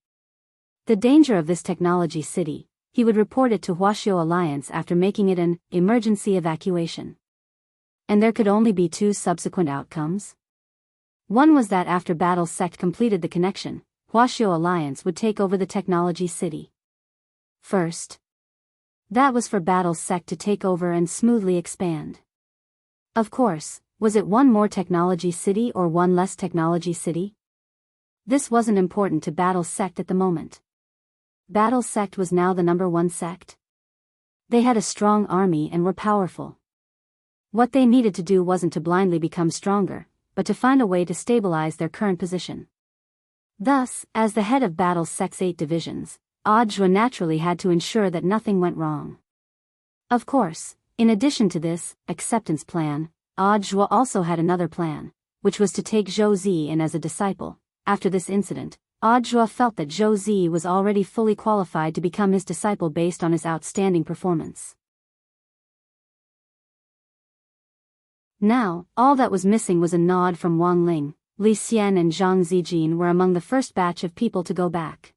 The danger of this technology city. He would report it to Huaxiao Alliance after making it an emergency evacuation. And there could only be 2 subsequent outcomes. One was that after Battle Sect completed the connection, Huaxiao Alliance would take over the technology city. First, that was for Battle Sect to take over and smoothly expand. Of course, was it one more technology city or one less technology city? This wasn't important to Battle Sect at the moment. Battle Sect was now the #1 sect. They had a strong army and were powerful. What they needed to do wasn't to blindly become stronger, but to find a way to stabilize their current position. Thus, as the head of Battle Sect's 8 divisions, Audra naturally had to ensure that nothing went wrong. Of course, in addition to this acceptance plan, Audra also had another plan, which was to take Zhou Zi in as a disciple. After this incident, Audra felt that Zhou Zi was already fully qualified to become his disciple based on his outstanding performance. Now, all that was missing was a nod from Wang Ling. Li Xian and Zhang Zijin were among the first batch of people to go back.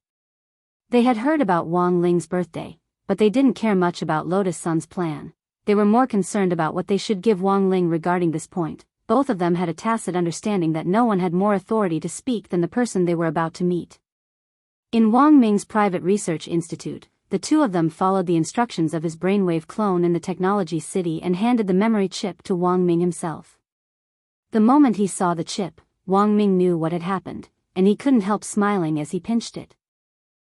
They had heard about Wang Ling's birthday, but they didn't care much about Lotus Sun's plan. They were more concerned about what they should give Wang Ling regarding this point. Both of them had a tacit understanding that no one had more authority to speak than the person they were about to meet. In Wang Ming's private research institute, the 2 of them followed the instructions of his brainwave clone in the technology city and handed the memory chip to Wang Ming himself. The moment he saw the chip, Wang Ming knew what had happened, and he couldn't help smiling as he pinched it.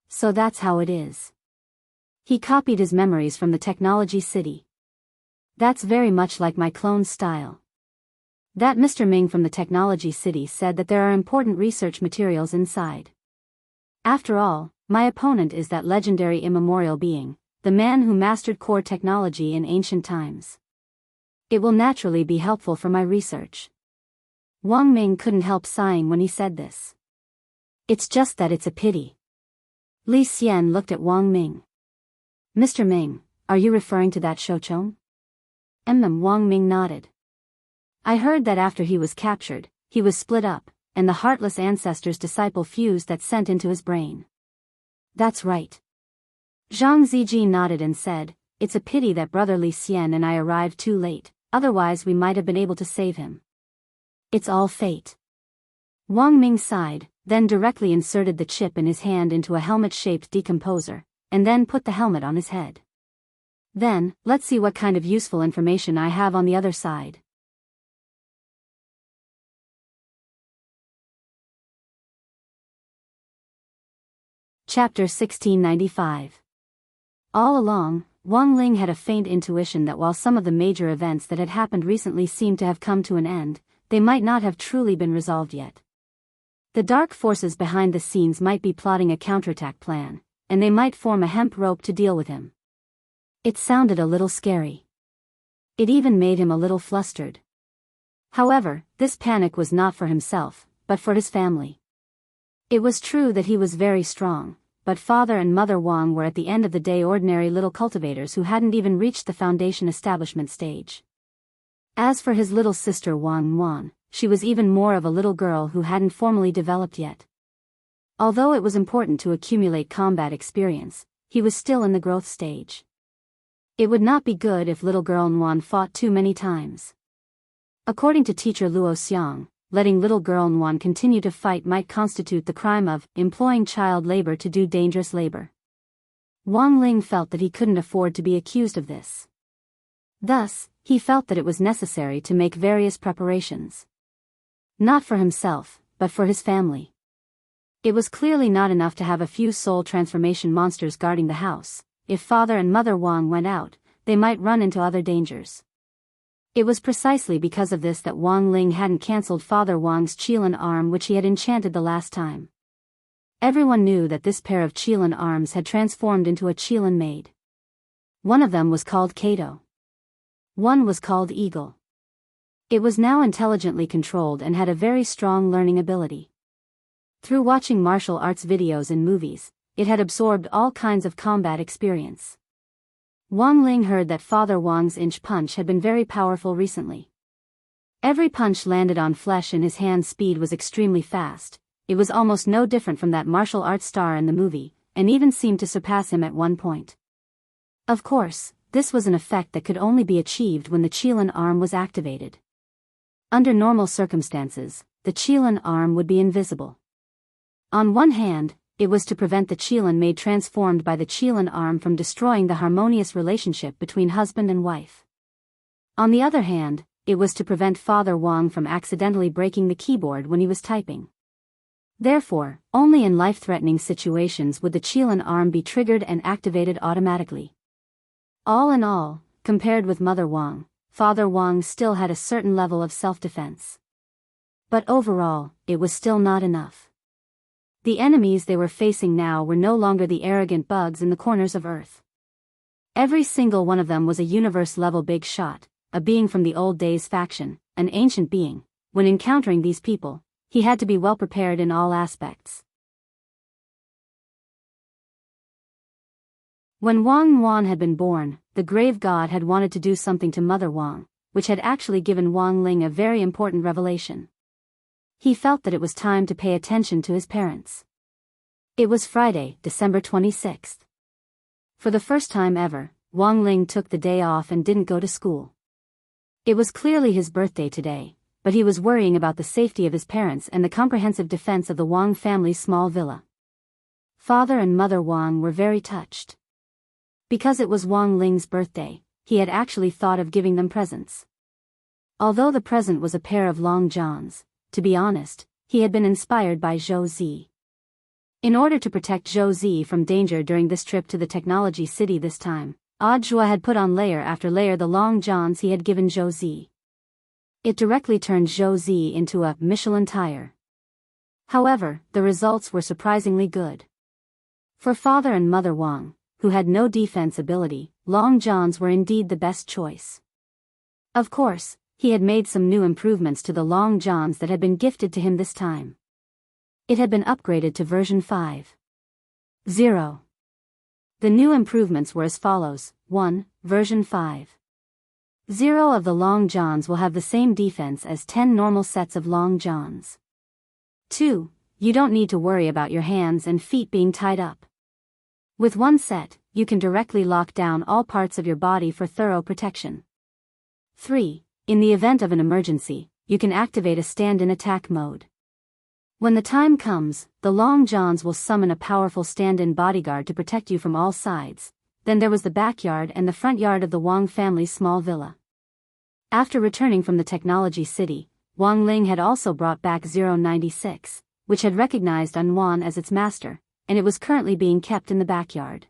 So that's how it is. He copied his memories from the technology city. That's very much like my clone's style. That Mr. Ming from the technology city said that there are important research materials inside. After all, my opponent is that legendary immemorial being, the man who mastered core technology in ancient times. It will naturally be helpful for my research. Wang Ming couldn't help sighing when he said this. It's just that it's a pity. Li Xian looked at Wang Ming. Mr. Ming, are you referring to that Shouchong? Wang Ming nodded. I heard that after he was captured, he was split up, and the heartless ancestor's disciple fused that scent into his brain. That's right. Zhang Zijin nodded and said, it's a pity that Brother Li Xian and I arrived too late, otherwise we might have been able to save him. It's all fate. Wang Ming sighed, then directly inserted the chip in his hand into a helmet-shaped decomposer, and then put the helmet on his head. Then, let's see what kind of useful information I have on the other side. Chapter 1695. All along, Wang Ling had a faint intuition that while some of the major events that had happened recently seemed to have come to an end, they might not have truly been resolved yet. The dark forces behind the scenes might be plotting a counterattack plan, and they might form a hemp rope to deal with him. It sounded a little scary. It even made him a little flustered. However, this panic was not for himself, but for his family. It was true that he was very strong, but Father and Mother Wang were at the end of the day ordinary little cultivators who hadn't even reached the foundation establishment stage. As for his little sister Wang Wan, she was even more of a little girl who hadn't formally developed yet. Although it was important to accumulate combat experience, he was still in the growth stage. It would not be good if little girl Nguyen fought too many times. According to teacher Luo Xiang, letting little girl Nguyen continue to fight might constitute the crime of employing child labor to do dangerous labor. Wang Ling felt that he couldn't afford to be accused of this. Thus, he felt that it was necessary to make various preparations. Not for himself, but for his family. It was clearly not enough to have a few soul transformation monsters guarding the house. If father and mother Wang went out, they might run into other dangers. It was precisely because of this that Wang Ling hadn't cancelled Father Wang's Qilin arm which he had enchanted the last time. Everyone knew that this pair of Qilin arms had transformed into a Qilin maid. One of them was called Kato. One was called Eagle. It was now intelligently controlled and had a very strong learning ability. Through watching martial arts videos and movies, it had absorbed all kinds of combat experience. Wang Ling heard that Father Wang's inch punch had been very powerful recently. Every punch landed on flesh and his hand speed was extremely fast. It was almost no different from that martial arts star in the movie, and even seemed to surpass him at one point. Of course, this was an effect that could only be achieved when the Qilin arm was activated. Under normal circumstances, the Qilin arm would be invisible. On one hand, it was to prevent the Qilin maid transformed by the Qilin arm from destroying the harmonious relationship between husband and wife. On the other hand, it was to prevent Father Wang from accidentally breaking the keyboard when he was typing. Therefore, only in life-threatening situations would the Qilin arm be triggered and activated automatically. All in all, compared with Mother Wang, Father Wang still had a certain level of self-defense. But overall, it was still not enough. The enemies they were facing now were no longer the arrogant bugs in the corners of Earth. Every single one of them was a universe-level big shot, a being from the old days faction, an ancient being. When encountering these people, he had to be well prepared in all aspects. When Wang Wan had been born, the grave god had wanted to do something to Mother Wang, which had actually given Wang Ling a very important revelation. He felt that it was time to pay attention to his parents. It was Friday, December 26th. For the first time ever, Wang Ling took the day off and didn't go to school. It was clearly his birthday today, but he was worrying about the safety of his parents and the comprehensive defense of the Wang family's small villa. Father and Mother Wang were very touched. Because it was Wang Ling's birthday, he had actually thought of giving them presents. Although the present was a pair of long johns, to be honest, he had been inspired by Zhou Zi. In order to protect Zhou Zi from danger during this trip to the technology city this time, Zhua had put on layer after layer the long johns he had given Zhou Zi. It directly turned Zhou Zi into a Michelin tire. However, the results were surprisingly good. For Father and Mother Wang, who had no defense ability, long johns were indeed the best choice. Of course, he had made some new improvements to the long johns that had been gifted to him this time. It had been upgraded to version 5.0. The new improvements were as follows. 1. Version 5.0 of the long johns will have the same defense as 10 normal sets of long johns. 2. You don't need to worry about your hands and feet being tied up. With one set, you can directly lock down all parts of your body for thorough protection. 3. In the event of an emergency, you can activate a stand-in attack mode. When the time comes, the long johns will summon a powerful stand-in bodyguard to protect you from all sides. Then there was the backyard and the front yard of the Wang family's small villa. After returning from the technology city, Wang Ling had also brought back 096, which had recognized Unwan as its master, and it was currently being kept in the backyard.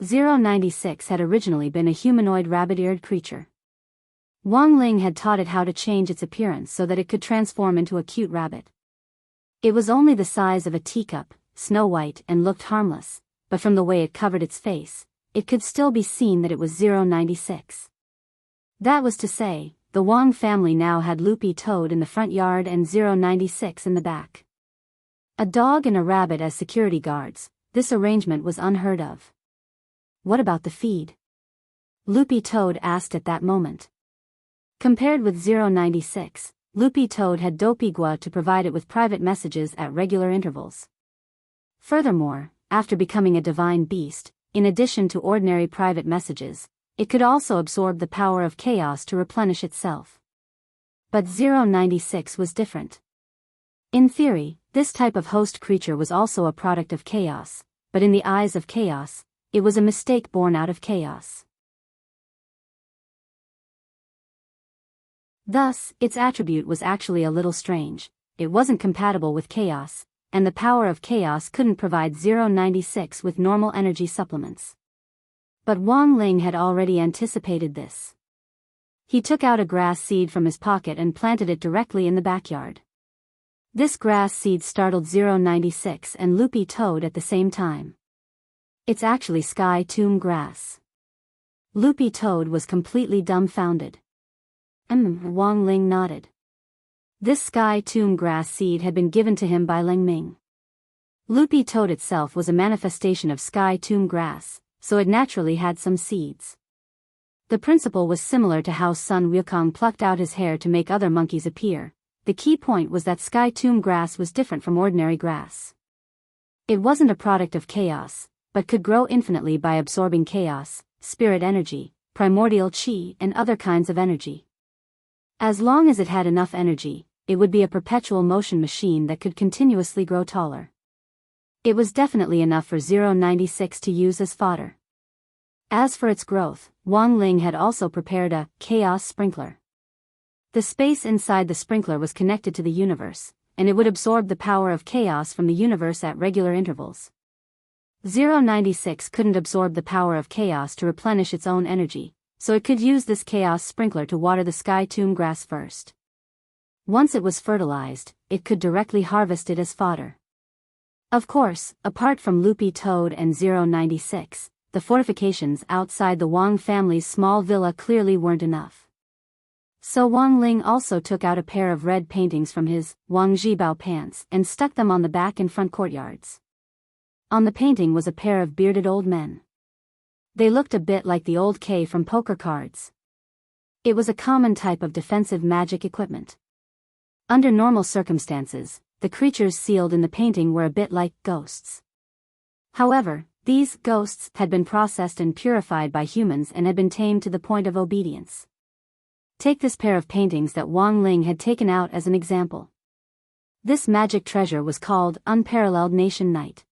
096 had originally been a humanoid rabbit-eared creature. Wang Ling had taught it how to change its appearance so that it could transform into a cute rabbit. It was only the size of a teacup, snow white and looked harmless, but from the way it covered its face, it could still be seen that it was 096. That was to say, the Wang family now had Loopy Toad in the front yard and 096 in the back. A dog and a rabbit as security guards, this arrangement was unheard of. What about the feed? Loopy Toad asked at that moment. Compared with 096, Loopy Toad had Dopigua to provide it with private messages at regular intervals. Furthermore, after becoming a divine beast, in addition to ordinary private messages, it could also absorb the power of chaos to replenish itself. But 096 was different. In theory, this type of host creature was also a product of chaos, but in the eyes of chaos, it was a mistake born out of chaos. Thus, its attribute was actually a little strange. It wasn't compatible with chaos, and the power of chaos couldn't provide 096 with normal energy supplements. But Wang Ling had already anticipated this. He took out a grass seed from his pocket and planted it directly in the backyard. This grass seed startled 096 and Loopy Toad at the same time. It's actually sky tomb grass. Loopy Toad was completely dumbfounded. Wang Ling nodded. This sky tomb grass seed had been given to him by Ling Ming. Loopy Toad itself was a manifestation of sky tomb grass, so it naturally had some seeds. The principle was similar to how Sun Wukong plucked out his hair to make other monkeys appear. The key point was that sky tomb grass was different from ordinary grass. It wasn't a product of chaos, but could grow infinitely by absorbing chaos, spirit energy, primordial chi, and other kinds of energy. As long as it had enough energy, it would be a perpetual motion machine that could continuously grow taller. It was definitely enough for 096 to use as fodder. As for its growth, Wang Ling had also prepared a chaos sprinkler. The space inside the sprinkler was connected to the universe, and it would absorb the power of chaos from the universe at regular intervals. 096 couldn't absorb the power of chaos to replenish its own energy, so it could use this chaos sprinkler to water the sky tomb grass first. Once it was fertilized, it could directly harvest it as fodder. Of course, apart from Loopy Toad and 096, the fortifications outside the Wang family's small villa clearly weren't enough. So Wang Ling also took out a pair of red paintings from his Wang Zhibao pants and stuck them on the back and front courtyards. On the painting was a pair of bearded old men. They looked a bit like the old K from poker cards. It was a common type of defensive magic equipment. Under normal circumstances, the creatures sealed in the painting were a bit like ghosts. However, these ghosts had been processed and purified by humans and had been tamed to the point of obedience. Take this pair of paintings that Wang Ling had taken out as an example. This magic treasure was called Unparalleled Nation Knight.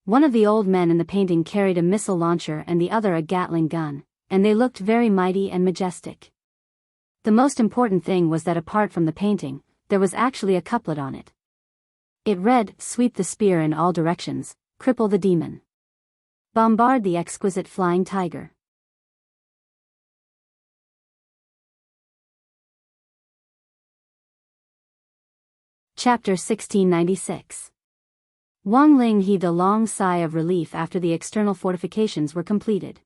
One of the old men in the painting carried a missile launcher and the other a Gatling gun, and they looked very mighty and majestic. The most important thing was that apart from the painting, there was actually a couplet on it. It read, "Sweep the spear in all directions, cripple the demon. Bombard the exquisite flying tiger." Chapter 1696. Wang Ling heaved a long sigh of relief after the external fortifications were completed.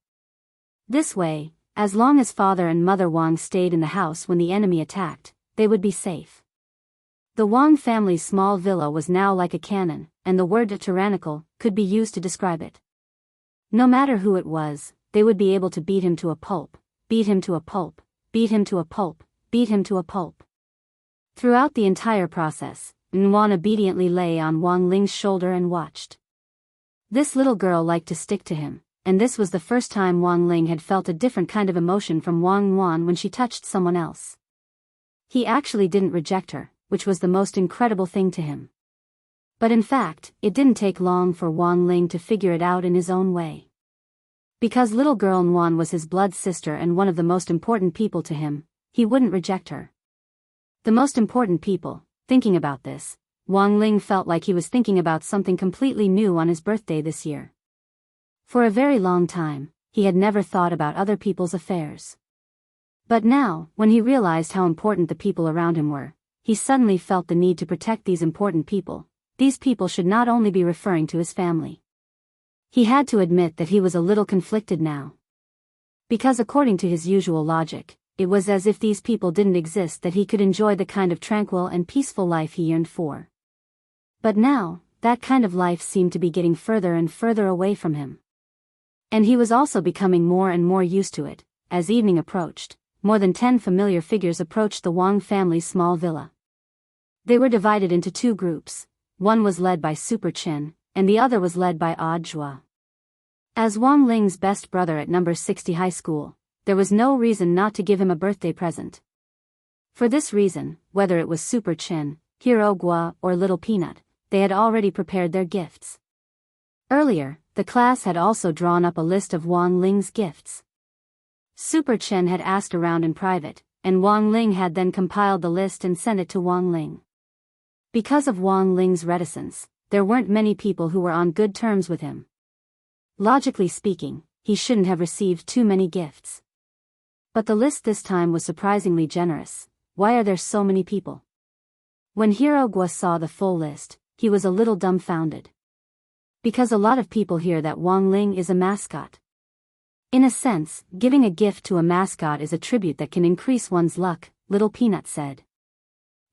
This way, as long as Father and Mother Wang stayed in the house when the enemy attacked, they would be safe. The Wang family's small villa was now like a cannon, and the word tyrannical could be used to describe it. No matter who it was, they would be able to beat him to a pulp, beat him to a pulp, beat him to a pulp, beat him to a pulp. Throughout the entire process, Nguyen obediently lay on Wang Ling's shoulder and watched. This little girl liked to stick to him, and this was the first time Wang Ling had felt a different kind of emotion from Wang Nguyen when she touched someone else. He actually didn't reject her, which was the most incredible thing to him. But in fact, it didn't take long for Wang Ling to figure it out in his own way. Because little girl Nguyen was his blood sister and one of the most important people to him, he wouldn't reject her. The most important people. Thinking about this, Wang Ling felt like he was thinking about something completely new on his birthday this year. For a very long time, he had never thought about other people's affairs. But now, when he realized how important the people around him were, he suddenly felt the need to protect these important people. These people should not only be referring to his family. He had to admit that he was a little conflicted now. Because according to his usual logic, it was as if these people didn't exist that he could enjoy the kind of tranquil and peaceful life he yearned for. But now, that kind of life seemed to be getting further and further away from him. And he was also becoming more and more used to it. As evening approached, more than 10 familiar figures approached the Wang family's small villa. They were divided into two groups. One was led by Super Chin, and the other was led by Odd Zhua. As Wang Ling's best brother at number 60 high school, there was no reason not to give him a birthday present. For this reason, whether it was Super Chin, Hero Gua, or Little Peanut, they had already prepared their gifts. Earlier, the class had also drawn up a list of Wang Ling's gifts. Super Chin had asked around in private, and Wang Ling had then compiled the list and sent it to Wang Ling. Because of Wang Ling's reticence, there weren't many people who were on good terms with him. Logically speaking, he shouldn't have received too many gifts. But the list this time was surprisingly generous. Why are there so many people? When Hero Gua saw the full list, he was a little dumbfounded. Because a lot of people hear that Wang Ling is a mascot. In a sense, giving a gift to a mascot is a tribute that can increase one's luck, Little Peanut said.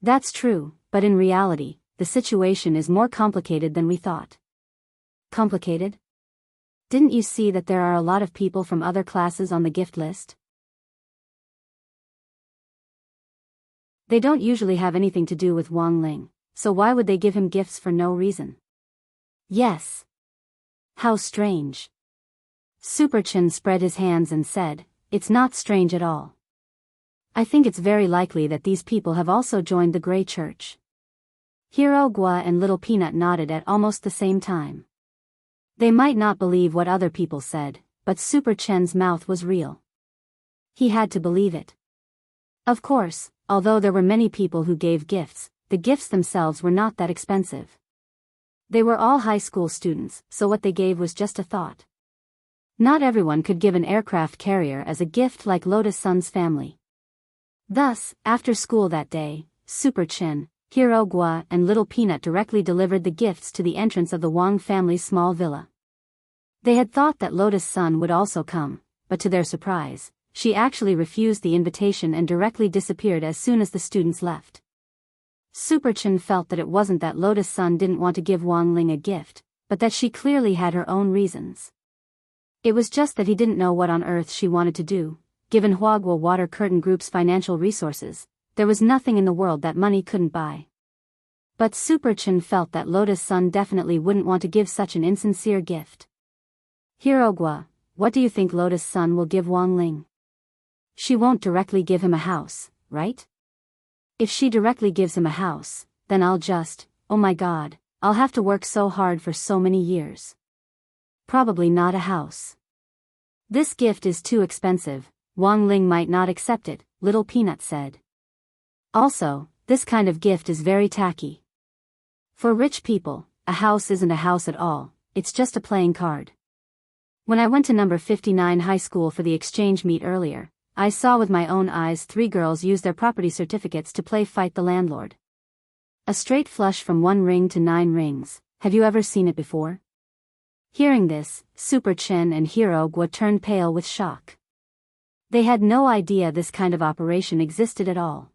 That's true, but in reality, the situation is more complicated than we thought. Complicated? Didn't you see that there are a lot of people from other classes on the gift list? They don't usually have anything to do with Wang Ling, so why would they give him gifts for no reason? Yes. How strange. Super Chin spread his hands and said, "It's not strange at all. I think it's very likely that these people have also joined the Grey Church." Hero Gua and Little Peanut nodded at almost the same time. They might not believe what other people said, but Super Chen's mouth was real. He had to believe it. Of course, although there were many people who gave gifts, the gifts themselves were not that expensive. They were all high school students, so what they gave was just a thought. Not everyone could give an aircraft carrier as a gift like Lotus Sun's family. Thus, after school that day, Super Chin, Hero Gua and Little Peanut directly delivered the gifts to the entrance of the Wang family's small villa. They had thought that Lotus Sun would also come, but to their surprise, she actually refused the invitation and directly disappeared as soon as the students left. Super Chin felt that it wasn't that Lotus Sun didn't want to give Wang Ling a gift, but that she clearly had her own reasons. It was just that he didn't know what on earth she wanted to do. Given Huagua Water Curtain Group's financial resources, there was nothing in the world that money couldn't buy. But Super Chin felt that Lotus Sun definitely wouldn't want to give such an insincere gift. Hero Gua, what do you think Lotus Sun will give Wang Ling? She won't directly give him a house, right? If she directly gives him a house, then oh my god, I'll have to work so hard for so many years. Probably not a house. This gift is too expensive, Wang Ling might not accept it, Little Peanut said. Also, this kind of gift is very tacky. For rich people, a house isn't a house at all, it's just a playing card. When I went to number 59 high school for the exchange meet earlier, I saw with my own eyes 3 girls use their property certificates to play fight the landlord. A straight flush from 1 ring to 9 rings, have you ever seen it before? Hearing this, Super Chin and Hero Gua turned pale with shock. They had no idea this kind of operation existed at all.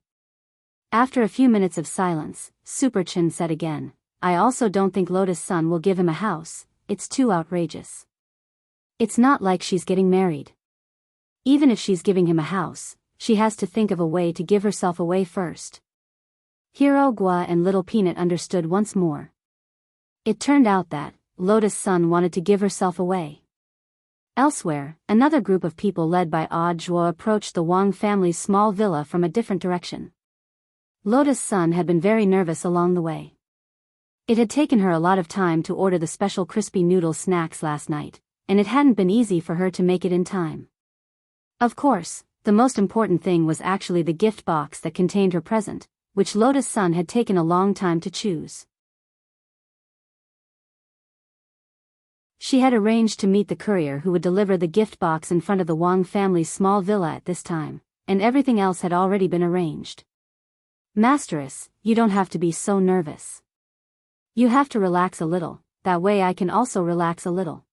After a few minutes of silence, Super Chin said again, I also don't think Lotus Sun will give him a house, it's too outrageous. It's not like she's getting married. Even if she's giving him a house, she has to think of a way to give herself away first. Hero Gua and Little Peanut understood once more. It turned out that Lotus Sun wanted to give herself away. Elsewhere, another group of people led by Odd Zhua approached the Wang family's small villa from a different direction. Lotus Sun had been very nervous along the way. It had taken her a lot of time to order the special crispy noodle snacks last night, and it hadn't been easy for her to make it in time. Of course, the most important thing was actually the gift box that contained her present, which Lotus Sun had taken a long time to choose. She had arranged to meet the courier who would deliver the gift box in front of the Wang family's small villa at this time, and everything else had already been arranged. Masteress, you don't have to be so nervous. You have to relax a little, that way I can also relax a little.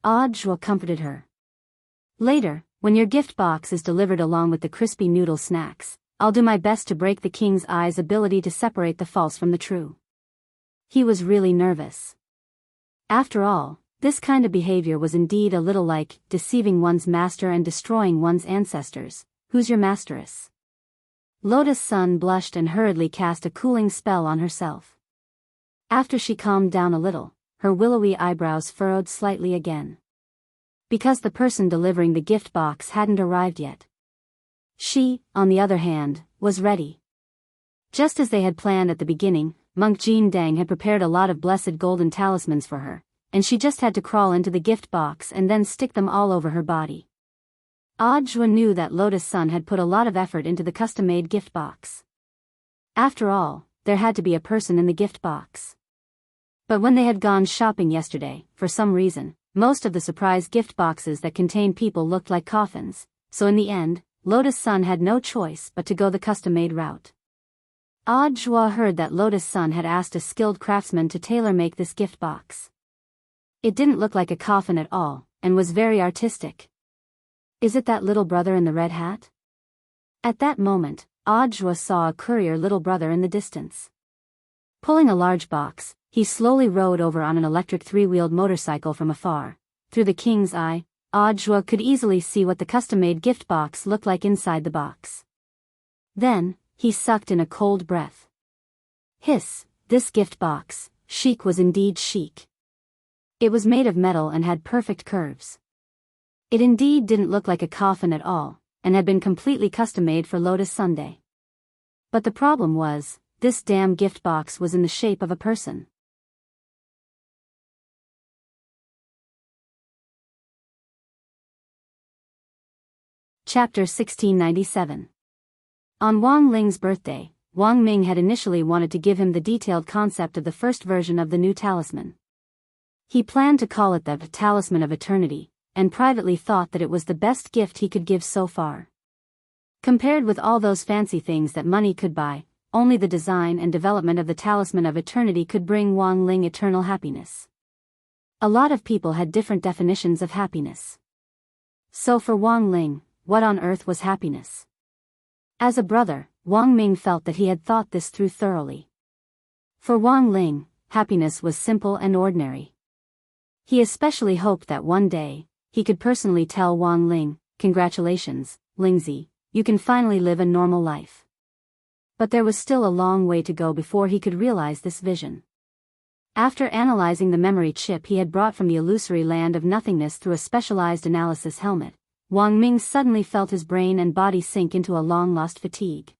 Odd Zhua comforted her. Later, when your gift box is delivered along with the crispy noodle snacks, I'll do my best to break the king's eye's ability to separate the false from the true. He was really nervous. After all, this kind of behavior was indeed a little like deceiving one's master and destroying one's ancestors, Who's your masteress? Lotus Sun blushed and hurriedly cast a cooling spell on herself. After she calmed down a little, her willowy eyebrows furrowed slightly again. Because the person delivering the gift box hadn't arrived yet. She, on the other hand, was ready. Just as they had planned at the beginning, Monk Jean Dang had prepared a lot of blessed golden talismans for her, and she just had to crawl into the gift box and then stick them all over her body. Audra knew that Lotus Sun had put a lot of effort into the custom-made gift box. After all, there had to be a person in the gift box. But when they had gone shopping yesterday, for some reason, most of the surprise gift boxes that contained people looked like coffins, so in the end, Lotus Sun had no choice but to go the custom-made route. Audra heard that Lotus Sun had asked a skilled craftsman to tailor-make this gift box. It didn't look like a coffin at all, and was very artistic. Is it that little brother in the red hat? At that moment, Audra saw a courier little brother in the distance. Pulling a large box, he slowly rode over on an electric three-wheeled motorcycle from afar. Through the king's eye, Audra could easily see what the custom-made gift box looked like inside the box. Then, he sucked in a cold breath. Hiss, this gift box, chic, was indeed chic. It was made of metal and had perfect curves. It indeed didn't look like a coffin at all, and had been completely custom-made for Lotus Sunday. But the problem was, this damn gift box was in the shape of a person. Chapter 1697. On Wang Ling's birthday, Wang Ming had initially wanted to give him the detailed concept of the first version of the new talisman. He planned to call it the Talisman of Eternity, and privately thought that it was the best gift he could give so far. Compared with all those fancy things that money could buy, only the design and development of the Talisman of Eternity could bring Wang Ling eternal happiness. A lot of people had different definitions of happiness. So for Wang Ling, what on earth was happiness? As a brother, Wang Ming felt that he had thought this through thoroughly. For Wang Ling, happiness was simple and ordinary. He especially hoped that one day, he could personally tell Wang Ling, "Congratulations, Lingzi, you can finally live a normal life." But there was still a long way to go before he could realize this vision. After analyzing the memory chip he had brought from the illusory land of nothingness through a specialized analysis helmet, Wang Ming suddenly felt his brain and body sink into a long-lost fatigue.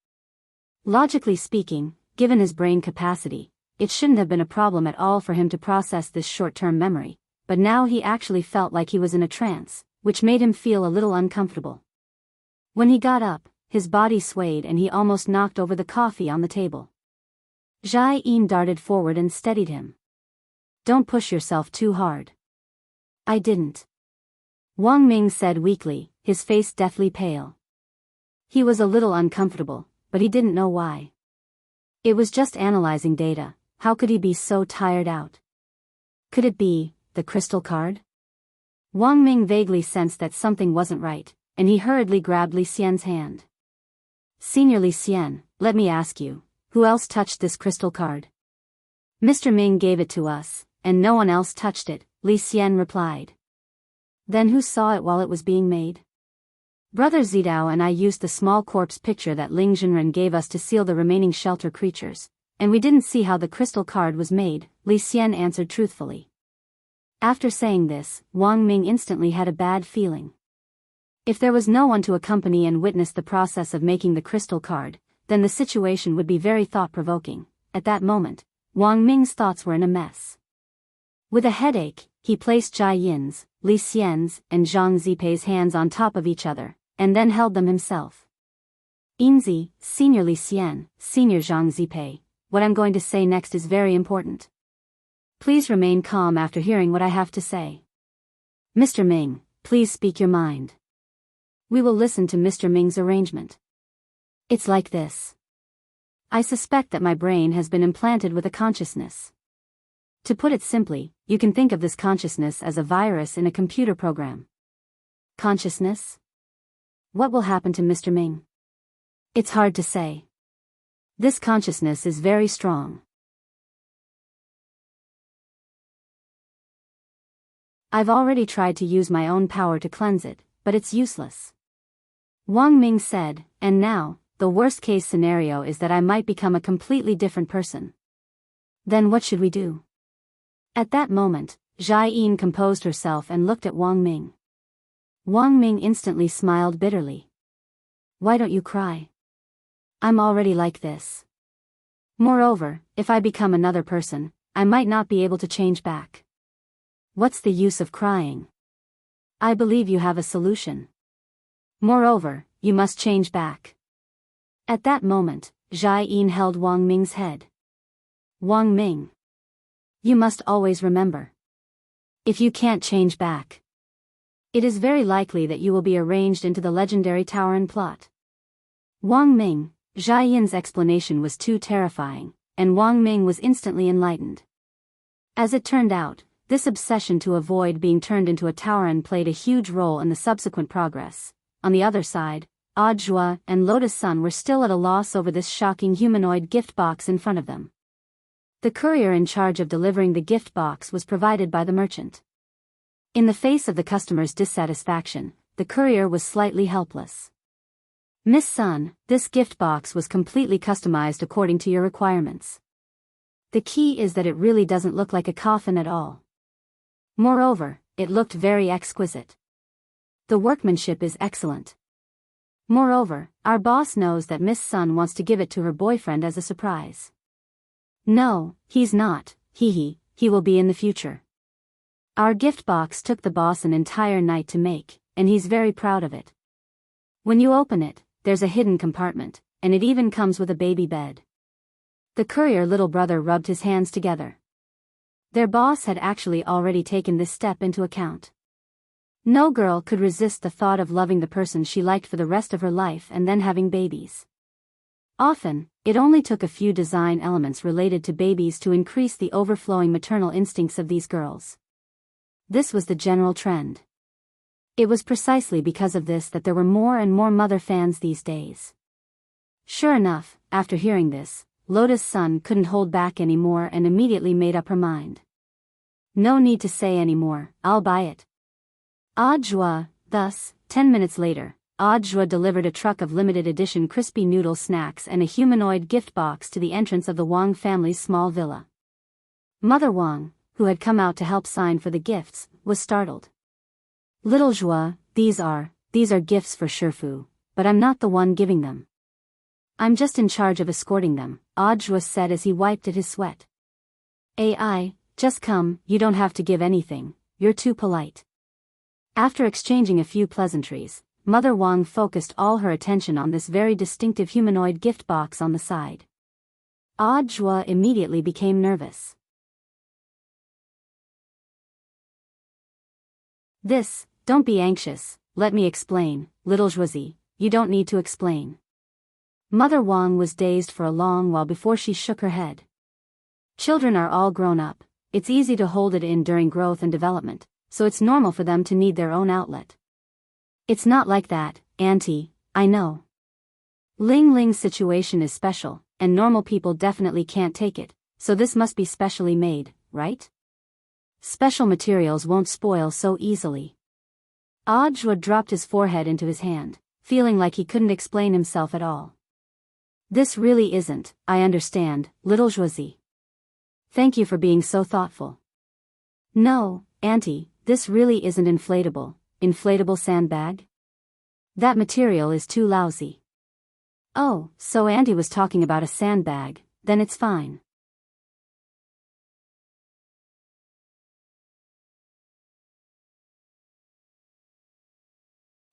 Logically speaking, given his brain capacity, it shouldn't have been a problem at all for him to process this short-term memory, but now he actually felt like he was in a trance, which made him feel a little uncomfortable. When he got up, his body swayed and he almost knocked over the coffee on the table. Jai Yin darted forward and steadied him. "Don't push yourself too hard." "I didn't," Wang Ming said weakly, his face deathly pale. He was a little uncomfortable, but he didn't know why. It was just analyzing data, how could he be so tired out? Could it be the crystal card? Wang Ming vaguely sensed that something wasn't right, and he hurriedly grabbed Li Xian's hand. "Senior Li Xian, let me ask you, who else touched this crystal card?" "Mr. Ming gave it to us, and no one else touched it," Li Xian replied. "Then who saw it while it was being made?" "Brother Zidao and I used the small corpse picture that Ling Zhenren gave us to seal the remaining shelter creatures, and we didn't see how the crystal card was made," Li Xian answered truthfully. After saying this, Wang Ming instantly had a bad feeling. If there was no one to accompany and witness the process of making the crystal card, then the situation would be very thought-provoking. At that moment, Wang Ming's thoughts were in a mess. With a headache, he placed Jai Yin's, Li Xian's, and Zhang Zipei's hands on top of each other, and then held them himself. "Yinzi, Senior Li Xian, Senior Zhang Zipei, what I'm going to say next is very important. Please remain calm after hearing what I have to say. Mr. Ming, please speak your mind. We will listen to Mr. Ming's arrangement. It's like this. I suspect that my brain has been implanted with a consciousness. To put it simply, you can think of this consciousness as a virus in a computer program." "Consciousness? What will happen to Mr. Ming?" "It's hard to say. This consciousness is very strong. I've already tried to use my own power to cleanse it, but it's useless." Wang Ming said, and now, the worst-case scenario is that I might become a completely different person. Then what should we do? At that moment, Jai Yin composed herself and looked at Wang Ming. Wang Ming instantly smiled bitterly. Why don't you cry? I'm already like this. Moreover, if I become another person, I might not be able to change back. What's the use of crying? I believe you have a solution. Moreover, you must change back. At that moment, Jai Yin held Wang Ming's head. Wang Ming. You must always remember. If you can't change back, it is very likely that you will be arranged into the legendary Taoran plot. Wang Ming, Jai Yin's explanation was too terrifying, and Wang Ming was instantly enlightened. As it turned out, this obsession to avoid being turned into a Taoran played a huge role in the subsequent progress. On the other side, Audiobook and Lotus Sun were still at a loss over this shocking humanoid gift box in front of them. The courier in charge of delivering the gift box was provided by the merchant. In the face of the customer's dissatisfaction, the courier was slightly helpless. Miss Sun, this gift box was completely customized according to your requirements. The key is that it really doesn't look like a coffin at all. Moreover, it looked very exquisite. The workmanship is excellent. Moreover, our boss knows that Miss Sun wants to give it to her boyfriend as a surprise. No, he's not, he will be in the future. Our gift box took the boss an entire night to make, and he's very proud of it. When you open it, there's a hidden compartment, and it even comes with a baby bed. The courier little brother rubbed his hands together. Their boss had actually already taken this step into account. No girl could resist the thought of loving the person she liked for the rest of her life and then having babies. Often, it only took a few design elements related to babies to increase the overflowing maternal instincts of these girls. This was the general trend. It was precisely because of this that there were more and more mother fans these days. Sure enough, after hearing this, Lotus Sun couldn't hold back anymore and immediately made up her mind. No need to say anymore, I'll buy it. Thus, 10 minutes later, Audiobook delivered a truck of limited edition crispy noodle snacks and a humanoid gift box to the entrance of the Wang family's small villa. Mother Wang, who had come out to help sign for the gifts, was startled. Little Joie, these are gifts for Shifu, but I'm not the one giving them. I'm just in charge of escorting them, Audiobook said as he wiped at his sweat. AI, just come, you don't have to give anything, you're too polite. After exchanging a few pleasantries, Mother Wang focused all her attention on this very distinctive humanoid gift box on the side. Audiobook immediately became nervous. Don't be anxious, let me explain, little Josie, you don't need to explain. Mother Wang was dazed for a long while before she shook her head. Children are all grown up, it's easy to hold it in during growth and development, so it's normal for them to need their own outlet. It's not like that, Auntie, I know. Ling Ling's situation is special, and normal people definitely can't take it, so this must be specially made, right? Special materials won't spoil so easily. Audiobook dropped his forehead into his hand, feeling like he couldn't explain himself at all. This really isn't, I understand, little Josie. Thank you for being so thoughtful. No, Auntie, this really isn't inflatable sandbag? That material is too lousy. Oh, so Auntie was talking about a sandbag, then it's fine.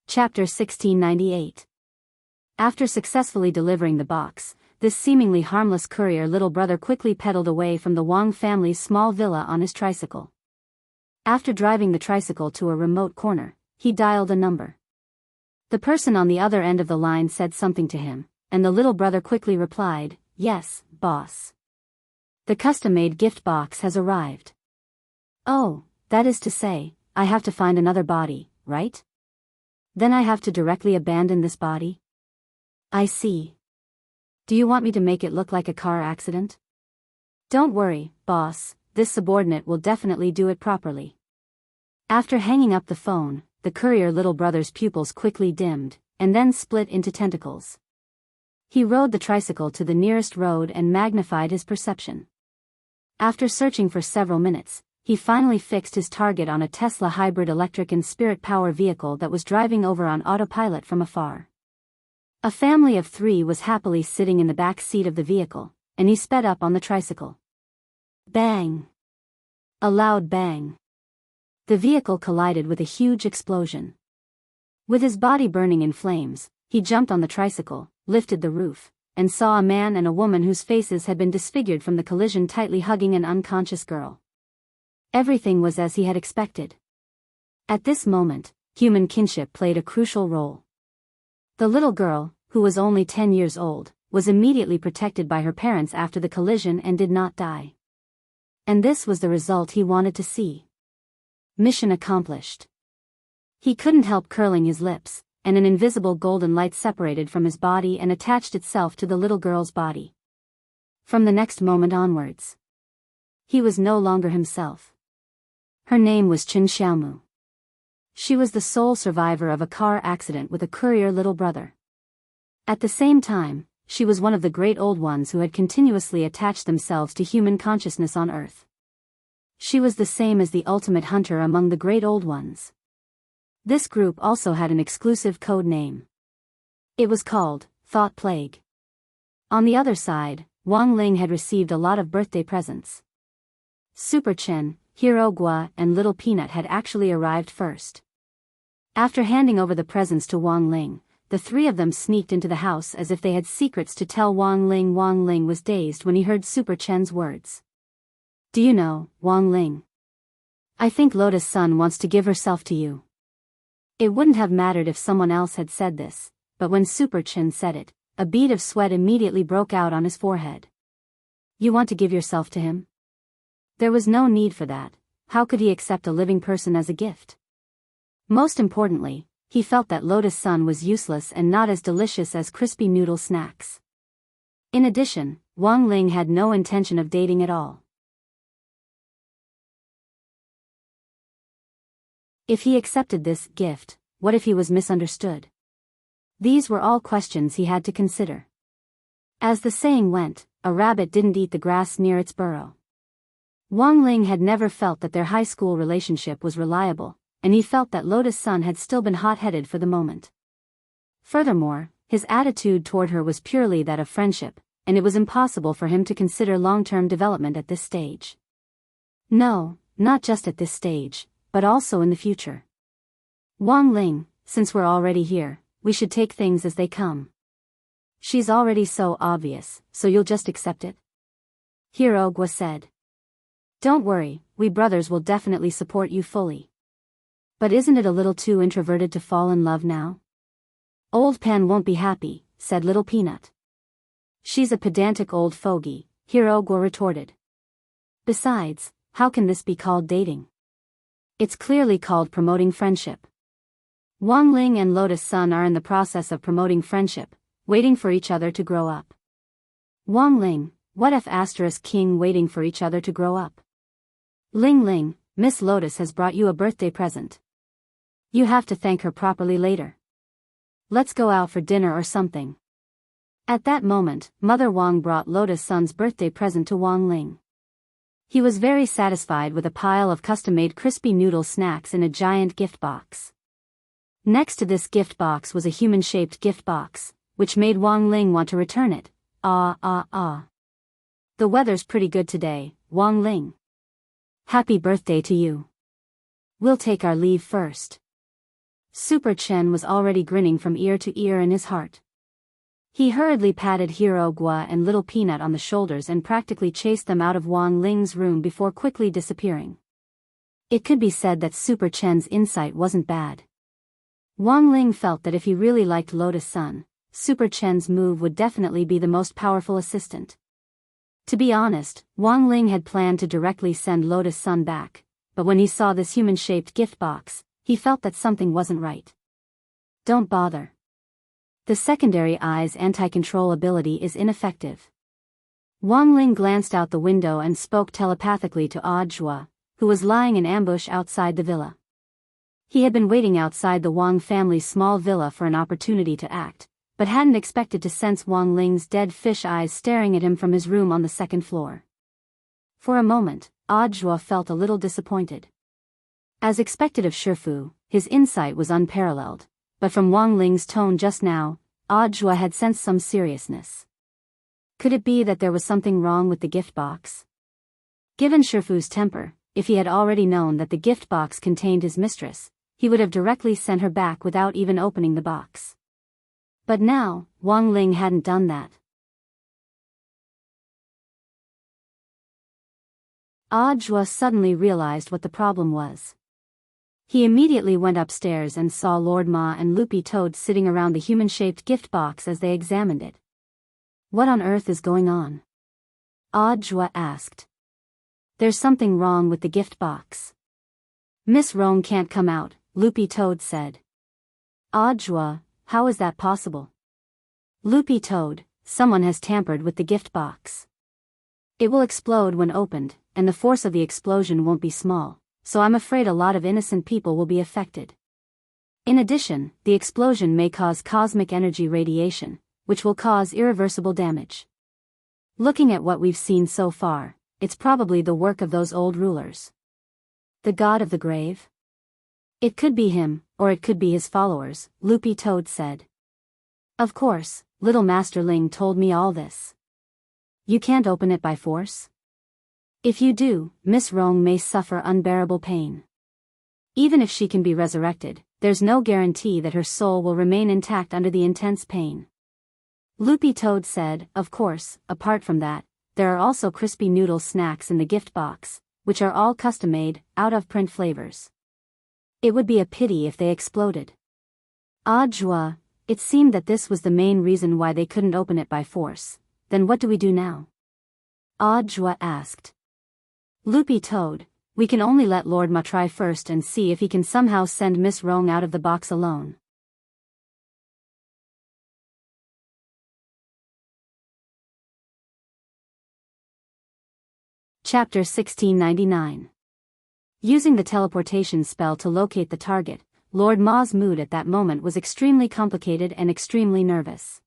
Chapter 1698. After successfully delivering the box, this seemingly harmless courier little brother quickly pedaled away from the Wang family's small villa on his tricycle. After driving the tricycle to a remote corner, he dialed a number. The person on the other end of the line said something to him, and the little brother quickly replied, "Yes, boss. The custom-made gift box has arrived." Oh, that is to say, I have to find another body, right? Then I have to directly abandon this body? I see. Do you want me to make it look like a car accident? Don't worry, boss, this subordinate will definitely do it properly. After hanging up the phone, the courier little brother's pupils quickly dimmed, and then split into tentacles. He rode the tricycle to the nearest road and magnified his perception. After searching for several minutes, he finally fixed his target on a Tesla hybrid electric and spirit power vehicle that was driving over on autopilot from afar. A family of 3 was happily sitting in the back seat of the vehicle, and he sped up on the tricycle. Bang! A loud bang. The vehicle collided with a huge explosion. With his body burning in flames, he jumped on the tricycle, lifted the roof, and saw a man and a woman whose faces had been disfigured from the collision tightly hugging an unconscious girl. Everything was as he had expected. At this moment, human kinship played a crucial role. The little girl, who was only 10 years old, was immediately protected by her parents after the collision and did not die. And this was the result he wanted to see. Mission accomplished. He couldn't help curling his lips, and an invisible golden light separated from his body and attached itself to the little girl's body. From the next moment onwards, he was no longer himself. Her name was Chen Xiaomu. She was the sole survivor of a car accident with a courier little brother. At the same time, she was one of the great old ones who had continuously attached themselves to human consciousness on Earth. She was the same as the ultimate hunter among the great old ones. This group also had an exclusive code name. It was called Thought Plague. On the other side, Wang Ling had received a lot of birthday presents. Super Chen, Hero Gua and Little Peanut had actually arrived first. After handing over the presents to Wang Ling, the 3 of them sneaked into the house as if they had secrets to tell Wang Ling. Wang Ling was dazed when he heard Super Chen's words. Do you know, Wang Ling? I think Lotus Sun wants to give herself to you. It wouldn't have mattered if someone else had said this, but when Super Chen said it, a bead of sweat immediately broke out on his forehead. You want to give yourself to him? There was no need for that. How could he accept a living person as a gift? Most importantly, he felt that Lotus Sun was useless and not as delicious as crispy noodle snacks. In addition, Wang Ling had no intention of dating at all. If he accepted this gift, what if he was misunderstood? These were all questions he had to consider. As the saying went, a rabbit didn't eat the grass near its burrow. Wang Ling had never felt that their high school relationship was reliable, and he felt that Lotus Sun had still been hot-headed for the moment. Furthermore, his attitude toward her was purely that of friendship, and it was impossible for him to consider long-term development at this stage. No, not just at this stage, but also in the future. Wang Ling, since we're already here, we should take things as they come. She's already so obvious, so you'll just accept it? Hero Gua said. Don't worry, we brothers will definitely support you fully. But isn't it a little too introverted to fall in love now? Old Pan won't be happy, said Little Peanut. She's a pedantic old fogey, Hero Gua retorted. Besides, how can this be called dating? It's clearly called promoting friendship. Wang Ling and Lotus Sun are in the process of promoting friendship, waiting for each other to grow up. Wang Ling, what if *King waiting for each other to grow up? Ling Ling, Miss Lotus has brought you a birthday present. You have to thank her properly later. Let's go out for dinner or something. At that moment, Mother Wang brought Lotus Sun's birthday present to Wang Ling. He was very satisfied with a pile of custom-made crispy noodle snacks in a giant gift box. Next to this gift box was a human-shaped gift box, which made Wang Ling want to return it. The weather's pretty good today, Wang Ling. Happy birthday to you. We'll take our leave first. Super Chen was already grinning from ear to ear in his heart. He hurriedly patted Hero Gua and Little Peanut on the shoulders and practically chased them out of Wang Ling's room before quickly disappearing. It could be said that Super Chen's insight wasn't bad. Wang Ling felt that if he really liked Lotus Sun, Super Chen's move would definitely be the most powerful assistant. To be honest, Wang Ling had planned to directly send Lotus Sun back, but when he saw this human-shaped gift box, he felt that something wasn't right. Don't bother. The secondary eye's anti-control ability is ineffective. Wang Ling glanced out the window and spoke telepathically to Jua, who was lying in ambush outside the villa. He had been waiting outside the Wang family's small villa for an opportunity to act, but hadn't expected to sense Wang Ling's dead fish eyes staring at him from his room on the second floor. For a moment, Audiobook felt a little disappointed. As expected of Shifu, his insight was unparalleled, but from Wang Ling's tone just now, Audiobook had sensed some seriousness. Could it be that there was something wrong with the gift box? Given Shifu's temper, if he had already known that the gift box contained his mistress, he would have directly sent her back without even opening the box. But now, Wang Ling hadn't done that. Audiobook suddenly realized what the problem was. He immediately went upstairs and saw Lord Ma and Loopy Toad sitting around the human-shaped gift box as they examined it. What on earth is going on? Audiobook asked. There's something wrong with the gift box. Miss Rome can't come out, Loopy Toad said. Audiobook, how is that possible? Loopy Toad, someone has tampered with the gift box. It will explode when opened, and the force of the explosion won't be small, so I'm afraid a lot of innocent people will be affected. In addition, the explosion may cause cosmic energy radiation, which will cause irreversible damage. Looking at what we've seen so far, it's probably the work of those old rulers. The god of the grave? It could be him, or it could be his followers, Loopy Toad said. Of course, little Master Ling told me all this. You can't open it by force? If you do, Miss Rome may suffer unbearable pain. Even if she can be resurrected, there's no guarantee that her soul will remain intact under the intense pain. Loopy Toad said, of course, apart from that, there are also crispy noodle snacks in the gift box, which are all custom-made, out-of-print flavors. It would be a pity if they exploded. Audiobook, it seemed that this was the main reason why they couldn't open it by force. Then what do we do now? Audiobook asked. Loopy Toad, we can only let Lord Ma try first and see if he can somehow send Miss Rong out of the box alone. Chapter 1699. Using the teleportation spell to locate the target, Lord Ma's mood at that moment was extremely complicated and extremely nervous.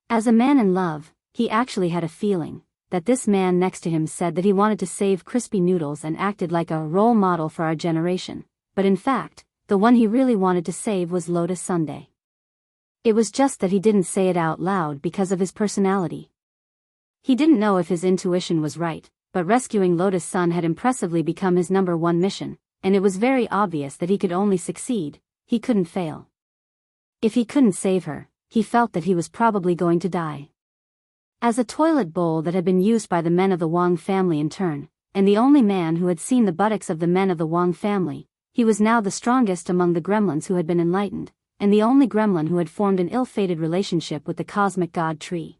As a man in love, he actually had a feeling that this man next to him said that he wanted to save crispy noodles and acted like a role model for our generation, but in fact, the one he really wanted to save was Lotus Sundae. It was just that he didn't say it out loud because of his personality. He didn't know if his intuition was right, but rescuing Lotus Sun had impressively become his #1 mission, and it was very obvious that he could only succeed, he couldn't fail. If he couldn't save her, he felt that he was probably going to die. As a toilet bowl that had been used by the men of the Wang family in turn, and the only man who had seen the buttocks of the men of the Wang family, he was now the strongest among the gremlins who had been enlightened, and the only gremlin who had formed an ill-fated relationship with the cosmic god tree.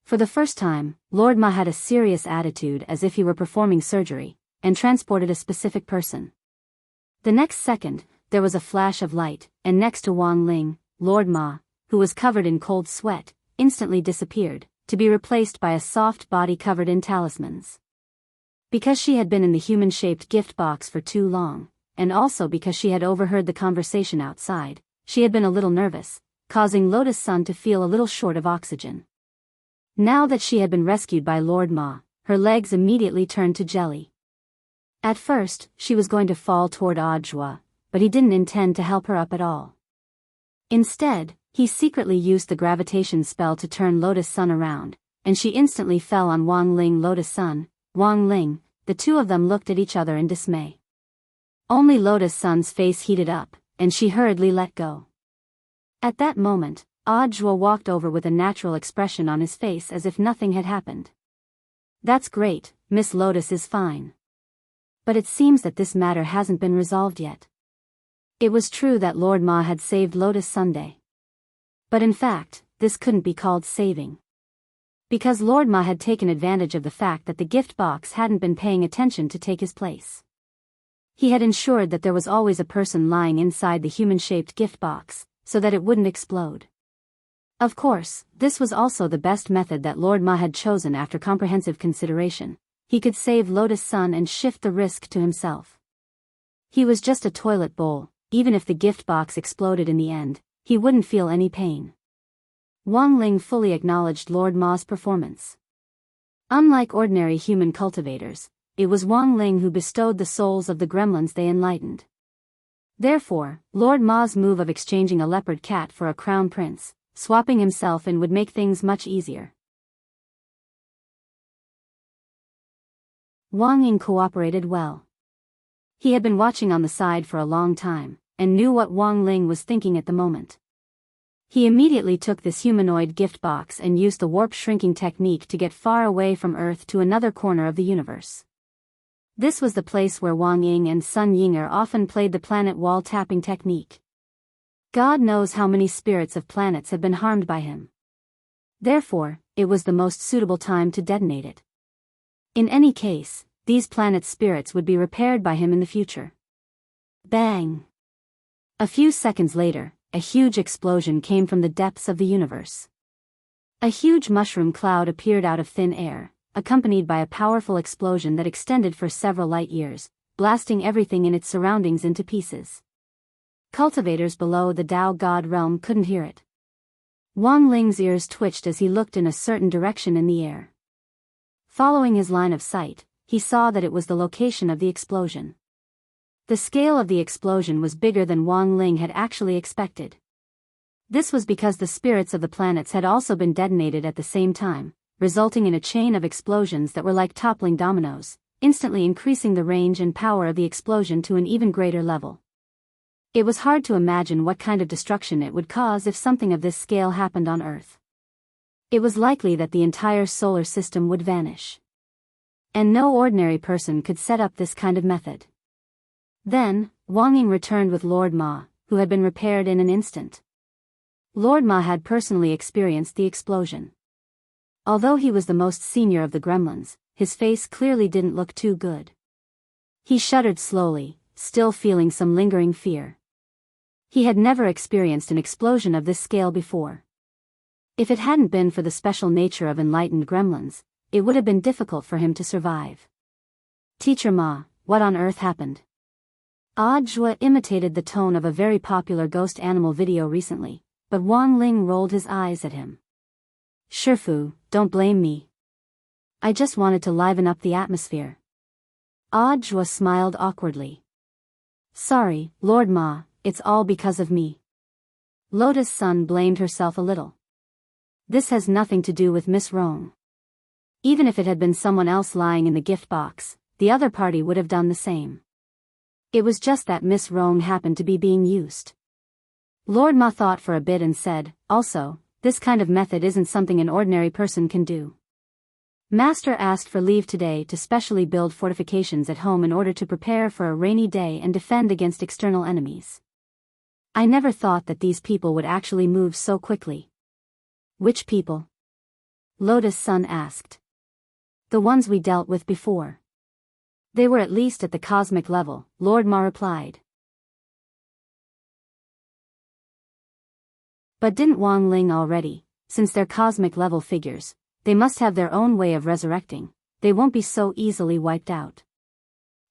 For the first time, Lord Ma had a serious attitude as if he were performing surgery, and transported a specific person. The next second, there was a flash of light, and next to Wang Ling, Lord Ma, who was covered in cold sweat, instantly disappeared, to be replaced by a soft body covered in talismans. Because she had been in the human-shaped gift box for too long, and also because she had overheard the conversation outside, she had been a little nervous, causing Lotus Sun to feel a little short of oxygen. Now that she had been rescued by Lord Ma, her legs immediately turned to jelly. At first, she was going to fall toward Audiobook, but he didn't intend to help her up at all. Instead, he secretly used the gravitation spell to turn Lotus Sun around, and she instantly fell on Wang Ling. Lotus Sun, Wang Ling, the two of them looked at each other in dismay. Only Lotus Sun's face heated up, and she hurriedly let go. At that moment, Audiobook walked over with a natural expression on his face as if nothing had happened. That's great, Miss Lotus is fine. But it seems that this matter hasn't been resolved yet. It was true that Lord Ma had saved Lotus Sundae. But in fact, this couldn't be called saving. Because Lord Ma had taken advantage of the fact that the gift box hadn't been paying attention to take his place. He had ensured that there was always a person lying inside the human-shaped gift box, so that it wouldn't explode. Of course, this was also the best method that Lord Ma had chosen after comprehensive consideration. He could save Lotus Sun and shift the risk to himself. He was just a toilet bowl. Even if the gift box exploded in the end, he wouldn't feel any pain. Wang Ling fully acknowledged Lord Ma's performance. Unlike ordinary human cultivators, it was Wang Ling who bestowed the souls of the gremlins they enlightened. Therefore, Lord Ma's move of exchanging a leopard cat for a crown prince, swapping himself in, would make things much easier. Wang Ying cooperated well. He had been watching on the side for a long time, and knew what Wang Ling was thinking at the moment. He immediately took this humanoid gift box and used the warp shrinking technique to get far away from Earth to another corner of the universe. This was the place where Wang Ying and Sun Yinger often played the planet wall tapping technique. God knows how many spirits of planets had been harmed by him. Therefore, it was the most suitable time to detonate it. In any case, these planets' spirits would be repaired by him in the future. Bang! A few seconds later, a huge explosion came from the depths of the universe. A huge mushroom cloud appeared out of thin air, accompanied by a powerful explosion that extended for several light years, blasting everything in its surroundings into pieces. Cultivators below the Dao God realm couldn't hear it. Wang Ling's ears twitched as he looked in a certain direction in the air. Following his line of sight, he saw that it was the location of the explosion. The scale of the explosion was bigger than Wang Ling had actually expected. This was because the spirits of the planets had also been detonated at the same time, resulting in a chain of explosions that were like toppling dominoes, instantly increasing the range and power of the explosion to an even greater level. It was hard to imagine what kind of destruction it would cause if something of this scale happened on Earth. It was likely that the entire solar system would vanish. And no ordinary person could set up this kind of method. Then, Wang Ying returned with Lord Ma, who had been repaired in an instant. Lord Ma had personally experienced the explosion. Although he was the most senior of the gremlins, his face clearly didn't look too good. He shuddered slowly, still feeling some lingering fear. He had never experienced an explosion of this scale before. If it hadn't been for the special nature of enlightened gremlins, it would have been difficult for him to survive. Teacher Ma, what on earth happened? Jua imitated the tone of a very popular ghost animal video recently, but Wang Ling rolled his eyes at him. Shifu, don't blame me. I just wanted to liven up the atmosphere. Jua smiled awkwardly. Sorry, Lord Ma, it's all because of me. Lotus Sun blamed herself a little. This has nothing to do with Miss Rong. Even if it had been someone else lying in the gift box, the other party would have done the same. It was just that Miss Rong happened to be being used. Lord Ma thought for a bit and said, also, this kind of method isn't something an ordinary person can do. Master asked for leave today to specially build fortifications at home in order to prepare for a rainy day and defend against external enemies. I never thought that these people would actually move so quickly. Which people? Lotus Sun asked. The ones we dealt with before. They were at least at the cosmic level, Lord Ma replied. But didn't Wang Ling already, since they're cosmic level figures, they must have their own way of resurrecting, they won't be so easily wiped out.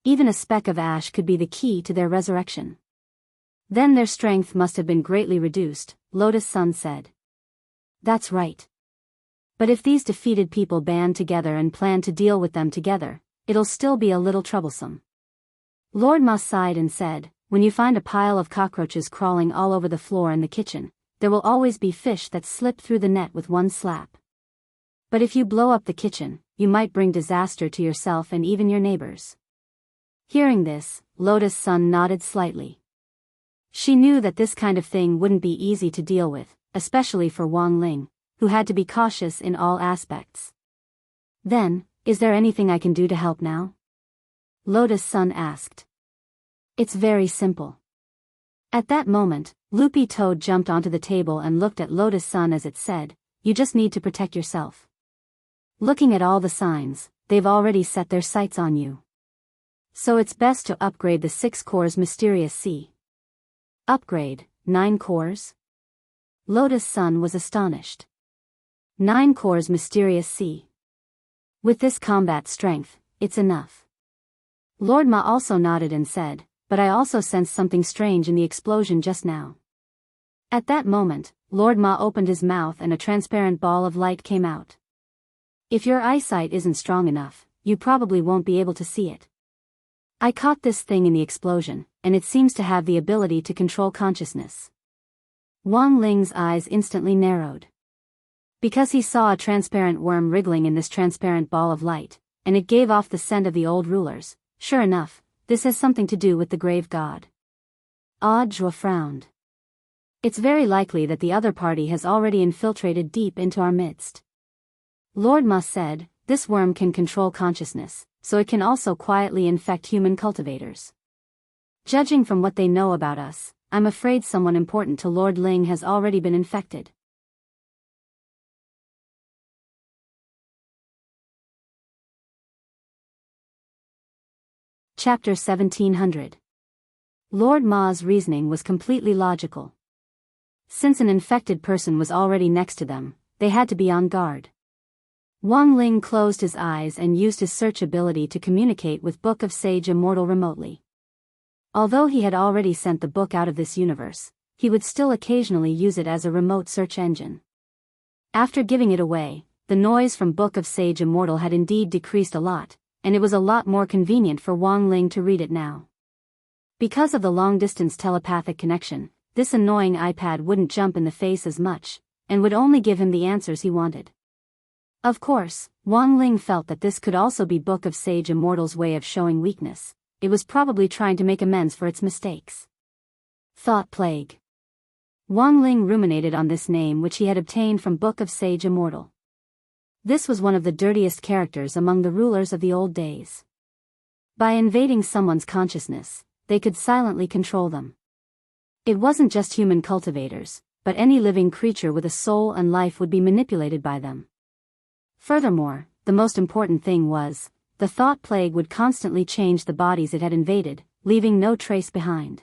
Even a speck of ash could be the key to their resurrection. Then their strength must have been greatly reduced, Lotus Sun said. That's right. But if these defeated people band together and plan to deal with them together, it'll still be a little troublesome. Lord Ma sighed and said, when you find a pile of cockroaches crawling all over the floor in the kitchen, there will always be fish that slip through the net with one slap. But if you blow up the kitchen, you might bring disaster to yourself and even your neighbors. Hearing this, Lotus Sun nodded slightly. She knew that this kind of thing wouldn't be easy to deal with, especially for Wang Ling, who had to be cautious in all aspects. Then, is there anything I can do to help now? Lotus Sun asked. It's very simple. At that moment, Loopy Toad jumped onto the table and looked at Lotus Sun as it said, you just need to protect yourself. Looking at all the signs, they've already set their sights on you. So it's best to upgrade the 6 cores Mysterious Sea. Upgrade, 9 cores? Lotus Sun was astonished. 9 cores Mysterious Sea. With this combat strength, it's enough. Lord Ma also nodded and said, but I also sensed something strange in the explosion just now. At that moment, Lord Ma opened his mouth and a transparent ball of light came out. If your eyesight isn't strong enough, you probably won't be able to see it. I caught this thing in the explosion, and it seems to have the ability to control consciousness. Wang Ling's eyes instantly narrowed. Because he saw a transparent worm wriggling in this transparent ball of light, and it gave off the scent of the old rulers. Sure enough, this has something to do with the grave god. Audiobook frowned. It's very likely that the other party has already infiltrated deep into our midst. Lord Ma said, this worm can control consciousness, so it can also quietly infect human cultivators. Judging from what they know about us, I'm afraid someone important to Lord Ling has already been infected. Chapter 1700. Lord Ma's reasoning was completely logical. Since an infected person was already next to them, they had to be on guard. Wang Ling closed his eyes and used his search ability to communicate with Book of Sage Immortal remotely. Although he had already sent the book out of this universe, he would still occasionally use it as a remote search engine. After giving it away, the noise from Book of Sage Immortal had indeed decreased a lot, and it was a lot more convenient for Wang Ling to read it now. Because of the long-distance telepathic connection, this annoying iPad wouldn't jump in the face as much, and would only give him the answers he wanted. Of course, Wang Ling felt that this could also be Book of Sage Immortal's way of showing weakness. It was probably trying to make amends for its mistakes. Thought Plague. Wang Ling ruminated on this name which he had obtained from Book of Sage Immortal. This was one of the dirtiest characters among the rulers of the old days. By invading someone's consciousness, they could silently control them. It wasn't just human cultivators, but any living creature with a soul and life would be manipulated by them. Furthermore, the most important thing was, the thought plague would constantly change the bodies it had invaded, leaving no trace behind.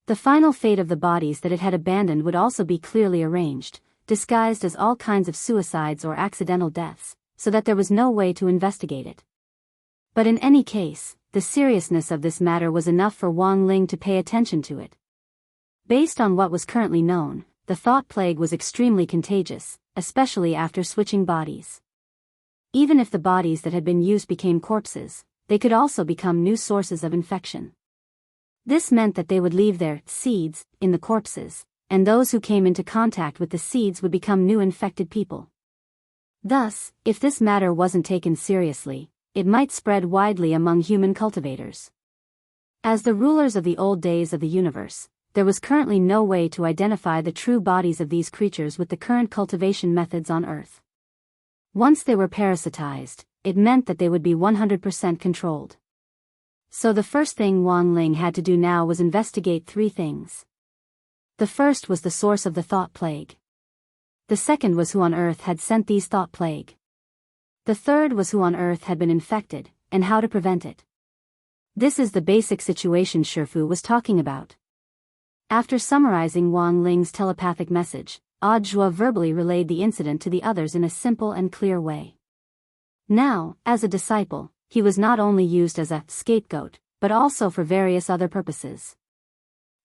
The final fate of the bodies that it had abandoned would also be clearly arranged, disguised as all kinds of suicides or accidental deaths, so that there was no way to investigate it. But in any case, the seriousness of this matter was enough for Wang Ling to pay attention to it. Based on what was currently known, the thought plague was extremely contagious, especially after switching bodies. Even if the bodies that had been used became corpses, they could also become new sources of infection. This meant that they would leave their seeds in the corpses, and those who came into contact with the seeds would become new infected people. Thus, if this matter wasn't taken seriously, it might spread widely among human cultivators. As the rulers of the old days of the universe, there was currently no way to identify the true bodies of these creatures with the current cultivation methods on Earth. Once they were parasitized, it meant that they would be 100% controlled. So the first thing Wang Ling had to do now was investigate three things. The first was the source of the thought plague. The second was who on Earth had sent these thought plague. The third was who on Earth had been infected, and how to prevent it. This is the basic situation Shifu was talking about. After summarizing Wang Ling's telepathic message, Audiobook verbally relayed the incident to the others in a simple and clear way. Now, as a disciple, he was not only used as a scapegoat, but also for various other purposes.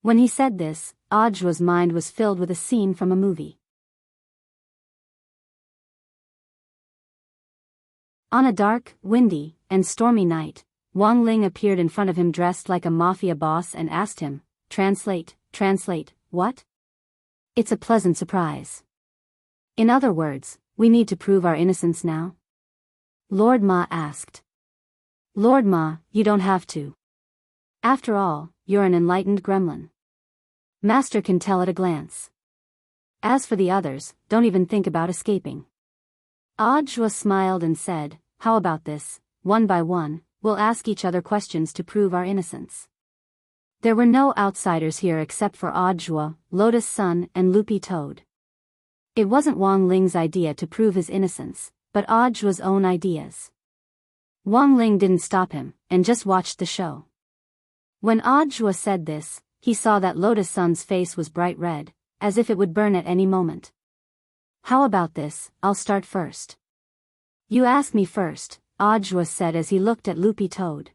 When he said this, Audiobook's mind was filled with a scene from a movie. On a dark, windy, and stormy night, Wang Ling appeared in front of him dressed like a mafia boss and asked him, Translate, what? It's a pleasant surprise. In other words, we need to prove our innocence now? Lord Ma asked. Lord Ma, you don't have to. After all, you're an enlightened gremlin. Master can tell at a glance. As for the others, don't even think about escaping. Audiobook smiled and said, how about this, one by one, we'll ask each other questions to prove our innocence. There were no outsiders here except for Audiobook, Lotus Sun and Loopy Toad. It wasn't Wang Ling's idea to prove his innocence, but Audiobook's own ideas. Wang Ling didn't stop him, and just watched the show. When Audiobook said this, he saw that Lotus Sun's face was bright red, as if it would burn at any moment. How about this, I'll start first. You ask me first, Audiobook said as he looked at Loopy Toad.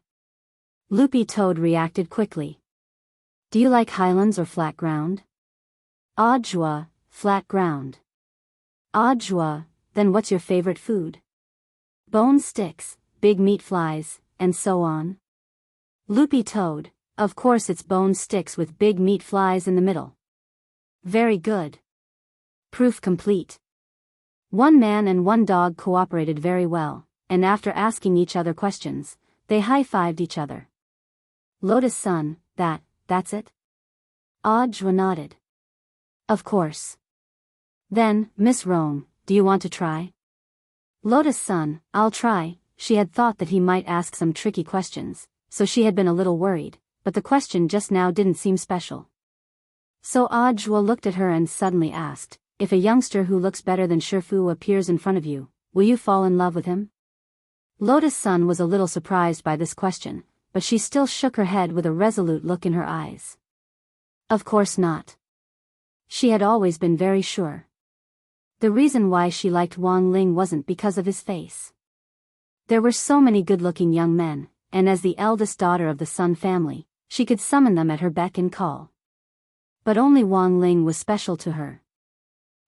Loopy Toad reacted quickly. Do you like highlands or flat ground? Ajwa, flat ground. Ajwa, then what's your favorite food? Bone sticks, big meat flies, and so on. Loopy Toad, of course it's bone sticks with big meat flies in the middle. Very good. Proof complete. One man and one dog cooperated very well, and after asking each other questions, they high-fived each other. Lotus Sun, that's it? Ajwa nodded. Of course. Then, Miss Rome, do you want to try? Lotus Sun, I'll try. She had thought that he might ask some tricky questions, so she had been a little worried, but the question just now didn't seem special. So Ajwa looked at her and suddenly asked, if a youngster who looks better than Shifu appears in front of you, will you fall in love with him? Lotus Sun was a little surprised by this question, but she still shook her head with a resolute look in her eyes. Of course not. She had always been very sure. The reason why she liked Wang Ling wasn't because of his face. There were so many good-looking young men, and as the eldest daughter of the Sun family, she could summon them at her beck and call. But only Wang Ling was special to her.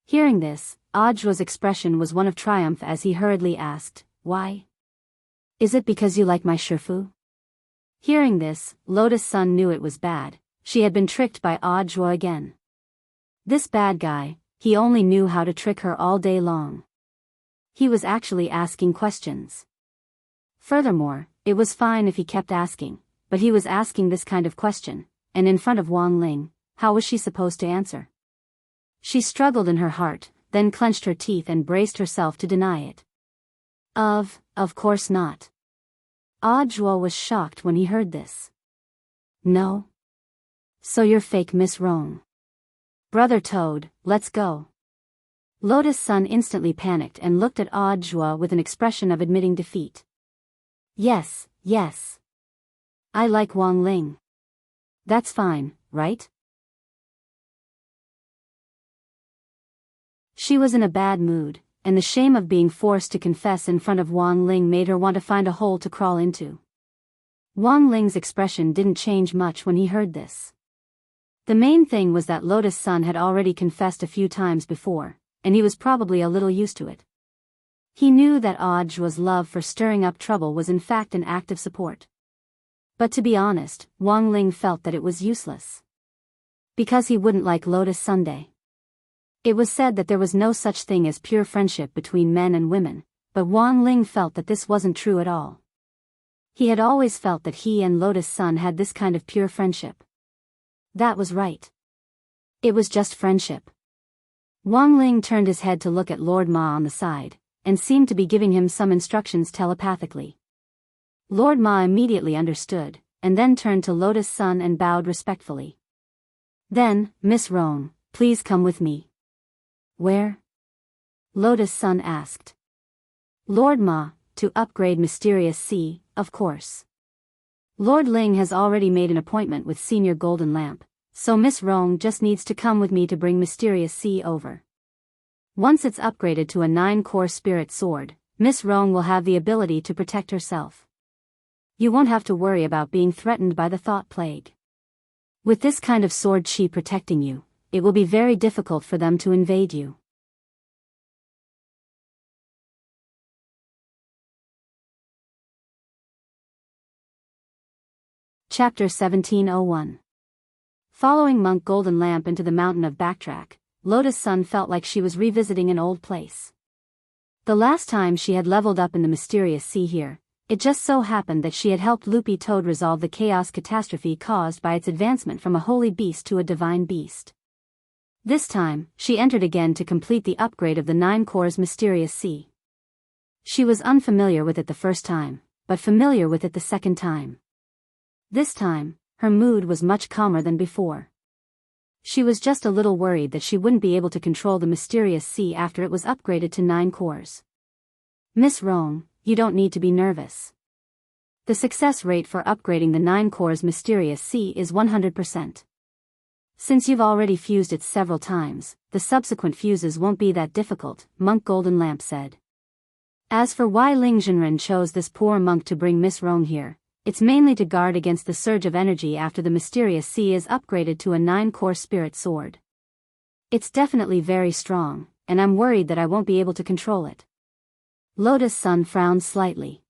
Hearing this, Ajwa's expression was one of triumph as he hurriedly asked, why? Is it because you like my Shifu? Hearing this, Lotus Sun knew it was bad. She had been tricked by Ajwa again. This bad guy, he only knew how to trick her all day long. He was actually asking questions. Furthermore, it was fine if he kept asking, but he was asking this kind of question, and in front of Wang Ling, how was she supposed to answer? She struggled in her heart, then clenched her teeth and braced herself to deny it. Of course not. Ajwa was shocked when he heard this. No? So you're fake Miss Rome. Brother Toad, let's go. Lotus Sun instantly panicked and looked at Ajwa with an expression of admitting defeat. Yes. I like Wang Ling. That's fine, right? She was in a bad mood, and the shame of being forced to confess in front of Wang Ling made her want to find a hole to crawl into. Wang Ling's expression didn't change much when he heard this. The main thing was that Lotus Sun had already confessed a few times before, and he was probably a little used to it. He knew that Ajwa's love for stirring up trouble was in fact an act of support. But to be honest, Wang Ling felt that it was useless. Because he wouldn't like Lotus Sunday. It was said that there was no such thing as pure friendship between men and women, but Wang Ling felt that this wasn't true at all. He had always felt that he and Lotus Sun had this kind of pure friendship. That was right. It was just friendship. Wang Ling turned his head to look at Lord Ma on the side, and seemed to be giving him some instructions telepathically. Lord Ma immediately understood, and then turned to Lotus Sun and bowed respectfully. Then, Miss Rome, please come with me. Where? Lotus Sun asked. Lord Ma, to upgrade Mysterious Sea, of course. Lord Ling has already made an appointment with Senior Golden Lamp, so Miss Rome just needs to come with me to bring Mysterious Sea over. Once it's upgraded to a 9-core spirit sword, Miss Rome will have the ability to protect herself. You won't have to worry about being threatened by the thought plague. With this kind of sword chi protecting you, it will be very difficult for them to invade you. Chapter 1701. Following Monk Golden Lamp into the mountain of Backtrack, Lotus Sun felt like she was revisiting an old place. The last time she had leveled up in the Mysterious Sea here, it just so happened that she had helped Loopy Toad resolve the chaos catastrophe caused by its advancement from a holy beast to a divine beast. This time, she entered again to complete the upgrade of the 9 cores Mysterious Sea. She was unfamiliar with it the first time, but familiar with it the second time. This time, her mood was much calmer than before. She was just a little worried that she wouldn't be able to control the Mysterious Sea after it was upgraded to 9 cores. Miss Rome, you don't need to be nervous. The success rate for upgrading the 9 cores Mysterious Sea is 100%. Since you've already fused it several times, the subsequent fuses won't be that difficult, Monk Golden Lamp said. As for why Ling Zhenren chose this poor monk to bring Miss Rome here, It's mainly to guard against the surge of energy after the mysterious sea is upgraded to a 9-core spirit sword. It's definitely very strong, and I'm worried that I won't be able to control it. Lotus Sun frowned slightly.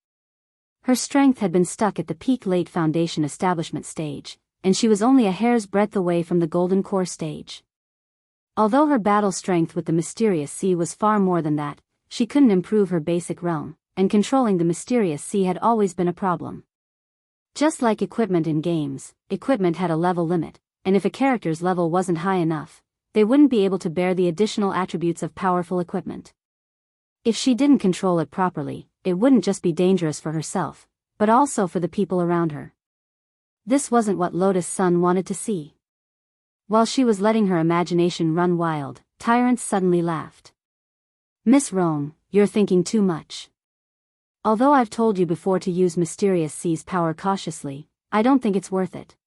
Her strength had been stuck at the peak late foundation establishment stage, and she was only a hair's breadth away from the golden core stage. Although her battle strength with the mysterious sea was far more than that, she couldn't improve her basic realm, and controlling the mysterious sea had always been a problem. Just like equipment in games, equipment had a level limit, and if a character's level wasn't high enough, they wouldn't be able to bear the additional attributes of powerful equipment. If she didn't control it properly, it wouldn't just be dangerous for herself, but also for the people around her. This wasn't what Lotus Sun wanted to see. While she was letting her imagination run wild, Tyrant suddenly laughed. "Miss Rome, you're thinking too much. Although I've told you before to use Mysterious Sea's power cautiously, I don't think it's worth it.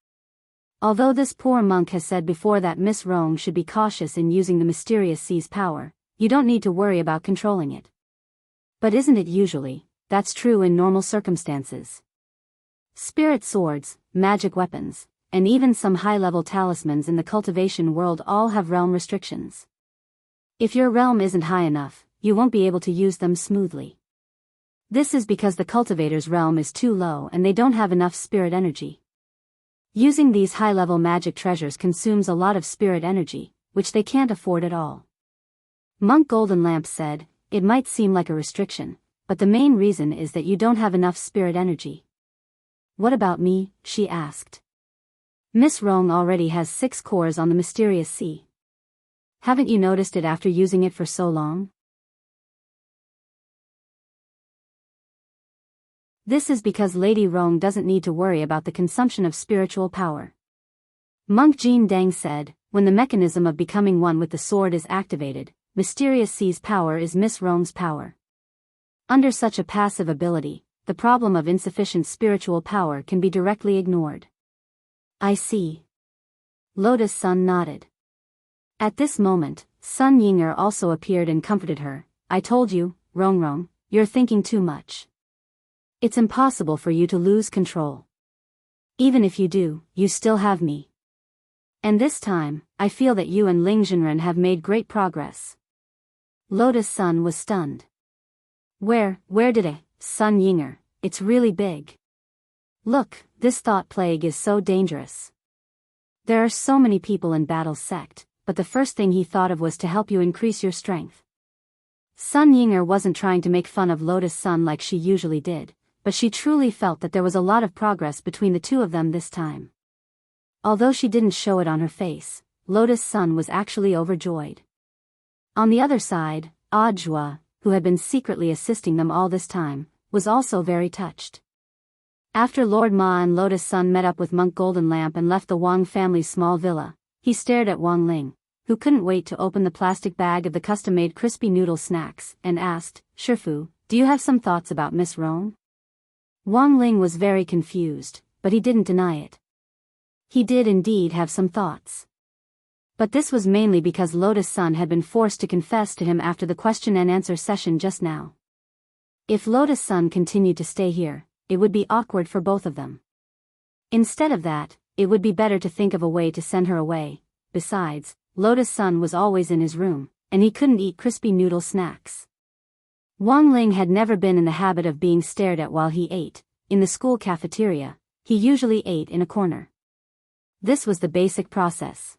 Although this poor monk has said before that Miss Rome should be cautious in using the Mysterious Sea's power, you don't need to worry about controlling it. But isn't it usually, that's true in normal circumstances? Spirit swords, magic weapons, and even some high-level talismans in the cultivation world all have realm restrictions. If your realm isn't high enough, you won't be able to use them smoothly. This is because the cultivator's realm is too low and they don't have enough spirit energy. Using these high-level magic treasures consumes a lot of spirit energy, which they can't afford at all." Monk Golden Lamp said, "It might seem like a restriction, but the main reason is that you don't have enough spirit energy." "What about me?" she asked. "Miss Rong already has 6 cores on the Mysterious Sea. Haven't you noticed it after using it for so long?" This is because Lady Rong doesn't need to worry about the consumption of spiritual power. Monk Jin Deng said, "When the mechanism of becoming one with the sword is activated, Mysterious Sea's power is Miss Rong's power. Under such a passive ability, the problem of insufficient spiritual power can be directly ignored." "I see." Lotus Sun nodded. At this moment, Sun Yinger also appeared and comforted her. "I told you, Rong, you're thinking too much. It's impossible for you to lose control. Even if you do, you still have me. And this time, I feel that you and Ling Jinren have made great progress." Lotus Sun was stunned. Where did I? Sun Yinger, it's really big. Look, this thought plague is so dangerous. There are so many people in Battle Sect, but the first thing he thought of was to help you increase your strength. Sun Yinger wasn't trying to make fun of Lotus Sun like she usually did, but she truly felt that there was a lot of progress between the two of them this time. Although she didn't show it on her face, Lotus Sun was actually overjoyed. On the other side, Ajua, who had been secretly assisting them all this time, was also very touched. After Lord Ma and Lotus Sun met up with Monk Golden Lamp and left the Wang family's small villa, he stared at Wang Ling, who couldn't wait to open the plastic bag of the custom-made crispy noodle snacks, and asked, "Shifu, do you have some thoughts about Miss Rong?" Wang Ling was very confused, but he didn't deny it. He did indeed have some thoughts. But this was mainly because Lotus Sun had been forced to confess to him after the question and answer session just now. If Lotus Sun continued to stay here, it would be awkward for both of them. Instead of that, it would be better to think of a way to send her away. Besides, Lotus Sun was always in his room, and he couldn't eat crispy noodle snacks. Wang Ling had never been in the habit of being stared at while he ate. In the school cafeteria, he usually ate in a corner. This was the basic process.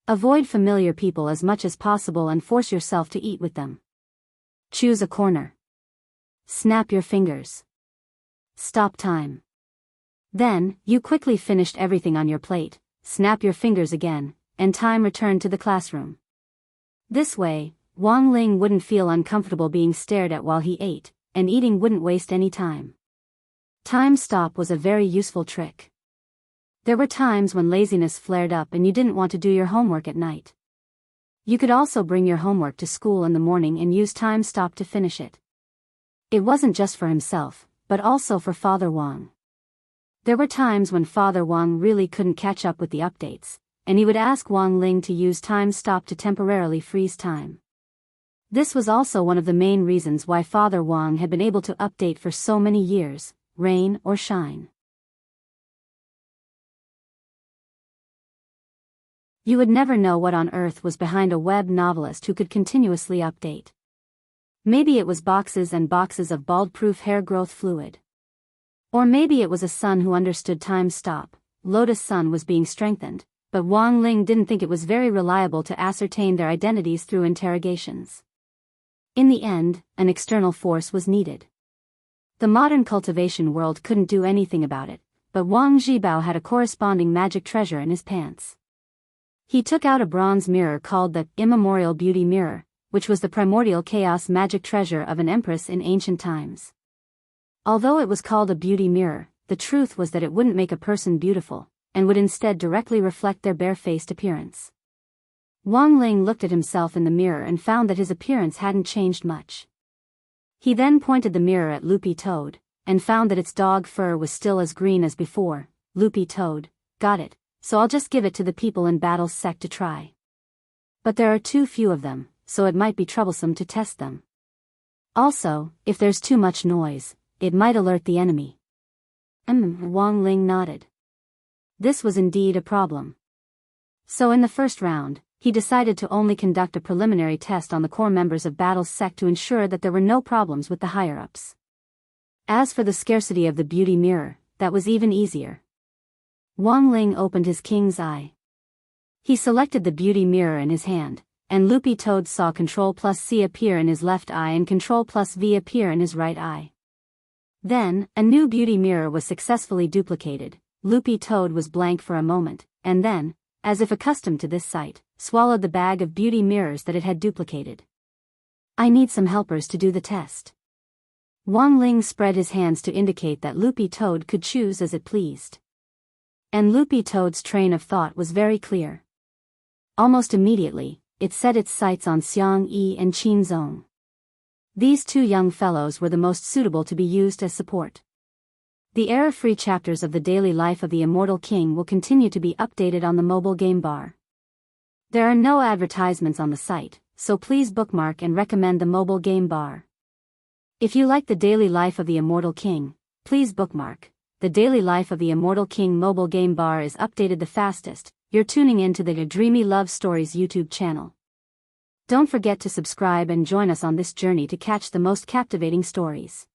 Avoid familiar people as much as possible and force yourself to eat with them. Choose a corner. Snap your fingers. Stop time. Then, you quickly finished everything on your plate, snap your fingers again, and time returned to the classroom. This way, Wang Ling wouldn't feel uncomfortable being stared at while he ate, and eating wouldn't waste any time. Time stop was a very useful trick. There were times when laziness flared up and you didn't want to do your homework at night. You could also bring your homework to school in the morning and use time stop to finish it. It wasn't just for himself, but also for Father Wang. There were times when Father Wang really couldn't catch up with the updates, and he would ask Wang Ling to use time stop to temporarily freeze time. This was also one of the main reasons why Father Wang had been able to update for so many years, rain or shine. You would never know what on earth was behind a web novelist who could continuously update. Maybe it was boxes and boxes of bald-proof hair growth fluid. Or maybe it was a sun who understood time's stop. Lotus Sun was being strengthened, but Wang Ling didn't think it was very reliable to ascertain their identities through interrogations. In the end, an external force was needed. The modern cultivation world couldn't do anything about it, but Wang Zhibao had a corresponding magic treasure in his pants. He took out a bronze mirror called the Immemorial Beauty Mirror, which was the primordial chaos magic treasure of an empress in ancient times. Although it was called a beauty mirror, the truth was that it wouldn't make a person beautiful, and would instead directly reflect their barefaced appearance. Wang Ling looked at himself in the mirror and found that his appearance hadn't changed much. He then pointed the mirror at Loopy Toad, and found that its dog fur was still as green as before. Loopy Toad, got it, so I'll just give it to the people in Battle's sect to try. But there are too few of them, so it might be troublesome to test them. Also, if there's too much noise, it might alert the enemy. Wang Ling nodded. This was indeed a problem. So in the first round, he decided to only conduct a preliminary test on the core members of Battle's sect to ensure that there were no problems with the higher-ups. As for the scarcity of the beauty mirror, that was even easier. Wang Ling opened his king's eye. He selected the beauty mirror in his hand, and Loopy Toad saw Ctrl+C appear in his left eye and Ctrl+V appear in his right eye. Then, a new beauty mirror was successfully duplicated. Loopy Toad was blank for a moment, and then, as if accustomed to this sight, swallowed the bag of beauty mirrors that it had duplicated. I need some helpers to do the test. Wang Ling spread his hands to indicate that Loopy Toad could choose as it pleased. And Loopy Toad's train of thought was very clear. Almost immediately, it set its sights on Xiang Yi and Qin Zong. These two young fellows were the most suitable to be used as support. The error-free chapters of the daily life of the Immortal King will continue to be updated on the mobile game bar. There are no advertisements on the site, so please bookmark and recommend the mobile game bar. If you like the daily life of the Immortal King, please bookmark. The daily life of the Immortal King mobile game bar is updated the fastest. You're tuning in to the Dreamy Love Stories YouTube channel. Don't forget to subscribe and join us on this journey to catch the most captivating stories.